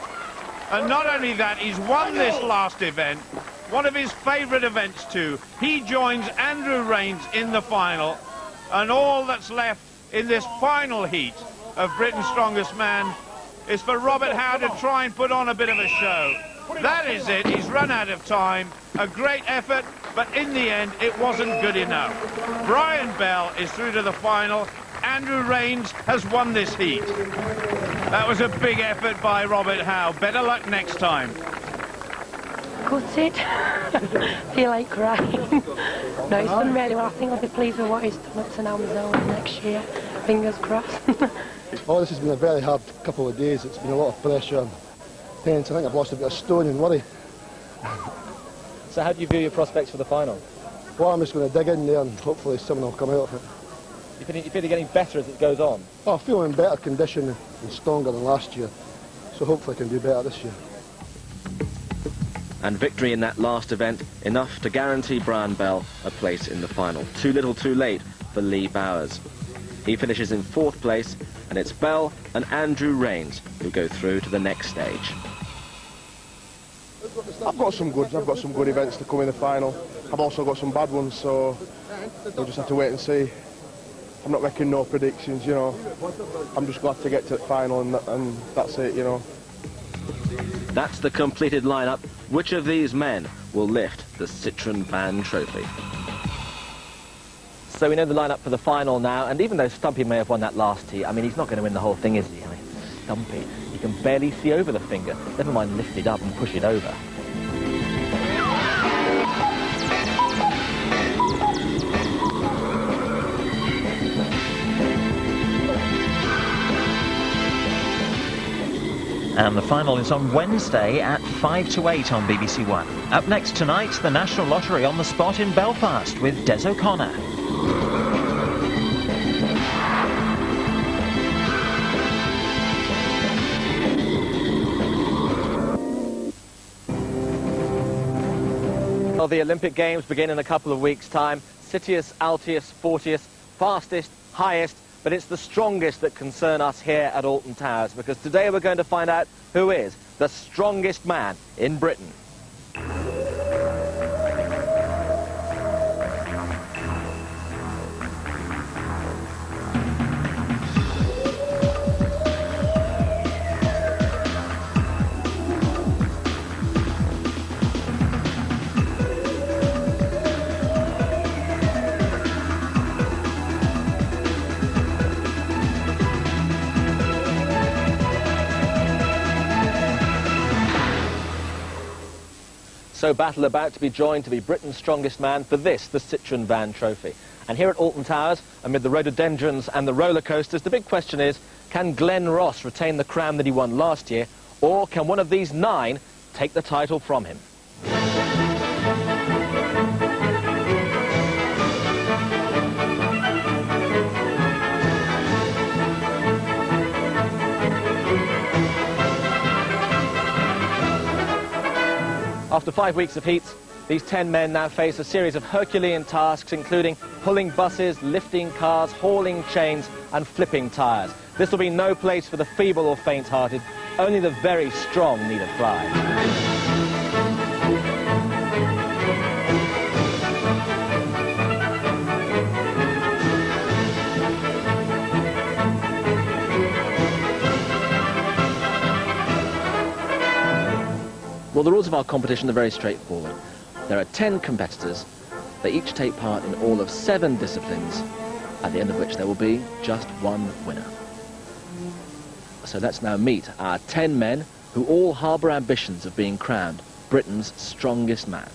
and not only that, he's won this last event, one of his favourite events too. He joins Andrew Rains in the final, and all that's left in this final heat of Britain's Strongest Man is for Robert Howe to try and put on a bit of a show. That is it. He's run out of time. A great effort, but in the end, it wasn't good enough. Brian Bell is through to the final. Andrew Rains has won this heat. That was a big effort by Robert Howe. Better luck next time. Gutted. Feel like crying. No, he's done really well. I think I'll be pleased with what he's done at St Amazon next year. Fingers crossed. Oh, this has been a very hard couple of days. It's been a lot of pressure and tense. I think I've lost a bit of stone and worry. So how do you view your prospects for the final? Well, I'm just going to dig in there and hopefully something will come out of it. You feel you're getting better as it goes on? Oh, I feel in better condition and stronger than last year. So hopefully I can do better this year. And victory in that last event, enough to guarantee Brian Bell a place in the final. Too little too late for Lee Bowers. He finishes in 4th place, and it's Bell and Andrew Rains who go through to the next stage. I've got some good events to come in the final. I've also got some bad ones, so we'll just have to wait and see. I'm not making no predictions, you know. I'm just glad to get to the final, and that's it, you know. That's the completed lineup Which of these men will lift the Citroën Van Trophy? So we know the lineup for the final now, and even though Stumpy may have won that last heat, I mean, he's not going to win the whole thing, is he? I mean, Stumpy, you can barely see over the finger, never mind lift it up and push it over. And the final is on Wednesday at 5 to 8 on BBC One. Up next tonight, the National Lottery on the spot in Belfast with Des O'Connor. Well, the Olympic Games begin in a couple of weeks' time. Citius, Altius, Fortius, fastest, highest, but it's the strongest that concern us here at Alton Towers, because today we're going to find out who is the strongest man in Britain. So battle about to be joined to be Britain's strongest man for this, the Citroën Van Trophy. And here at Alton Towers, amid the rhododendrons and the roller coasters, the big question is, can Glenn Ross retain the crown that he won last year, or can one of these 9 take the title from him? After 5 weeks of heats, these 10 men now face a series of Herculean tasks, including pulling buses, lifting cars, hauling chains and flipping tyres. This will be no place for the feeble or faint-hearted. Only the very strong need a fly. Well, the rules of our competition are very straightforward. There are 10 competitors. They each take part in all of 7 disciplines, at the end of which there will be just one winner. So let's now meet our 10 men who all harbour ambitions of being crowned Britain's strongest man.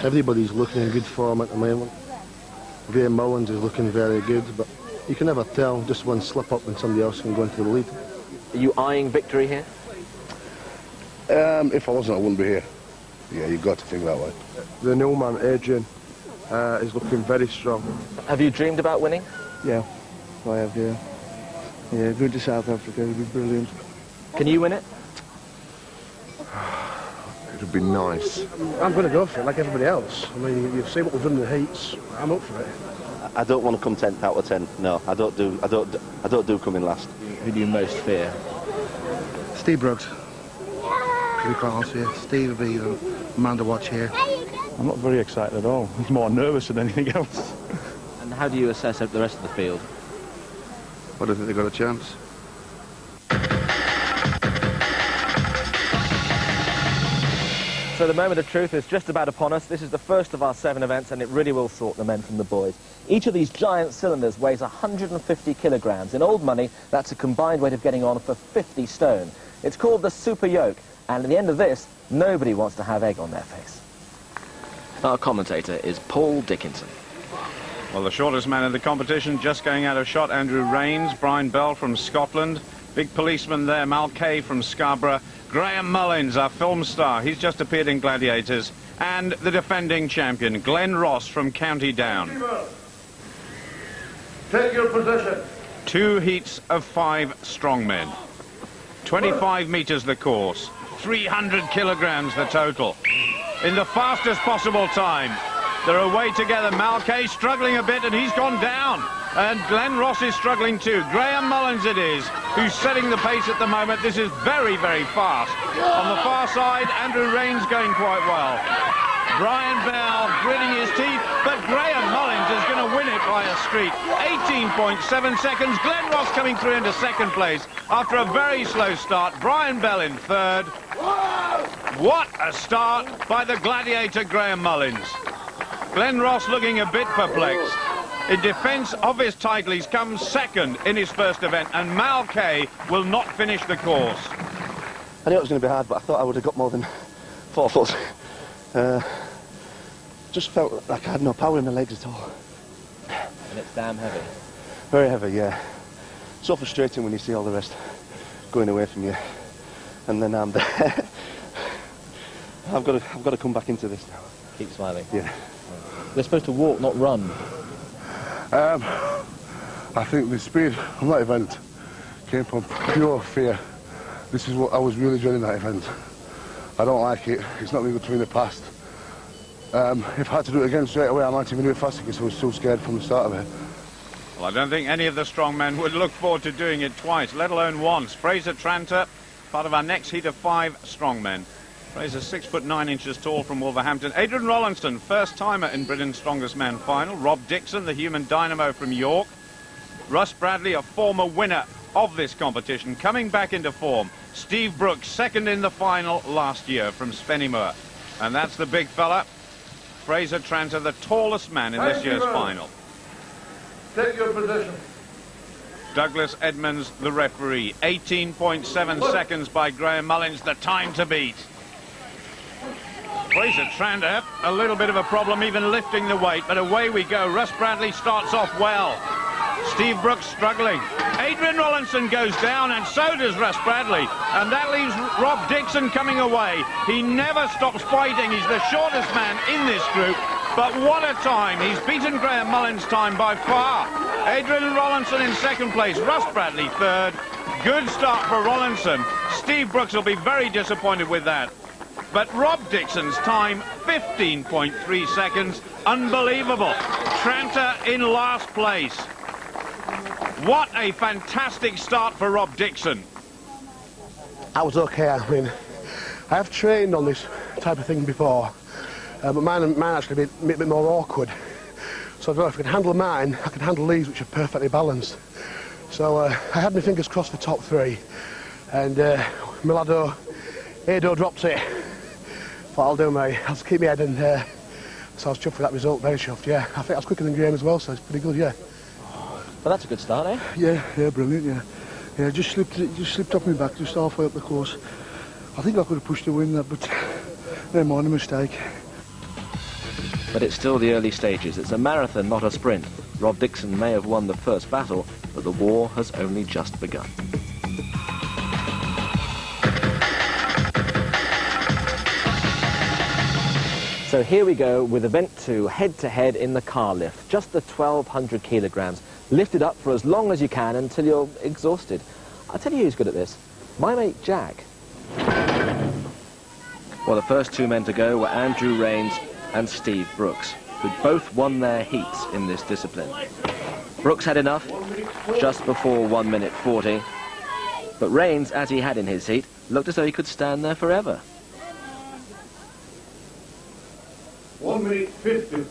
Everybody's looking in good form at the moment. Graham Mullins is looking very good, but you can never tell. Just one slip up and somebody else can go into the lead. Are you eyeing victory here? If I wasn't, I wouldn't be here. Yeah, you've got to think that way. The new man, Adrian, is looking very strong. Have you dreamed about winning? Yeah, I have, yeah. Yeah, going to South Africa would be brilliant. Can you win it? It would be nice. I'm going to go for it like everybody else. I mean, you've seen what we've done in the heats. I'm up for it. I don't want to come 10th out of 10. No, I don't do coming last. Who do you most fear? Steve Brooks. To be quite honest with you, Steve would be the man to watch here. I'm not very excited at all. I'm more nervous than anything else. And how do you assess the rest of the field? I don't think they've got a chance. So the moment of truth is just about upon us. This is the first of our 7 events, and it really will sort the men from the boys. Each of these giant cylinders weighs 150 kilograms. In old money, that's a combined weight of getting on for 50 stone. It's called the super yoke, and at the end of this, nobody wants to have egg on their face. Our commentator is Paul Dickinson. Well, the shortest man in the competition just going out of shot, Andrew Rains, Brian Bell from Scotland, big policeman there, Mal Kay from Scarborough, Graham Mullins, our film star, he's just appeared in Gladiators, and the defending champion, Glenn Ross from County Down. Take your position. 2 heats of 5 strongmen. 25 metres the course, 300 kilograms the total. In the fastest possible time. They're away together. Mal Kay struggling a bit, and he's gone down. And Glenn Ross is struggling too. Graham Mullins it is, who's setting the pace at the moment. This is very, very fast. On the far side, Andrew Rains going quite well. Brian Bell gritting his teeth, but Graham Mullins is going to win it by a streak. 18.7 seconds. Glenn Ross coming through into second place after a very slow start. Brian Bell in third. What a start by the gladiator Graham Mullins. Glenn Ross looking a bit perplexed. In defence of his title, he's come second in his first event, and Mal Kay will not finish the course. I knew it was going to be hard, but I thought I would have got more than 4 foot. Just felt like I had no power in my legs at all. And it's damn heavy. Very heavy, yeah. So frustrating when you see all the rest going away from you, and then I'm there. I've got to come back into this now. Keep smiling. Yeah. They're supposed to walk, not run. I think the speed on that event came from pure fear. This is what I was really enjoying that event. I don't like it. It's not been good to me in the past. If I had to do it again straight away, I might even do it faster because I was so scared from the start of it. Well, I don't think any of the strongmen would look forward to doing it twice, let alone once. Fraser Tranter, part of our next heat of 5 strongmen. Fraser 6'9" tall from Wolverhampton. Adrian Rollinson, first timer in Britain's Strongest Man final. Rob Dixon, the human dynamo from York. Russ Bradley, a former winner of this competition, coming back into form. Steve Brooks, second in the final last year from Spennymoor. And that's the big fella, Fraser Tranter, the tallest man in this year's final. Take your position. Douglas Edmonds, the referee. 18.7 seconds by Graham Mullins, the time to beat. Fraser Tranter, a little bit of a problem even lifting the weight, but away we go. Russ Bradley starts off well. Steve Brooks struggling. Adrian Rollinson goes down, and so does Russ Bradley. And that leaves Rob Dixon coming away. He never stops fighting. He's the shortest man in this group. But what a time. He's beaten Graham Mullins' time by far. Adrian Rollinson in second place. Russ Bradley third. Good start for Rollinson. Steve Brooks will be very disappointed with that. But Rob Dixon's time, 15.3 seconds. Unbelievable. Tranter in last place. What a fantastic start for Rob Dixon. I was okay. I mean, I have trained on this type of thing before, but mine actually a bit more awkward. So I don't know if I can handle mine, I can handle these, which are perfectly balanced. So I had my fingers crossed for top 3, and my lad Ado dropped it. Thought I'll do mate. I'll keep my head, and so I was chuffed with that result. Very chuffed. Yeah, I think I was quicker than Graham as well, so it's pretty good. Yeah. Well, that's a good start, eh? Yeah, brilliant. Yeah, just slipped off my back just halfway up the course. I think I could have pushed the win there, but never mind, a mistake. But it's still the early stages. It's a marathon, not a sprint. Rob Dixon may have won the first battle, but the war has only just begun. So here we go with event 2, head-to-head in the car lift. Just the 1,200 kilograms. Lift it up for as long as you can until you're exhausted. I'll tell you who's good at this. My mate Jack. Well, the first 2 men to go were Andrew Rains and Steve Brooks, who both won their heats in this discipline. Brooks had enough just before 1 minute 40, but Rains, as he had in his heat, looked as though he could stand there forever. 1 minute 50.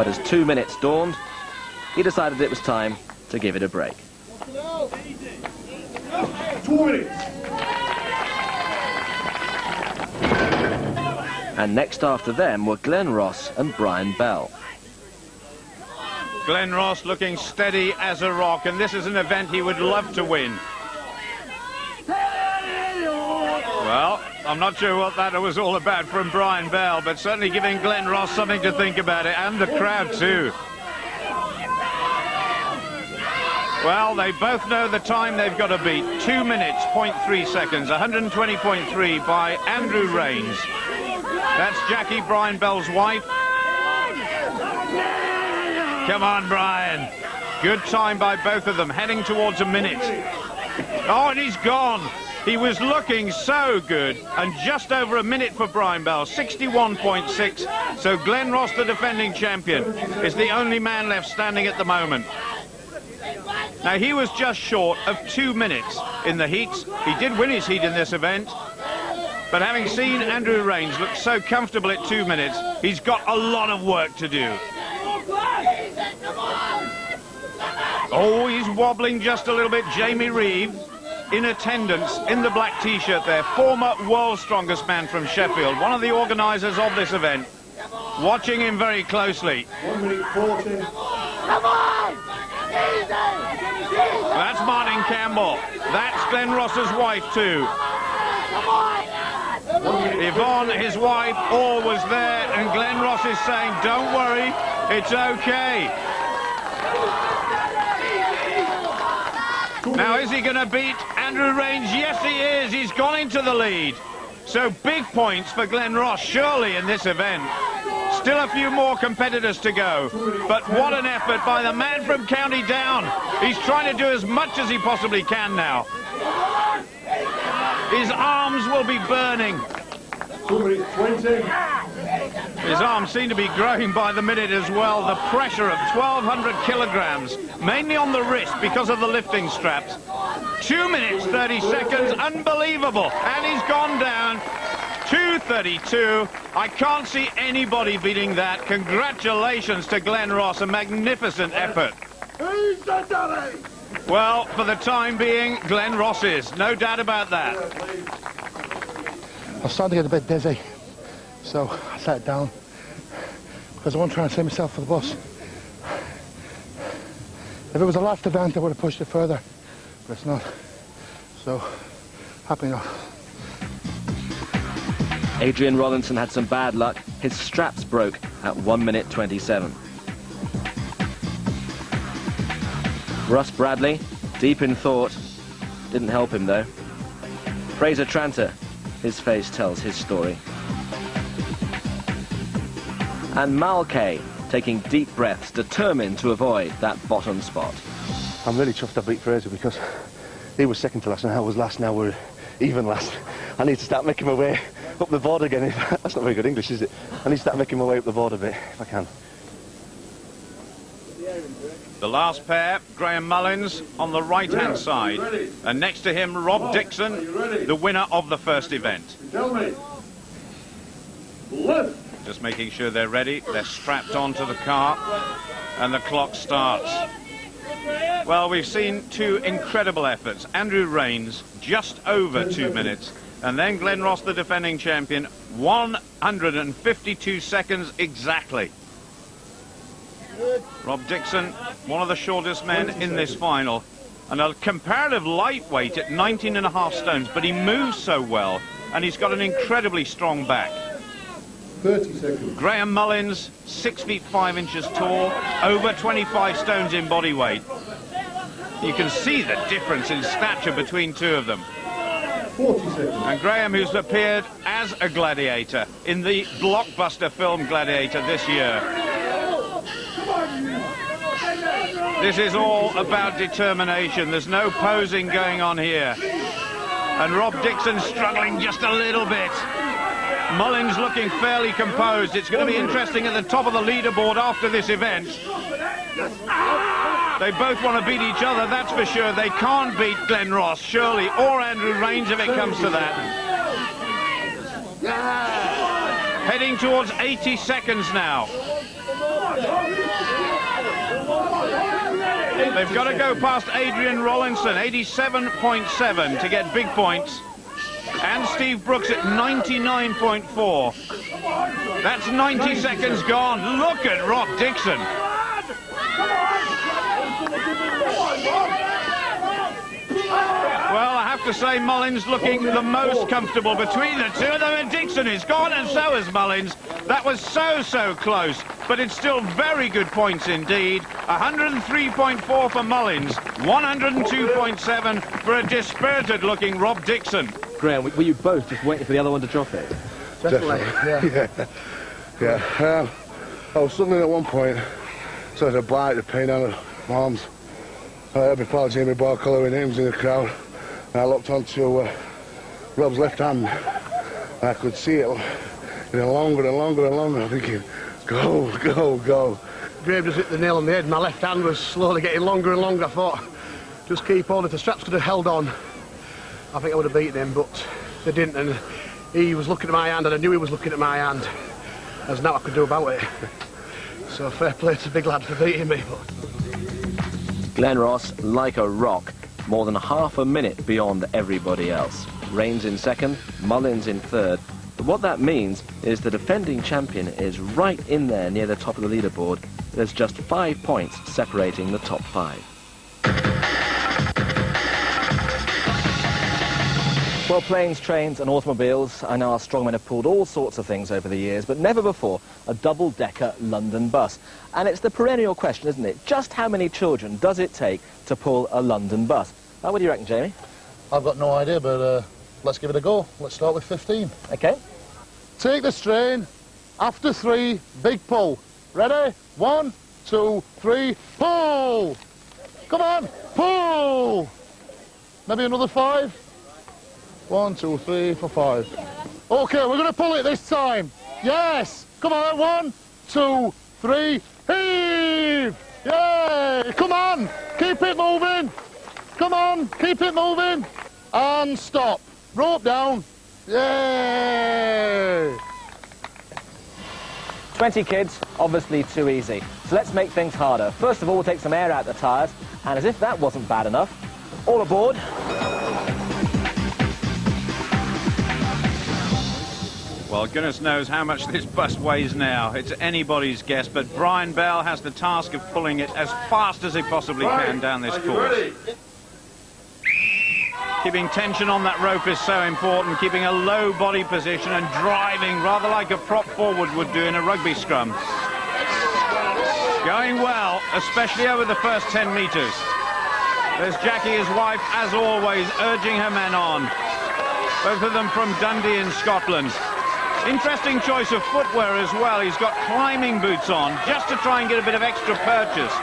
But as 2 minutes dawned, he decided it was time to give it a break. 2 minutes. And next after them were Glenn Ross and Brian Bell. Glenn Ross looking steady as a rock, and this is an event he would love to win. Well, I'm not sure what that was all about from Brian Bell, but certainly giving Glenn Ross something to think about it, and the crowd too. Well, they both know the time they've got to beat. 2 minutes, 0.3 seconds, 120.3 by Andrew Rains. That's Jackie, Brian Bell's wife. Come on, Brian. Good time by both of them, heading towards a minute. Oh, and he's gone. He was looking so good, and just over a minute for Brian Bell, 61.6. So Glenn Ross, the defending champion, is the only man left standing at the moment. Now, he was just short of 2 minutes in the heats. He did win his heat in this event, but having seen Andrew Rains look so comfortable at 2 minutes, he's got a lot of work to do. Oh, he's wobbling just a little bit. Jamie Reeve, in attendance, in the black T-shirt there, former world's strongest man from Sheffield, one of the organisers of this event, watching him very closely. 1 minute 40. Come on! Easy! That's Martin Campbell. That's Glenn Ross's wife too. Yvonne, his wife, all was there, and Glenn Ross is saying, don't worry, it's okay. Now, is he going to beat Andrew Rains? Yes, he is. He's gone into the lead. So big points for Glenn Ross, surely, in this event. Still a few more competitors to go. But what an effort by the man from County Down. He's trying to do as much as he possibly can now. His arms will be burning. 2 minutes 20. His arms seem to be growing by the minute as well. The pressure of 1,200 kilograms, mainly on the wrist because of the lifting straps. 2 minutes 30 seconds, unbelievable. And he's gone down. 2:32. I can't see anybody beating that. Congratulations to Glenn Ross, a magnificent effort. Who's the dummy? Well, for the time being, Glenn Ross is. No doubt about that. I was starting to get a bit dizzy, so I sat down because I wasn't trying to save myself for the bus. If it was a last event, I would have pushed it further, but it's not. So, happy enough. Adrian Rollinson had some bad luck. His straps broke at 1 minute 27. Russ Bradley, deep in thought, didn't help him though. Fraser Tranter, his face tells his story. And Malkay, taking deep breaths, determined to avoid that bottom spot. I'm really chuffed I beat Fraser because he was second to last and I was last. Now we're even last. I need to start making my way up the board again. That's not very good English, is it? I need to start making my way up the board a bit, if I can. The last pair, Graham Mullins on the right-hand side. And next to him, Rob Dixon, the winner of the first event. Tell me. Lift. Just making sure they're ready. They're strapped onto the car. And the clock starts. Well, we've seen two incredible efforts. Andrew Rains, just over 2 minutes. And then Glenn Ross, the defending champion, 152 seconds exactly. Rob Dixon, one of the shortest men in this final. And a comparative lightweight at 19.5 stones, but he moves so well, and he's got an incredibly strong back. 30 seconds. Graham Mullins, 6 feet 5 inches tall, over 25 stones in body weight. You can see the difference in stature between two of them. 40 seconds. And Graham, who's appeared as a gladiator in the blockbuster film Gladiator this year. This is all about determination. There's no posing going on here. And Rob Dixon struggling just a little bit. Mullins looking fairly composed. It's going to be interesting at the top of the leaderboard after this event. They both want to beat each other, that's for sure. They can't beat Glenn Ross, surely, or Andrew Rains if it comes to that. Heading towards 80 seconds now. They've got to go past Adrian Rollinson, 87.7 to get big points. And Steve Brooks at 99.4. That's 90 seconds gone. Look at Rob Dixon. Well, I have to say Mullins looking the most comfortable between the two of them, and Dixon is gone, and so is Mullins. That was so close, but it's still very good points indeed. 103.4 for Mullins, 102.7 for a dispirited-looking Rob Dixon. Graham, were you both just waiting for the other one to drop it? Definitely, yeah. I was suddenly at one point, so I had a bite of pain on my arms. I heard my pal Jamie Barr colouring names in the crowd, and I looked onto Rob's left hand, and I could see it getting longer and longer and longer. I'm thinking, go, go, go. Graham just hit the nail on the head. My left hand was slowly getting longer and longer. I thought, just keep on. If the straps could have held on, I think I would have beaten him, but they didn't, and he was looking at my hand, and I knew he was looking at my hand. There's nothing I could do about it. So fair play to the big lad for beating me. But Glenn Ross, like a rock, more than half a minute beyond everybody else. Rains in second, Mullins in third. But what that means is the defending champion is right in there near the top of the leaderboard. There's just 5 points separating the top 5. Well, planes, trains and automobiles, I know our strongmen have pulled all sorts of things over the years, but never before a double-decker London bus. And it's the perennial question, isn't it? Just how many children does it take to pull a London bus? What do you reckon, Jamie? I've got no idea, but let's give it a go. Let's start with 15. OK. Take the strain. After 3, big pull. Ready? 1, 2, 3, pull! Come on, pull! Maybe another 5? 1, 2, 3, 4, 5. OK, we're going to pull it this time. Yes! Come on, 1, 2, 3, heave! Yay! Come on! Keep it moving! Come on, keep it moving! And stop. Rope down. Yay! 20 kids, obviously too easy. So let's make things harder. First of all, we'll take some air out the tyres, and as if that wasn't bad enough, all aboard. Well, goodness knows how much this bus weighs now. It's anybody's guess, but Brian Bell has the task of pulling it as fast as he possibly can down this course. Keeping tension on that rope is so important, keeping a low body position and driving rather like a prop forward would do in a rugby scrum. Going well, especially over the first 10 metres. There's Jackie, his wife, as always, urging her men on. Both of them from Dundee in Scotland. Interesting choice of footwear as well. He's got climbing boots on, just to try and get a bit of extra purchase.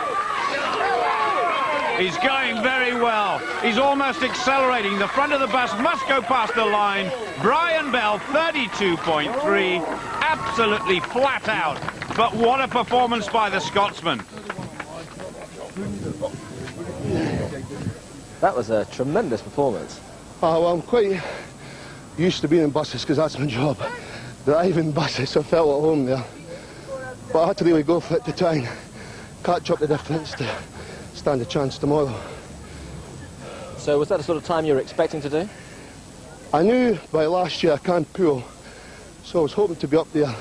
He's going very well. He's almost accelerating. The front of the bus must go past the line. Brian Bell, 32.3, absolutely flat out. But what a performance by the Scotsman. That was a tremendous performance. Oh, well, I'm quite used to being in buses because that's my job. Driving buses, I felt at home there. But I had to really go for it to try and catch up the difference to stand a chance tomorrow. So was that the sort of time you were expecting to do? I knew by last year I can't pull, so I was hoping to be up there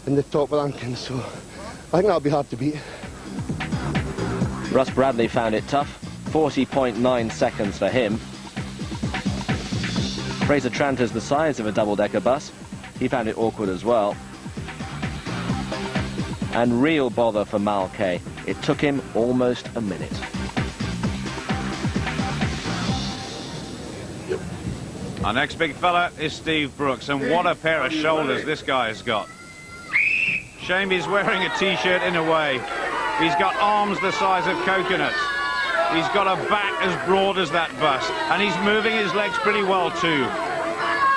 in the top rankings, so I think that'll be hard to beat. Russ Bradley found it tough, 40.9 seconds for him. Fraser Tranter's the size of a double-decker bus. He found it awkward as well. And real bother for Mal Kay. It took him almost a minute. Our next big fella is Steve Brooks, and what a pair of shoulders this guy has got. Shame he's wearing a t-shirt in a way. He's got arms the size of coconuts. He's got a back as broad as that bus, and he's moving his legs pretty well too.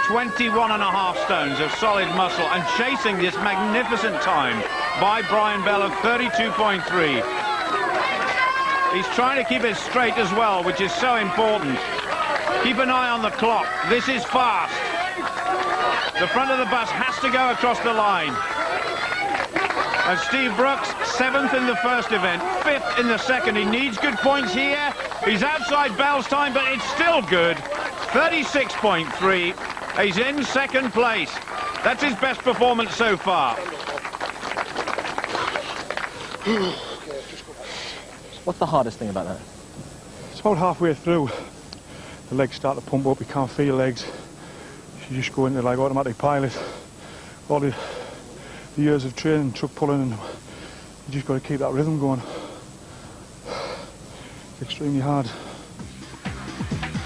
21.5 stones of solid muscle, and chasing this magnificent time by Brian Bell of 32.3. He's trying to keep it straight as well, which is so important. Keep an eye on the clock. This is fast. The front of the bus has to go across the line. And Steve Brooks, 7th in the first event, 5th in the second. He needs good points here. He's outside Bell's time, but it's still good. 36.3. He's in second place. That's his best performance so far. What's the hardest thing about that? It's about halfway through. The legs start to pump up, you can't feel your legs. You just go into like automatic pilot. All the years of training, truck pulling, and you just got to keep that rhythm going. It's extremely hard.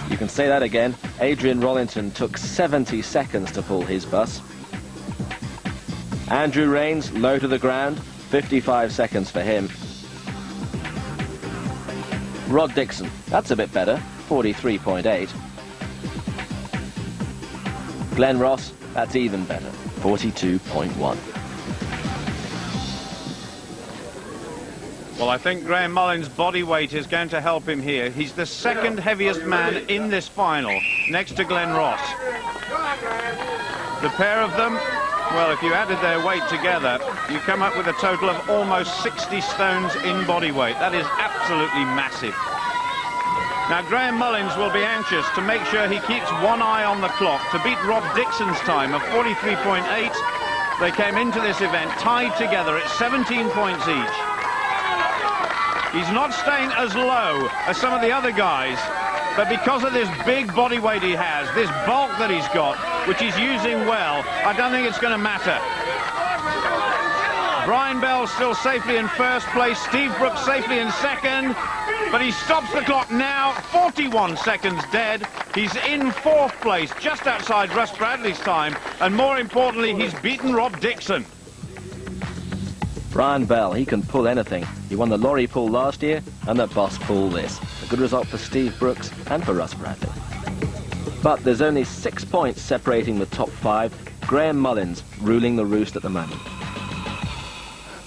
You can say that again. Adrian Rollinson took 70 seconds to pull his bus. Andrew Rains, low to the ground, 55 seconds for him. Rod Dixon, that's a bit better, 43.8. Glenn Ross, that's even better, 42.1. Well, I think Graham Mullins' body weight is going to help him here. He's the second heaviest man in this final, next to Glenn Ross. The pair of them, well, if you added their weight together, you come up with a total of almost 60 stones in body weight. That is absolutely massive. Now, Graham Mullins will be anxious to make sure he keeps one eye on the clock to beat Rob Dixon's time of 43.8. They came into this event tied together at 17 points each. He's not staying as low as some of the other guys, but because of this big body weight he has, this bulk that he's got, which he's using well, I don't think it's going to matter. Brian Bell still safely in first place, Steve Brooks safely in second, but he stops the clock now, 41 seconds dead. He's in fourth place, just outside Russ Bradley's time, and more importantly, he's beaten Rob Dixon. Brian Bell, he can pull anything. He won the lorry pull last year and the bus pull this. A good result for Steve Brooks and for Russ Bradley. But there's only 6 points separating the top 5. Graham Mullins ruling the roost at the moment.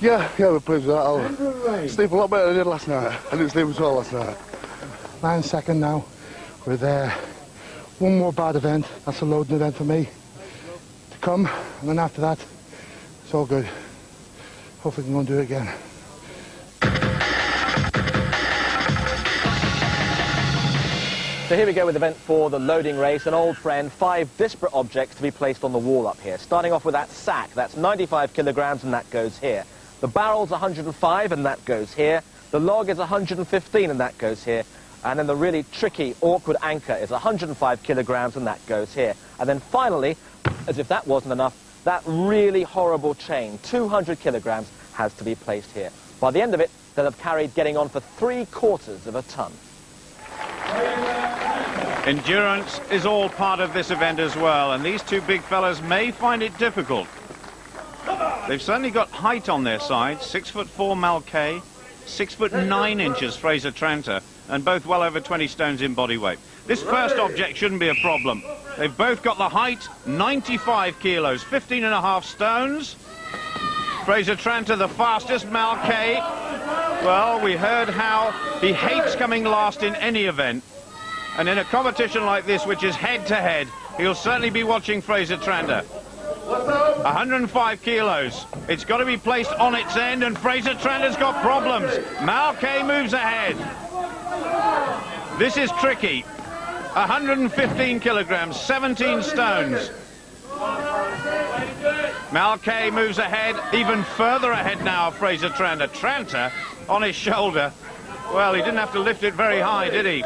Yeah, we're pleased with that. I'll sleep a lot better than I did last night. I didn't sleep at all last night. 9 second now with one more bad event. That's a loading event for me to come, and then after that, it's all good. Hopefully we can go and do it again. So here we go with event 4, the loading race. An old friend, 5 disparate objects to be placed on the wall up here. Starting off with that sack, that's 95 kilograms, and that goes here. The barrel's 105, and that goes here. The log is 115, and that goes here. And then the really tricky, awkward anchor is 105 kilograms, and that goes here. And then finally, as if that wasn't enough, that really horrible chain, 200 kilograms, has to be placed here. By the end of it, they'll have carried getting on for 3/4 of a ton. Endurance is all part of this event as well, and these two big fellas may find it difficult. They've certainly got height on their side. 6'4" Mal Kay, 6'9" Fraser Tranter, and both well over 20 stones in body weight. This first object shouldn't be a problem. They've both got the height, 95 kilos, 15.5 stones. Fraser Tranter the fastest, Mal Kay, well, we heard how he hates coming last in any event. And in a competition like this, which is head-to-head, he'll certainly be watching Fraser Tranter. 105 kilos. It's got to be placed on its end, and Fraser Tranter's got problems. Mal Kay moves ahead. This is tricky. 115 kilograms, 17 stones. Mal Kay moves ahead, even further ahead now of Fraser Tranter. Tranter on his shoulder. Well, he didn't have to lift it very high, did he?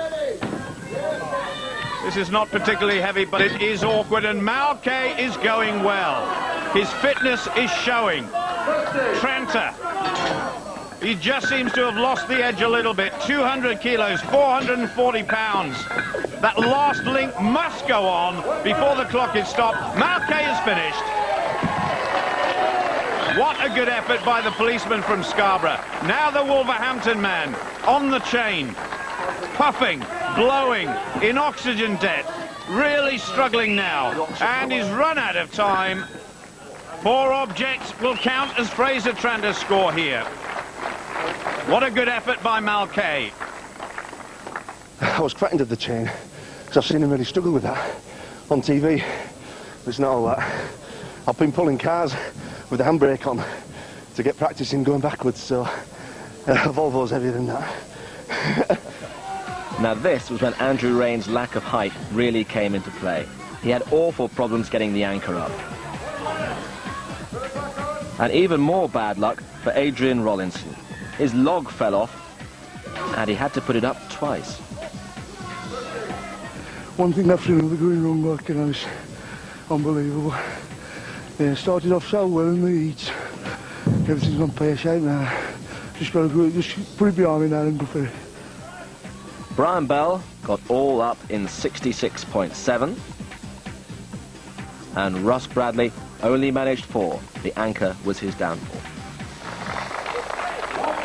This is not particularly heavy, but it is awkward, and Mal Kay is going well. His fitness is showing. Tranter, he just seems to have lost the edge a little bit. 200 kilos, 440 pounds. That last link must go on before the clock is stopped. Mal Kay is finished. What a good effort by the policeman from Scarborough. Now the Wolverhampton man on the chain, puffing, blowing, in oxygen debt, really struggling now, and he's run out of time. 4 objects will count as Fraser Tranter's score here. What a good effort by Mal Kay. I was frightened of the chain, because I've seen him really struggle with that on TV. But it's not all that. I've been pulling cars with the handbrake on to get practicing going backwards, so Volvo's heavier than that. Now this was when Andrew Rain's lack of height really came into play. He had awful problems getting the anchor up. And even more bad luck for Adrian Rollinson. His log fell off and he had to put it up twice. One thing after another going wrong, like, you know, it's unbelievable. Yeah, started off so well in the heats. Everything's on pear-shaped now. Just got to just put it behind me now and go for it. Brian Bell got all up in 66.7. And Russ Bradley only managed 4. The anchor was his downfall.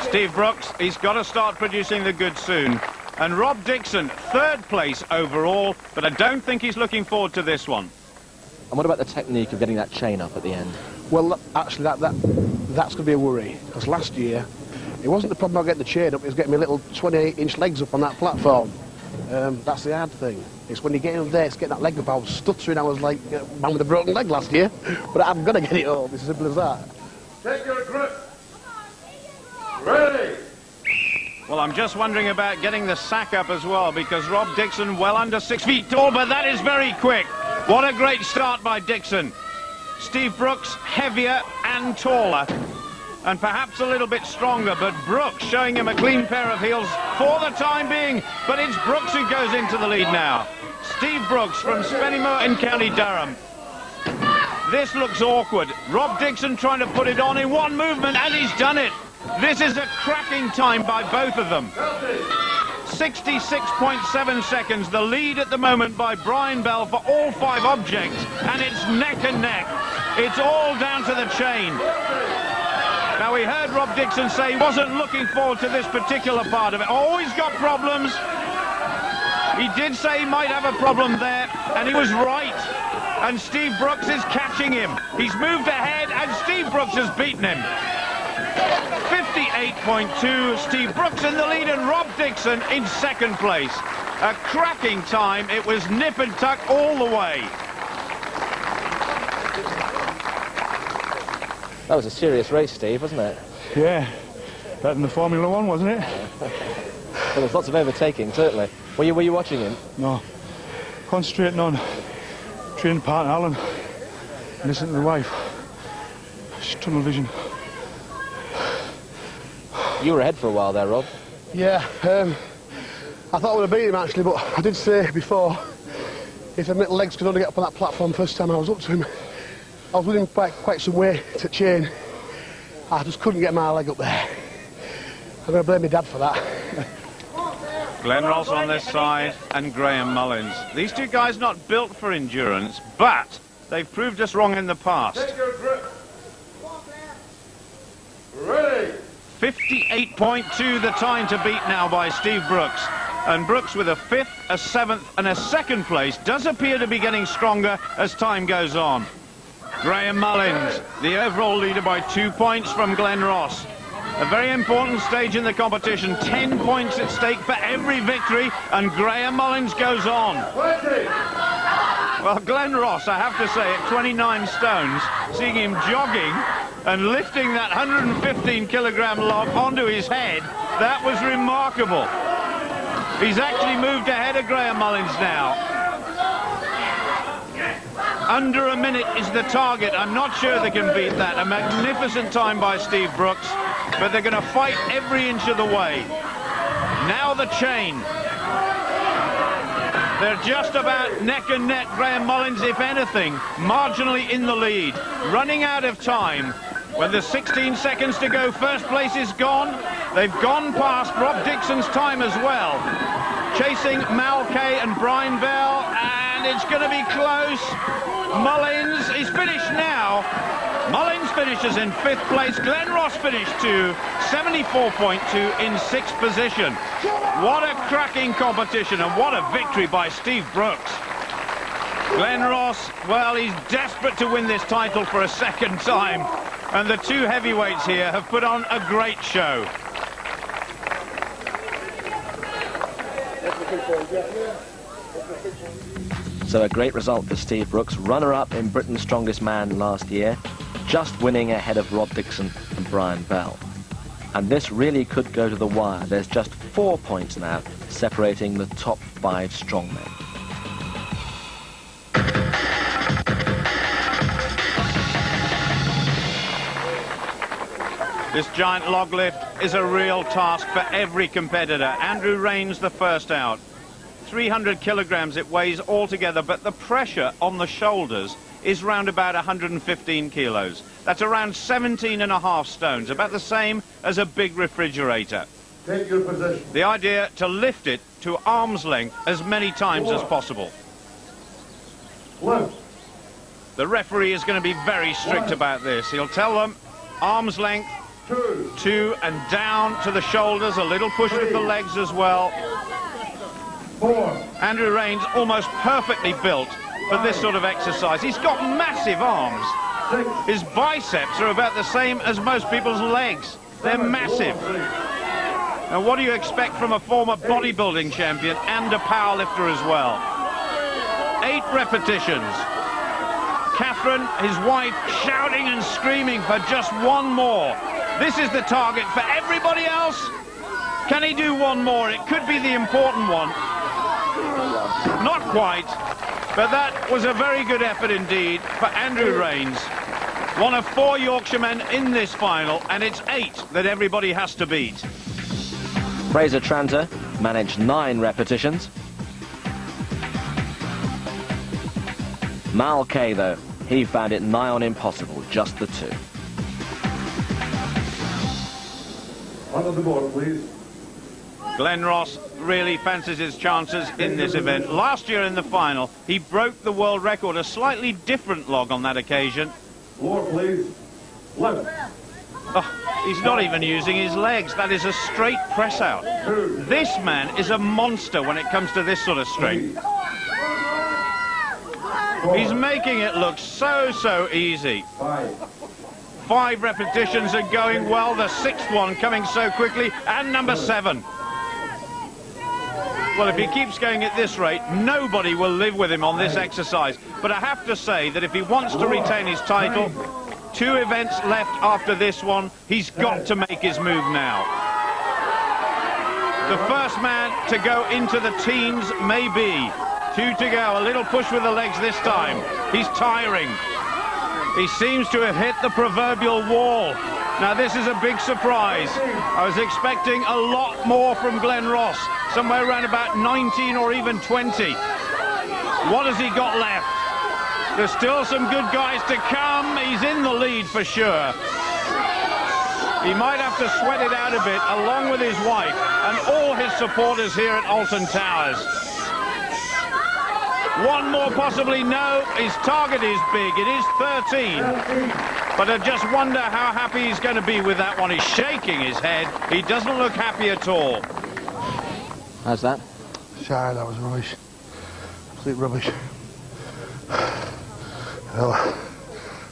Steve Brooks, he's got to start producing the goods soon. And Rob Dixon, 3rd place overall, but I don't think he's looking forward to this one. And what about the technique of getting that chain up at the end? Well, actually, that's going to be a worry, because last year, it wasn't the problem about getting the chain up, it was getting my little 28-inch legs up on that platform. That's the hard thing. It's when you get up there, it's getting that leg up. I was stuttering, I was like a man with a broken leg last year, but I'm going to get it up, it's as simple as that. Take your grip. Ready. Well, I'm just wondering about getting the sack up as well, because Rob Dixon well under 6 feet tall, but that is very quick. What a great start by Dixon. Steve Brooks, heavier and taller, and perhaps a little bit stronger, but Brooks showing him a clean pair of heels for the time being, but it's Brooks who goes into the lead now. Steve Brooks from Spennymoor in County Durham. This looks awkward. Rob Dixon trying to put it on in one movement, and he's done it. This is a cracking time by both of them. 66.7 seconds, the lead at the moment by Brian Bell for all 5 objects, and it's neck and neck. It's all down to the chain. Now, we heard Rob Dixon say he wasn't looking forward to this particular part of it. Oh, he's got problems. He did say he might have a problem there, and he was right. And Steve Brooks is catching him. He's moved ahead, and Steve Brooks has beaten him. 58.2, Steve Brooks in the lead and Rob Dixon in 2nd place. A cracking time. It was nip and tuck all the way. That was a serious race, Steve, wasn't it? Yeah, better than the Formula 1, wasn't it? Well, there's lots of overtaking, certainly. Were you watching him? No. Concentrating on training partner Alan and listening to the wife. It's tunnel vision. You were ahead for a while there, Rob. Yeah, I thought I would have beat him actually, but I did say before, if the little legs could only get up on that platform first time I was up to him, I was with him quite some way to chain. I just couldn't get my leg up there. I'm going to blame my dad for that. Glenn Ross on this side and Graham Mullins. These two guys not built for endurance, but they've proved us wrong in the past. Take your grip. Ready. 58.2 the time to beat now by Steve Brooks. And Brooks with a 5th, a 7th and a 2nd place does appear to be getting stronger as time goes on. Graham Mullins, the overall leader by 2 points from Glenn Ross. A very important stage in the competition, 10 points at stake for every victory, and Graham Mullins goes on. Well, Glenn Ross, I have to say, at 29 stones, seeing him jogging and lifting that 115-kilogram log onto his head, that was remarkable. He's actually moved ahead of Graham Mullins now. Under a minute is the target. I'm not sure they can beat that. A magnificent time by Steve Brooks, but they're going to fight every inch of the way. Now the chain. They're just about neck and neck. Graham Mullins, if anything, marginally in the lead. Running out of time. When there's 16 seconds to go, first place is gone. They've gone past Rob Dixon's time as well. Chasing Mal Kay and Brian Bell, and it's going to be close. Mullins is finished now. Mullins finishes in 5th place. Glenn Ross finished to 74.2 in 6th position. What a cracking competition, and what a victory by Steve Brooks. Glenn Ross, well, he's desperate to win this title for a 2nd time. And the 2 heavyweights here have put on a great show. So a great result for Steve Brooks, runner-up in Britain's Strongest Man last year, just winning ahead of Rob Dixon and Brian Bell. And this really could go to the wire. There's just 4 points now separating the top 5 strongmen. This giant log lift is a real task for every competitor. Andrew Rains the first out. 300 kilograms it weighs altogether, but the pressure on the shoulders is round about 115 kilos. That's around 17.5 stones, about the same as a big refrigerator. Take your position. The idea to lift it to arm's length as many times as possible. Left. The referee is going to be very strict about this. He'll tell them arm's length, 2 and down to the shoulders, a little push with the legs as well. 4. Andrew Rains almost perfectly built for this sort of exercise. He's got massive arms. 6. His biceps are about the same as most people's legs. They're massive. And what do you expect from a former bodybuilding champion and a powerlifter as well? 8 repetitions. Catherine, his wife, shouting and screaming for just one more. This is the target for everybody else. Can he do one more? It could be the important one. Not quite, but that was a very good effort indeed for Andrew Rains. One of 4 Yorkshiremen in this final, and it's 8 that everybody has to beat. Fraser Tranter managed 9 repetitions. Mal Kay, though, he found it nigh on impossible, just the 2. Onto the board, please. Glenn Ross really fancies his chances in this event. Last year in the final, he broke the world record, a slightly different log on that occasion. Floor, please. Left. Oh, he's not even using his legs. That is a straight press out. 2. This man is a monster when it comes to this sort of strength. 4. He's making it look so easy. 5. 5 repetitions are going well, the 6th one coming so quickly, and number 7. Well, if he keeps going at this rate, nobody will live with him on this exercise. But I have to say that if he wants to retain his title, 2 events left after this one, he's got to make his move now. The first man to go into the teens may be. 2 to go, a little push with the legs this time. He's tiring. He seems to have hit the proverbial wall. Now this is a big surprise. I was expecting a lot more from Glenn Ross, somewhere around about 19 or even 20. What has he got left? There's still some good guys to come. He's in the lead for sure. He might have to sweat it out a bit, along with his wife and all his supporters here at Alton Towers. One more possibly, no. His target is big. It is 13. But I just wonder how happy he's going to be with that one. He's shaking his head. He doesn't look happy at all. How's that? Sorry, that was rubbish. Complete rubbish. Well,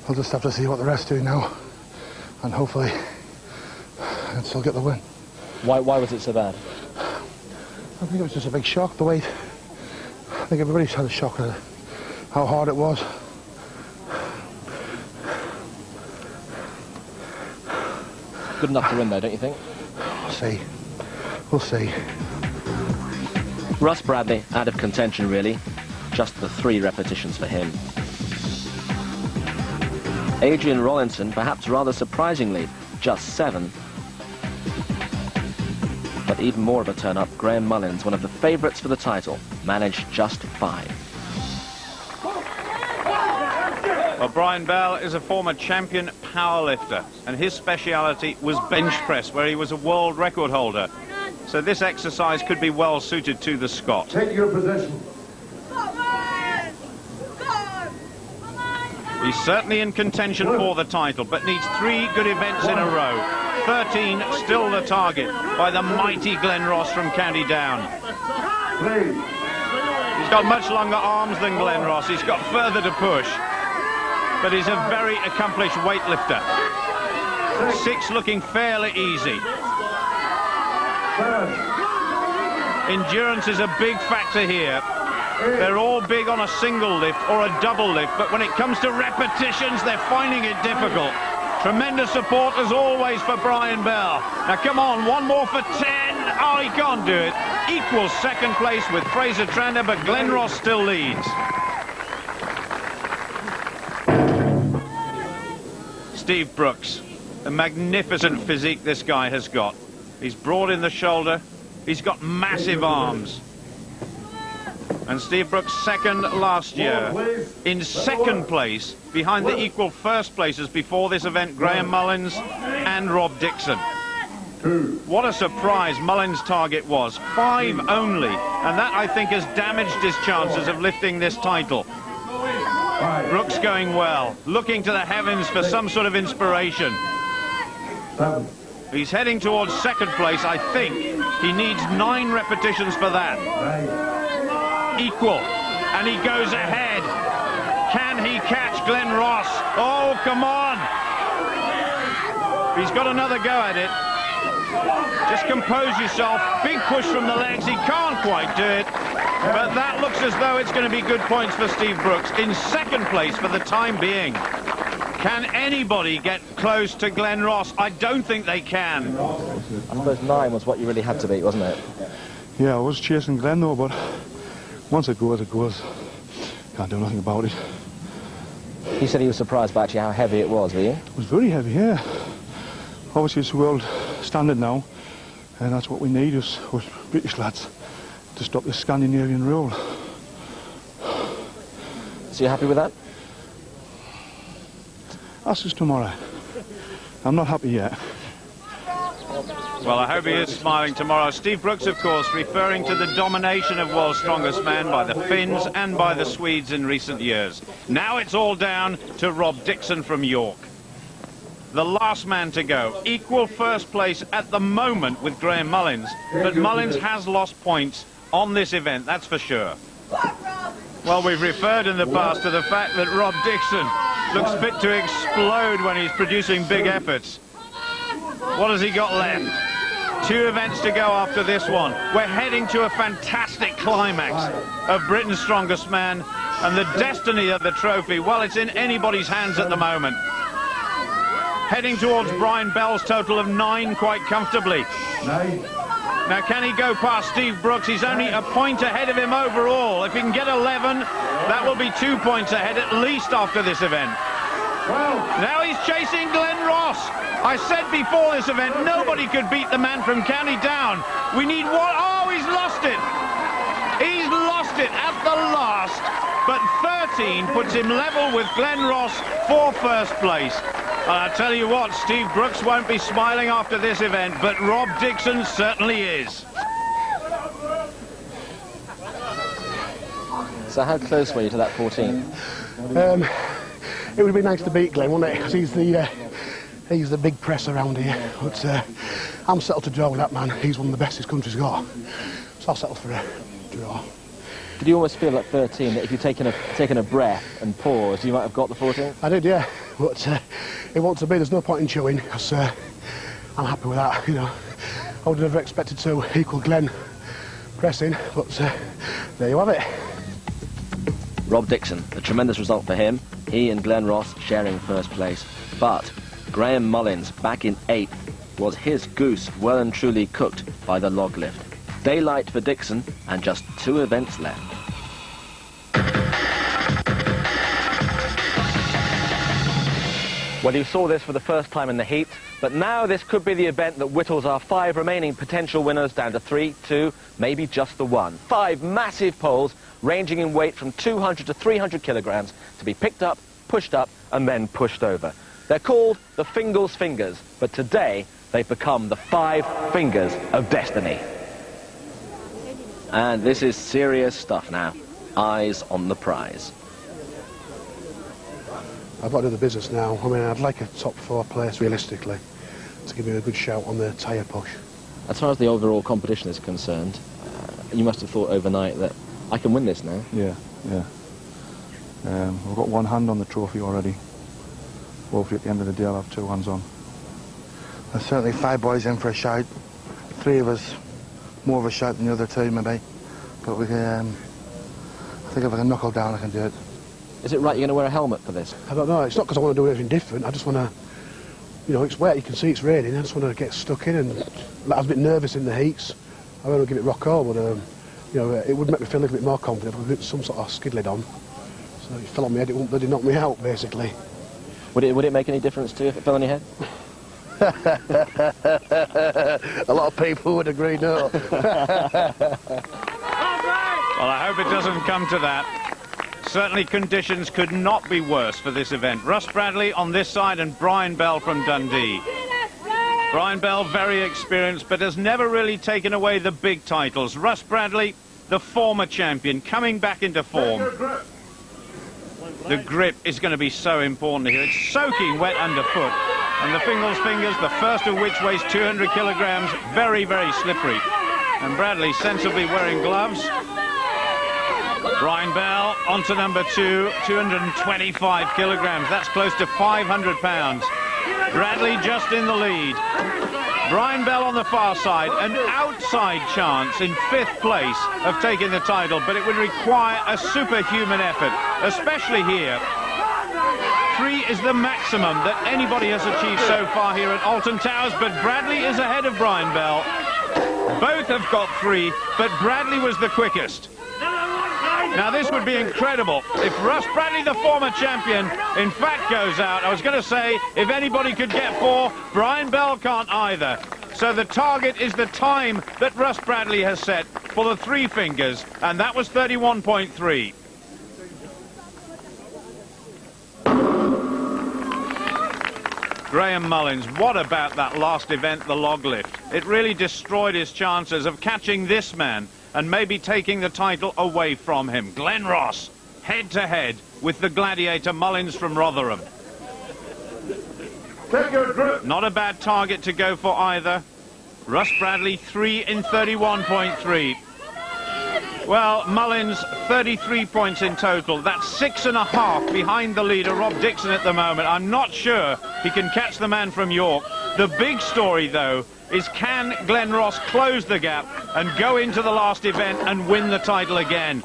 we'll just have to see what the rest do now. And hopefully, I'll still get the win. Why was it so bad? I think it was just a big shock, the weight. I think everybody's had a shock at how hard it was. Good enough to win, though, don't you think? We'll see. We'll see. Russ Bradley out of contention, really. Just the 3 repetitions for him. Adrian Rollinson, perhaps rather surprisingly, just 7. But even more of a turn-up, Graham Mullins, one of the favourites for the title, managed just 5. Well, Brian Bell is a former champion powerlifter, and his speciality was bench press, where he was a world record holder. So this exercise could be well suited to the Scot. Take your position. He's certainly in contention for the title, but needs 3 good events in a row. 13 still the target by the mighty Glenn Ross from County Down. He's got much longer arms than Glenn Ross. He's got further to push. But he's a very accomplished weightlifter. 6 looking fairly easy. Endurance is a big factor here. They're all big on a single lift or a double lift, but when it comes to repetitions, they're finding it difficult. Tremendous support, as always, for Brian Bell. Now, come on, one more for 10. Oh, he can't do it. Equals second place with Fraser Trander, but Glenn Ross still leads. Steve Brooks, a magnificent physique this guy has got. He's broad in the shoulder. He's got massive arms. And Steve Brooks second last year. In second place, behind the equal first places before this event, Graham Mullins and Rob Dixon. What a surprise Mullins' target was. 5 only. And that, I think, has damaged his chances of lifting this title. Brooks going well, looking to the heavens for some sort of inspiration. He's heading towards second place, I think. He needs 9 repetitions for that. Equal, and he goes ahead. Can he catch Glenn Ross? Oh, come on! He's got another go at it. Just compose yourself. Big push from the legs. He can't quite do it. But that looks as though it's going to be good points for Steve Brooks. In second place for the time being. Can anybody get close to Glenn Ross? I don't think they can. I suppose 9 was what you really had to beat, wasn't it? Yeah, I was chasing Glenn though, but once it goes, it goes. Can't do nothing about it. He said he was surprised by actually how heavy it was, were you? It was very heavy, yeah. Obviously it's world standard now, and that's what we need as British lads, to stop the Scandinavian rule. So you're happy with that? That's just tomorrow. I'm not happy yet. Well, I hope he is smiling tomorrow. Steve Brooks, of course, referring to the domination of World's Strongest Man by the Finns and by the Swedes in recent years. Now it's all down to Rob Dixon from York. The last man to go. Equal first place at the moment with Graham Mullins, but Mullins has lost points on this event, that's for sure. Well, we've referred in the past to the fact that Rob Dixon looks fit to explode when he's producing big efforts. What has he got left? 2 events to go after this one. We're heading to a fantastic climax of Britain's Strongest Man, and the destiny of the trophy, well, it's in anybody's hands at the moment. Heading towards Brian Bell's total of 9 quite comfortably. Now, can he go past Steve Brooks? He's only a point ahead of him overall. If he can get 11, that will be 2 points ahead at least after this event. Now he's chasing Glenn Ross. I said before this event, nobody could beat the man from County Down. We need one. Oh, he's lost it. He's lost it at the last. But 13 puts him level with Glenn Ross for first place. And I tell you what, Steve Brooks won't be smiling after this event, but Rob Dixon certainly is. So how close were you to that 14? It would be nice to beat Glenn, wouldn't it? Because he's the big press around here. But I'm settled to draw with that man. He's one of the best this country's got. So I'll settle for a draw. Did you almost feel at 13 that if you'd taken a breath and paused, you might have got the 14? I did, yeah. But it won't to be. There's no point in chewing, because I'm happy with that, you know. I would have never expected to equal Glenn pressing, but there you have it. Rob Dixon, a tremendous result for him. He and Glenn Ross sharing first place. But Graham Mullins, back in 8th, was his goose well and truly cooked by the log lift. Daylight for Dixon, and just 2 events left. Well, you saw this for the first time in the heat, but now this could be the event that whittles our 5 remaining potential winners down to 3, 2, maybe just the 1. 5 massive poles ranging in weight from 200 to 300 kilograms to be picked up, pushed up, and then pushed over. They're called the Fingal's Fingers, but today they've become the 5 Fingers of Destiny. And this is serious stuff now. Eyes on the prize. I've got to do the business now. I mean, I'd like a top 4 place, realistically, to give me a good shout on the tyre push. As far as the overall competition is concerned, you must have thought overnight that I can win this now. Yeah. I've got 1 hand on the trophy already. Hopefully at the end of the day I'll have 2 hands on. There's certainly 5 boys in for a shout. 3 of us more of a shout than the other 2 maybe. But think if I can knuckle down, I can do it. Is it right you're going to wear a helmet for this? I don't know. It's not because I want to do anything different. I just want to, you know, it's wet. You can see it's raining. I just want to get stuck in. And I was a bit nervous in the heats. I want to give it rock all, but you know, it would make me feel a little bit more confident if I put some sort of skid lid on. So if it fell on my head, it wouldn't bloody knock me out, basically. Would it make any difference to you if it fell on your head? A lot of people would agree, no. Well, I hope it doesn't come to that. Certainly conditions could not be worse for this event. Russ Bradley on this side and Brian Bell from Dundee. Brian Bell, very experienced, but has never really taken away the big titles. Russ Bradley, the former champion, coming back into form. The grip is going to be so important here. It's soaking wet underfoot. And the Fingles fingers, the first of which weighs 200 kilograms, very, very slippery. And Bradley sensibly wearing gloves. Brian Bell onto number 2, 225 kilograms. That's close to 500 pounds. Bradley just in the lead. Brian Bell on the far side, an outside chance in 5th place of taking the title, but it would require a superhuman effort, especially here. 3 is the maximum that anybody has achieved so far here at Alton Towers, but Bradley is ahead of Brian Bell. Both have got 3, but Bradley was the quickest. Now this would be incredible if Russ Bradley, the former champion, in fact goes out. I was going to say, if anybody could get 4, Brian Bell can't either. So the target is the time that Russ Bradley has set for the 3 fingers, and that was 31.3. Graham Mullins, what about that last event, the log lift? It really destroyed his chances of catching this man and maybe taking the title away from him. Glenn Ross, head-to-head with the gladiator Mullins from Rotherham. Not a bad target to go for either. Russ Bradley, 3 in 31.3. Well, Mullins, 33 points in total. That's 6.5 behind the leader, Rob Dixon, at the moment. I'm not sure he can catch the man from York. The big story, though, is can Glenn Ross close the gap and go into the last event and win the title again?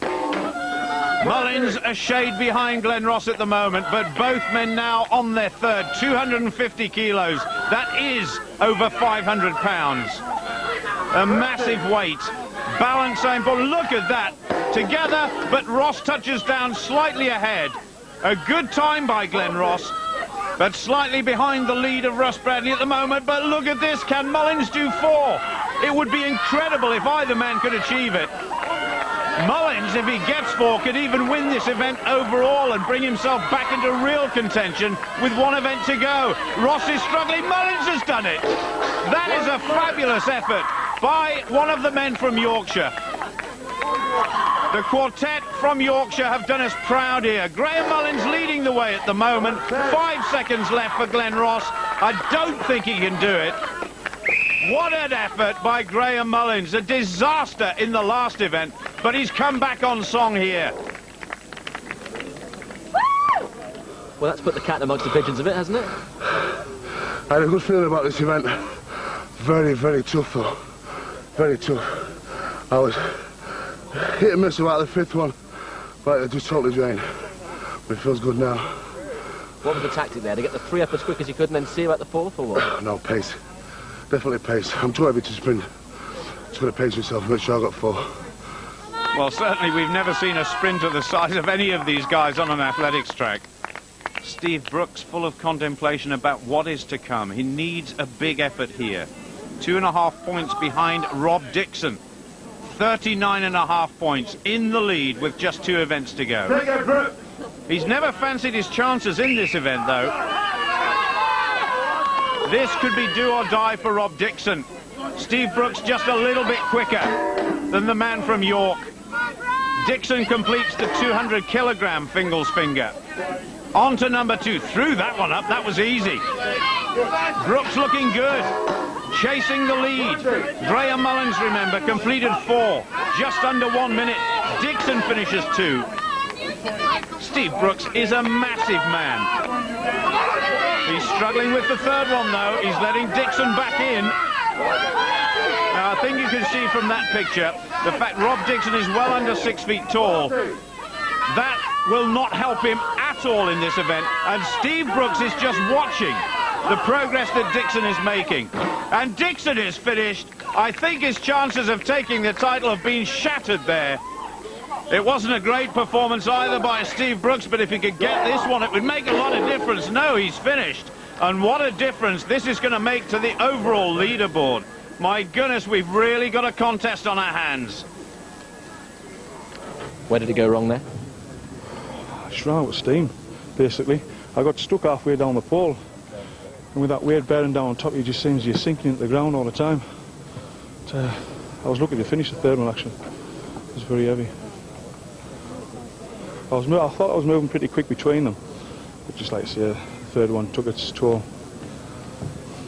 Mullins a shade behind Glenn Ross at the moment, but both men now on their 3rd, 250 kilos. That is over 500 pounds. A massive weight. Balance so important. Look at that. Together, but Ross touches down slightly ahead. A good time by Glenn Ross, but slightly behind the lead of Russ Bradley at the moment. But look at this. Can Mullins do 4? It would be incredible if either man could achieve it. Mullins, if he gets 4, could even win this event overall and bring himself back into real contention with 1 event to go. Ross is struggling. Mullins has done it. That is a fabulous effort by one of the men from Yorkshire. The quartet from Yorkshire have done us proud here. Graham Mullins leading the way at the moment. 5 seconds left for Glenn Ross. I don't think he can do it. What an effort by Graham Mullins. A disaster in the last event, but he's come back on song here. Well, that's put the cat amongst the pigeons a bit, hasn't it? I had a good feeling about this event. Very, very tough, though. Very tough. I was hit and miss about the 5th one, but it just totally drained. But it feels good now. What was the tactic there? To get the 3 up as quick as you could and then see about the 4th, or what? No, pace. Definitely pace. I'm too heavy to sprint. Just got to pace myself, make sure I got 4. Well, certainly we've never seen a sprinter the size of any of these guys on an athletics track. Steve Brooks full of contemplation about what is to come. He needs a big effort here. 2.5 points behind Rob Dixon. 39.5 points in the lead with just 2 events to go. He's never fancied his chances in this event, though. This could be do or die for Rob Dixon. Steve Brooks just a little bit quicker than the man from York. Dixon completes the 200 kilogram Fingles finger. On to number 2. Threw that one up. That was easy. Brooks looking good. Chasing the lead. Graham Mullins, remember, completed 4. Just under 1 minute. Dixon finishes 2. Steve Brooks is a massive man. He's struggling with the 3rd one, though. He's letting Dixon back in. Now, I think you can see from that picture the fact Rob Dixon is well under 6 feet tall. That will not help him at all in this event. And Steve Brooks is just watching the progress that Dixon is making. And Dixon is finished. I think his chances of taking the title have been shattered there. It wasn't a great performance either by Steve Brooks, but if he could get this one, it would make a lot of difference. No, he's finished. And what a difference this is going to make to the overall leaderboard. My goodness, we've really got a contest on our hands. Where did it go wrong there? Just ran out of steam, basically. I got stuck halfway down the pole. And with that weight bearing down on top, it just seems you're sinking into the ground all the time. But, I was lucky to finish the third one, actually. It was very heavy. I thought I was moving pretty quick between them. But just like I say, the third one took its toll.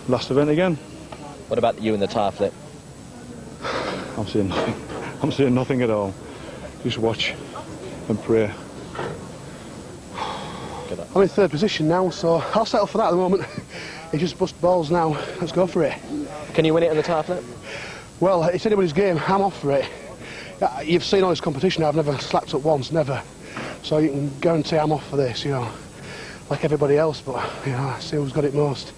Last event again. What about you in the tyre flip? I'm saying nothing. I'm saying nothing at all. Just watch and pray. I'm in third position now, so I'll settle for that at the moment. He just bust balls now. Let's go for it. Can you win it in the tyre flip? Well, it's anybody's game. I'm off for it. You've seen all this competition. I've never slacked up once, never. So you can guarantee I'm off for this, you know, like everybody else. But you know, I see who's got it most.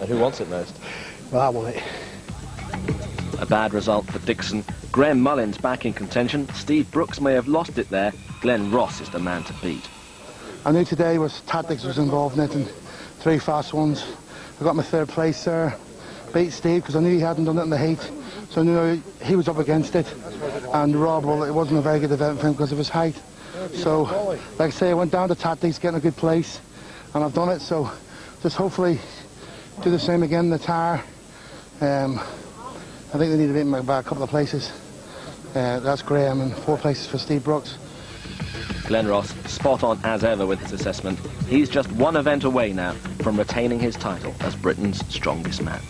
And who wants it most? Well, I want it. A bad result for Dixon. Graham Mullins back in contention. Steve Brooks may have lost it there. Glenn Ross is the man to beat. I knew today was tactics was involved in it, and 3 fast ones. I got my third place there. Beat Steve because I knew he hadn't done it in the heat, so I knew he was up against it. And Rob, well, it wasn't a very good event for him because of his height. So, like I say, I went down to tactics, getting a good place, and I've done it. So, just hopefully do the same again in the tyre. I think they need to beat me by a couple of places. That's Graham, and 4 places for Steve Brooks. Glenn Ross, spot on as ever with his assessment. He's just 1 event away now from retaining his title as Britain's strongest man.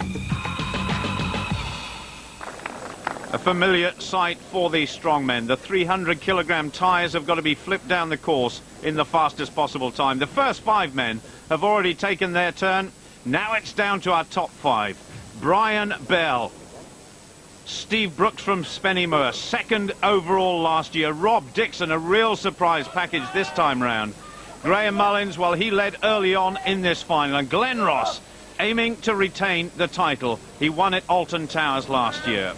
A familiar sight for these strongmen. The 300-kilogram tyres have got to be flipped down the course in the fastest possible time. The first 5 men have already taken their turn. Now it's down to our top 5. Brian Bell. Steve Brooks from Spennymoor, 2nd overall last year. Rob Dixon, a real surprise package this time round. Graham Mullins, well, he led early on in this final. And Glenn Ross, aiming to retain the title. He won at Alton Towers last year.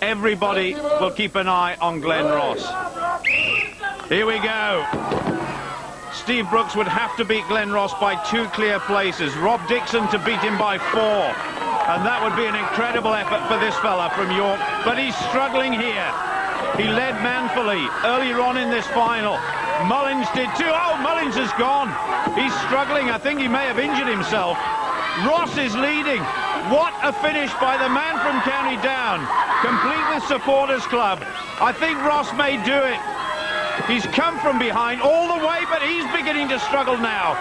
Everybody will keep an eye on Glenn Ross. Here we go. Steve Brooks would have to beat Glenn Ross by 2 clear places. Rob Dixon to beat him by 4. And that would be an incredible effort for this fella from York. But he's struggling here. He led manfully earlier on in this final. Mullins did too. Oh, Mullins has gone. He's struggling. I think he may have injured himself. Ross is leading. What a finish by the man from County Down. Complete with Supporters Club. I think Ross may do it. He's come from behind all the way, but he's beginning to struggle now.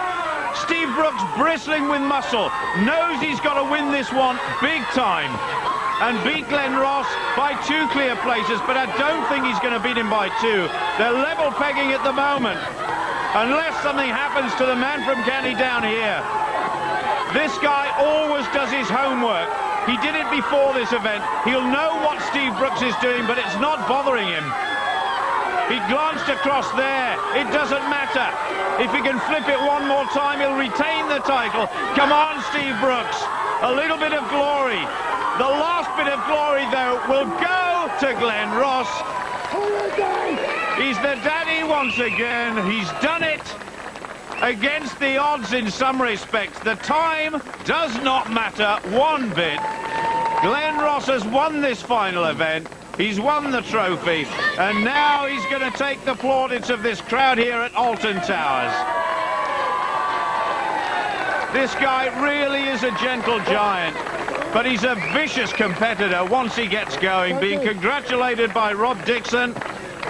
Steve Brooks, bristling with muscle, knows he's got to win this one big time and beat Glenn Ross by 2 clear places, but I don't think he's going to beat him by 2. They're level pegging at the moment, unless something happens to the man from County Down here. This guy always does his homework. He did it before this event. He'll know what Steve Brooks is doing, but it's not bothering him. He glanced across there. It doesn't matter. If he can flip it one more time, he'll retain the title. Come on, Steve Brooks. A little bit of glory. The last bit of glory, though, will go to Glenn Ross. He's the daddy once again. He's done it against the odds in some respects. The time does not matter one bit. Glenn Ross has won this final event. He's won the trophy, and now he's going to take the plaudits of this crowd here at Alton Towers. This guy really is a gentle giant, but he's a vicious competitor once he gets going, being congratulated by Rob Dixon.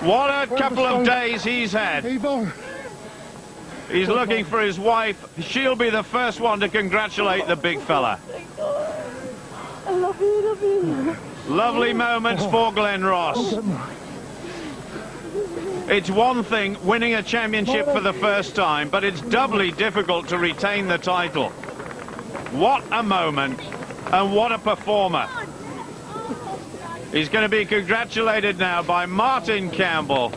What a couple of days he's had. He's looking for his wife. She'll be the first one to congratulate the big fella. I love you. Lovely moments for Glenn Ross. It's one thing winning a championship for the first time, but it's doubly difficult to retain the title. What a moment, and what a performer. He's going to be congratulated now by Martin Campbell.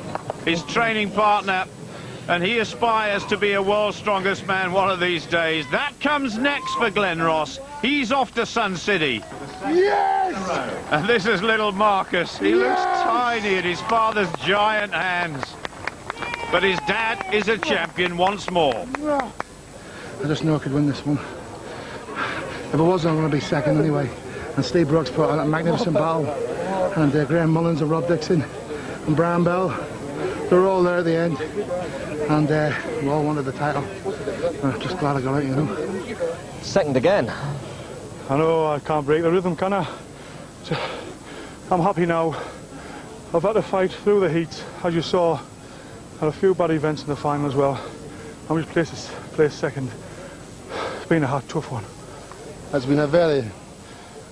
his training partner, and he aspires to be a world's strongest man one of these days. That comes next for Glenn Ross. He's off to Sun City. Yes! And this is little Marcus. He looks tiny in his father's giant hands. But his dad is a champion once more. I just know I could win this one. If I was, I'm going to be second anyway. And Steve Brooks put on a magnificent battle. And Graham Mullins and Rob Dixon and Brian Bell, they were all there at the end. And we all wanted the title. I'm just glad I got it, you know. Second again. I know I can't break the rhythm, can I? So, I'm happy now. I've had to fight through the heat, as you saw. Had a few bad events in the final as well. I was placed second. It's been a hard, tough one. It's been a very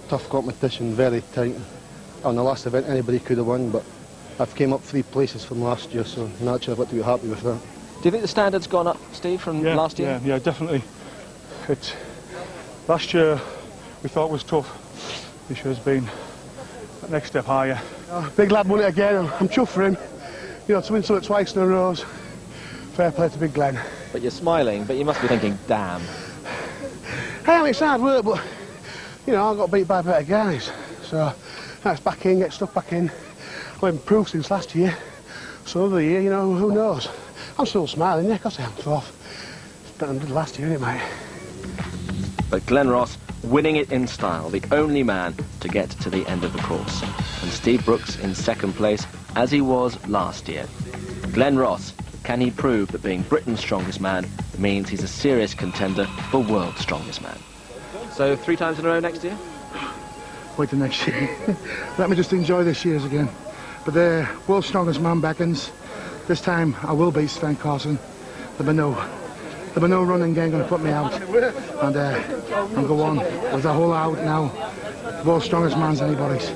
tough competition, very tight. On the last event, anybody could have won, but I've came up 3 places from last year, so naturally I've got to be happy with that. Do you think the standard's gone up, Steve, from last year? Yeah, definitely. Last year we thought was tough. This year's been that next step higher. Big lad won it again, and I'm chuffed for him. You know, to win something twice in a row. Fair play to Big Glenn. But you're smiling, but you must be thinking, damn. Hey, I mean, it's hard work, but, you know, I got beat by better guys. So, that's back in, get stuck back in. I've improved since last year. So, another year, you know, who knows? I'm still smiling, yeah, because I'm 4th. It's better than I did last year, isn't it, mate? But Glenn Ross winning it in style, the only man to get to the end of the course. And Steve Brooks in second place, as he was last year. Glenn Ross, can he prove that being Britain's strongest man means he's a serious contender for world's strongest man? So 3 times in a row next year? Wait till next year. Let me just enjoy this year's again. But the world's strongest man beckons. This time I will beat Sven Carson. There'll be no running game going to put me out. And I'll go on with the whole out now. The world's strongest man's anybody's.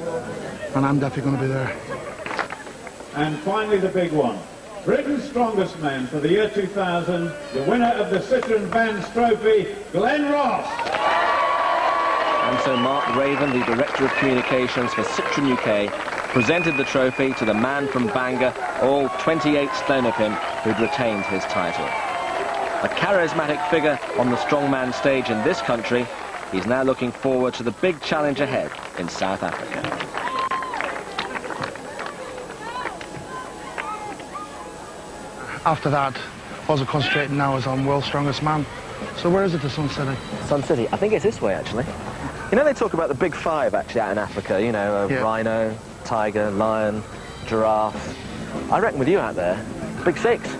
And I'm definitely going to be there. And finally the big one. Britain's strongest man for the year 2000, the winner of the Citroen Vans Trophy, Glenn Ross. And so Mark Raven, the Director of Communications for Citroen UK, presented the trophy to the man from Bangor, all 28 stone of him, who'd retained his title. A charismatic figure on the strongman stage in this country, he's now looking forward to the big challenge ahead in South Africa. After that, all I'm concentrating now is on world's strongest man. So where is it to Sun City? Sun City, I think it's this way, actually. You know, they talk about the big 5, actually, out in Africa, you know, rhino, tiger, lion, giraffe. I reckon with you out there, big 6.